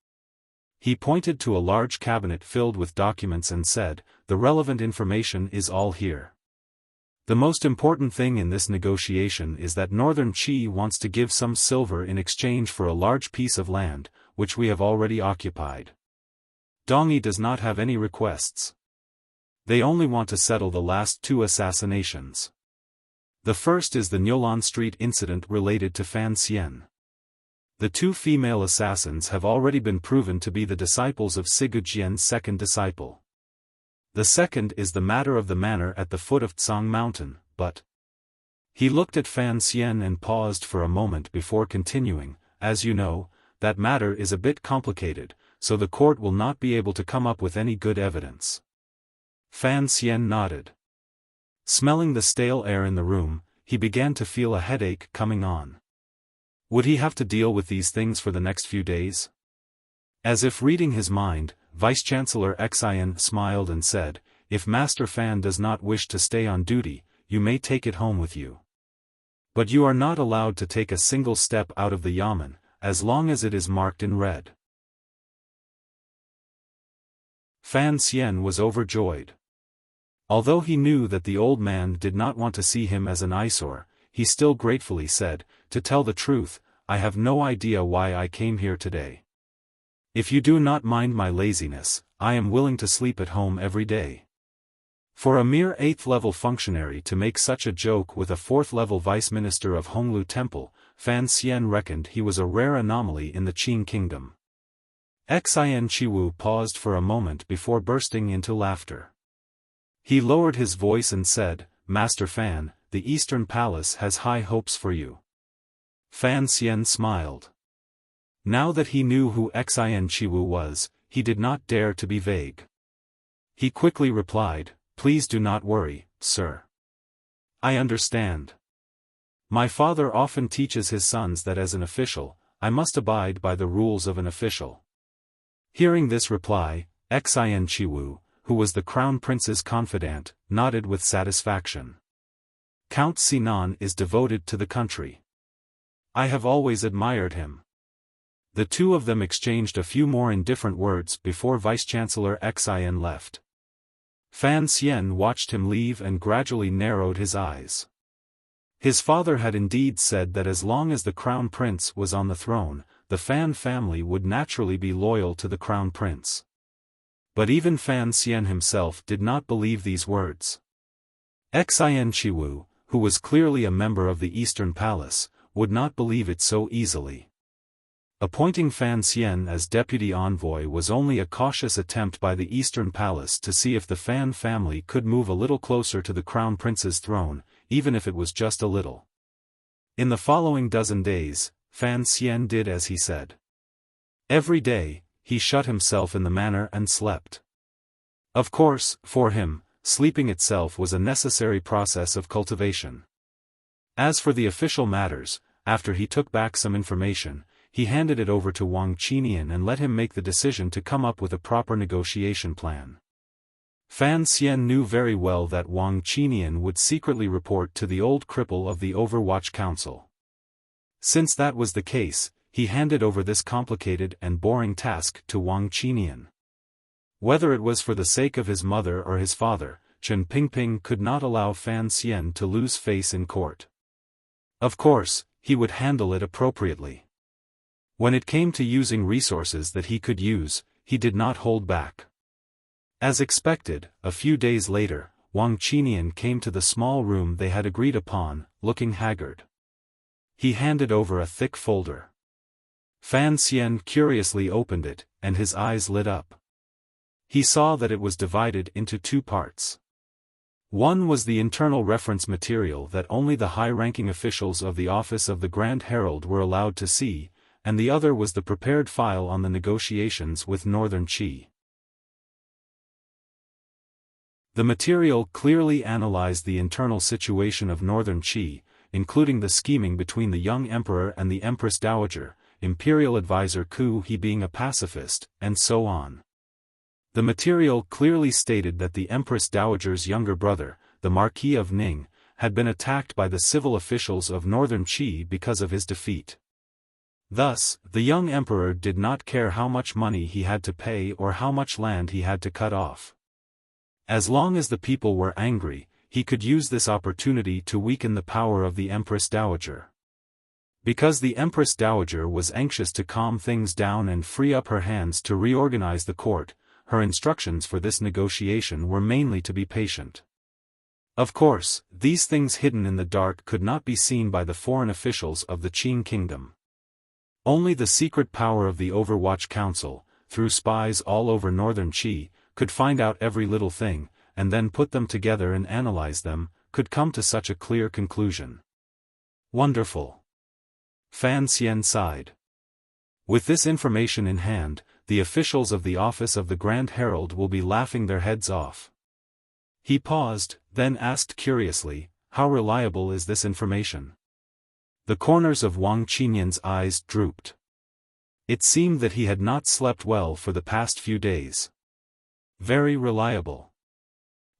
He pointed to a large cabinet filled with documents and said, "The relevant information is all here. The most important thing in this negotiation is that Northern Qi wants to give some silver in exchange for a large piece of land, which we have already occupied. Dongyi does not have any requests. They only want to settle the last 2 assassinations. The first is the Nyolan Street incident related to Fan Xian. The 2 female assassins have already been proven to be the disciples of Sigu Jian's second disciple. The second is the matter of the manor at the foot of Tsang Mountain, but..." He looked at Fan Xian and paused for a moment before continuing, "As you know, that matter is a bit complicated, so the court will not be able to come up with any good evidence." Fan Xian nodded. Smelling the stale air in the room, he began to feel a headache coming on. Would he have to deal with these things for the next few days? As if reading his mind, Vice-Chancellor Xian smiled and said, "If Master Fan does not wish to stay on duty, you may take it home with you. But you are not allowed to take a single step out of the yamen, as long as it is marked in red." Fan Xian was overjoyed. Although he knew that the old man did not want to see him as an eyesore, he still gratefully said, "To tell the truth, I have no idea why I came here today. If you do not mind my laziness, I am willing to sleep at home every day." For a mere 8th-level functionary to make such a joke with a 4th-level vice-minister of Honglu Temple, Fan Xian reckoned he was a rare anomaly in the Qing kingdom. Xian Chiwu paused for a moment before bursting into laughter. He lowered his voice and said, "Master Fan, the Eastern Palace has high hopes for you." Fan Xian smiled. Now that he knew who Xian Chiwu was, he did not dare to be vague. He quickly replied, "Please do not worry, sir. I understand. My father often teaches his sons that as an official, I must abide by the rules of an official." Hearing this reply, Xian Chiwu, who was the crown prince's confidant, nodded with satisfaction. "Count Sinan is devoted to the country. I have always admired him." The two of them exchanged a few more indifferent words before Vice-Chancellor Xian left. Fan Xian watched him leave and gradually narrowed his eyes. His father had indeed said that as long as the crown prince was on the throne, the Fan family would naturally be loyal to the crown prince. But even Fan Xian himself did not believe these words. Xian Chiwu, who was clearly a member of the Eastern Palace, would not believe it so easily. Appointing Fan Xian as deputy envoy was only a cautious attempt by the Eastern Palace to see if the Fan family could move a little closer to the crown prince's throne, even if it was just a little. In the following dozen days, Fan Xian did as he said. Every day, he shut himself in the manor and slept. Of course, for him, sleeping itself was a necessary process of cultivation. As for the official matters, after he took back some information, he handed it over to Wang Qinian and let him make the decision to come up with a proper negotiation plan. Fan Xian knew very well that Wang Qinian would secretly report to the old cripple of the Overwatch Council. Since that was the case, he handed over this complicated and boring task to Wang Qinian. Whether it was for the sake of his mother or his father, Chen Pingping could not allow Fan Xian to lose face in court. Of course, he would handle it appropriately. When it came to using resources that he could use, he did not hold back. As expected, a few days later, Wang Qinian came to the small room they had agreed upon, looking haggard. He handed over a thick folder. Fan Xian curiously opened it, and his eyes lit up. He saw that it was divided into 2 parts. One was the internal reference material that only the high-ranking officials of the office of the Grand Herald were allowed to see, and the other was the prepared file on the negotiations with Northern Qi. The material clearly analyzed the internal situation of Northern Qi, including the scheming between the young emperor and the Empress Dowager, imperial advisor Ku He being a pacifist, and so on. The material clearly stated that the Empress Dowager's younger brother, the Marquis of Ning, had been attacked by the civil officials of Northern Qi because of his defeat. Thus, the young emperor did not care how much money he had to pay or how much land he had to cut off. As long as the people were angry, he could use this opportunity to weaken the power of the Empress Dowager. Because the Empress Dowager was anxious to calm things down and free up her hands to reorganize the court, her instructions for this negotiation were mainly to be patient. Of course, these things hidden in the dark could not be seen by the foreign officials of the Qing kingdom. Only the secret power of the Overwatch Council, through spies all over Northern Qi, could find out every little thing, and then put them together and analyze them, could come to such a clear conclusion. Wonderful. Fan Xian sighed. With this information in hand, the officials of the office of the Grand Herald will be laughing their heads off. He paused, then asked curiously, how reliable is this information? The corners of Wang Qinian's eyes drooped. It seemed that he had not slept well for the past few days. Very reliable.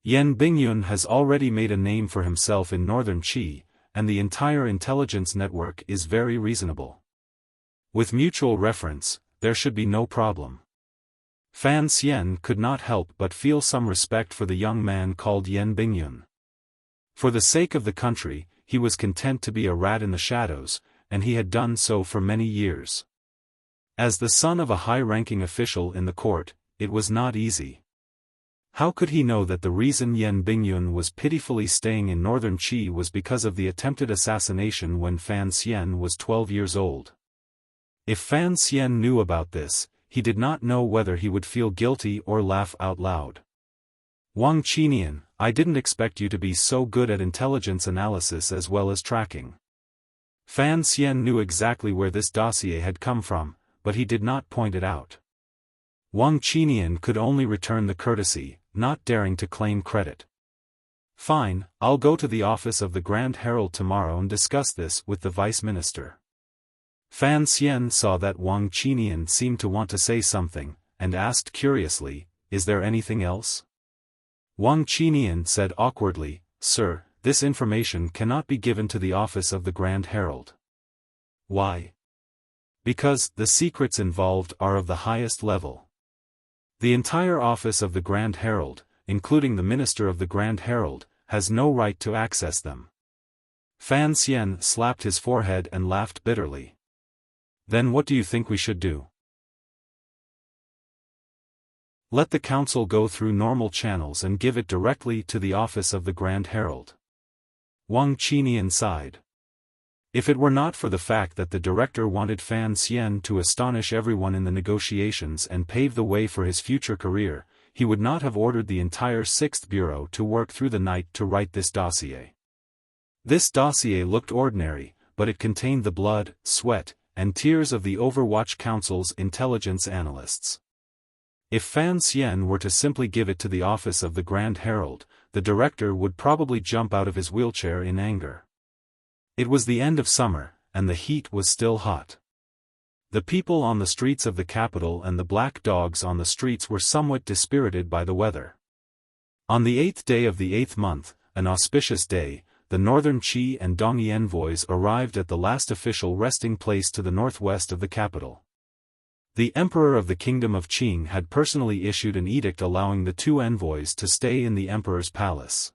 Yan Bingyun has already made a name for himself in Northern Qi, and the entire intelligence network is very reasonable. With mutual reference, there should be no problem. Fan Xian could not help but feel some respect for the young man called Yan Bingyun. For the sake of the country, he was content to be a rat in the shadows, and he had done so for many years. As the son of a high-ranking official in the court, it was not easy. How could he know that the reason Yan Bingyun was pitifully staying in Northern Qi was because of the attempted assassination when Fan Xian was 12 years old? If Fan Xian knew about this, he did not know whether he would feel guilty or laugh out loud. Wang Qinian, I didn't expect you to be so good at intelligence analysis as well as tracking. Fan Xian knew exactly where this dossier had come from, but he did not point it out. Wang Qinian could only return the courtesy, not daring to claim credit. Fine, I'll go to the office of the Grand Herald tomorrow and discuss this with the Vice Minister. Fan Xian saw that Wang Qinian seemed to want to say something, and asked curiously, is there anything else? Wang Qinian said awkwardly, Sir, this information cannot be given to the office of the Grand Herald. Why? Because the secrets involved are of the highest level. The entire office of the Grand Herald, including the Minister of the Grand Herald, has no right to access them. Fan Xian slapped his forehead and laughed bitterly. Then what do you think we should do? Let the council go through normal channels and give it directly to the office of the Grand Herald. Wang Qinian sighed. If it were not for the fact that the director wanted Fan Xian to astonish everyone in the negotiations and pave the way for his future career, he would not have ordered the entire 6th Bureau to work through the night to write this dossier. This dossier looked ordinary, but it contained the blood, sweat, and tears of the Overwatch Council's intelligence analysts. If Fan Xian were to simply give it to the office of the Grand Herald, the director would probably jump out of his wheelchair in anger. It was the end of summer, and the heat was still hot. The people on the streets of the capital and the black dogs on the streets were somewhat dispirited by the weather. On the 8th day of the 8th month, an auspicious day, the Northern Qi and Dongyi envoys arrived at the last official resting place to the northwest of the capital. The Emperor of the Kingdom of Qing had personally issued an edict allowing the two envoys to stay in the Emperor's palace.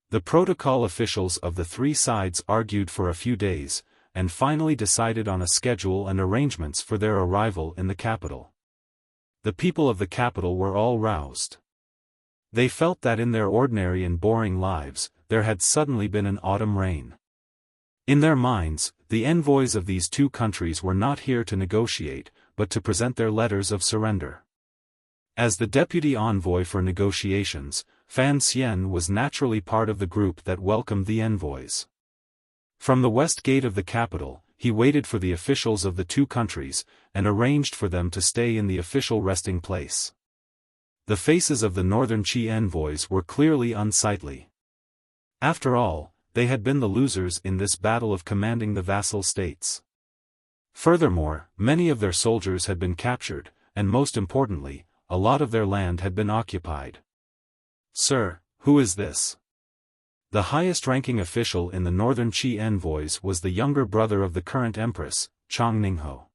The protocol officials of the three sides argued for a few days, and finally decided on a schedule and arrangements for their arrival in the capital. The people of the capital were all roused. They felt that in their ordinary and boring lives, there had suddenly been an autumn rain. In their minds, the envoys of these two countries were not here to negotiate, but to present their letters of surrender. As the deputy envoy for negotiations, Fan Xian was naturally part of the group that welcomed the envoys. From the west gate of the capital, he waited for the officials of the two countries, and arranged for them to stay in the official resting place. The faces of the northern Qi envoys were clearly unsightly. After all, they had been the losers in this battle of commanding the vassal states. Furthermore, many of their soldiers had been captured, and most importantly, a lot of their land had been occupied. "Sir, who is this?" The highest-ranking official in the northern Qi envoys was the younger brother of the current empress, Chang Ningho.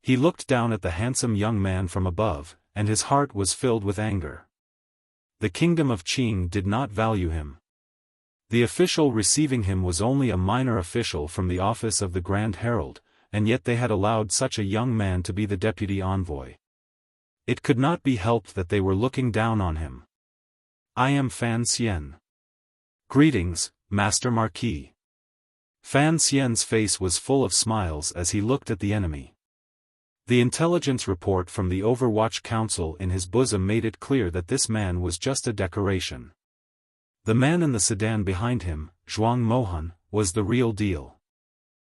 He looked down at the handsome young man from above, and his heart was filled with anger. The kingdom of Qing did not value him. The official receiving him was only a minor official from the office of the Grand Herald, and yet they had allowed such a young man to be the deputy envoy. It could not be helped that they were looking down on him. "I am Fan Xian. Greetings, Master Marquis." Fan Xian's face was full of smiles as he looked at the enemy. The intelligence report from the Overwatch Council in his bosom made it clear that this man was just a decoration. The man in the sedan behind him, Zhuang Mohan, was the real deal.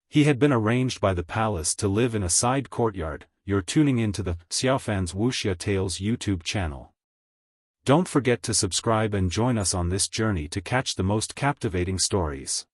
He had been arranged by the palace to live in a side courtyard. You're tuning into the Xiaofan's Wuxia Tales YouTube channel. Don't forget to subscribe and join us on this journey to catch the most captivating stories.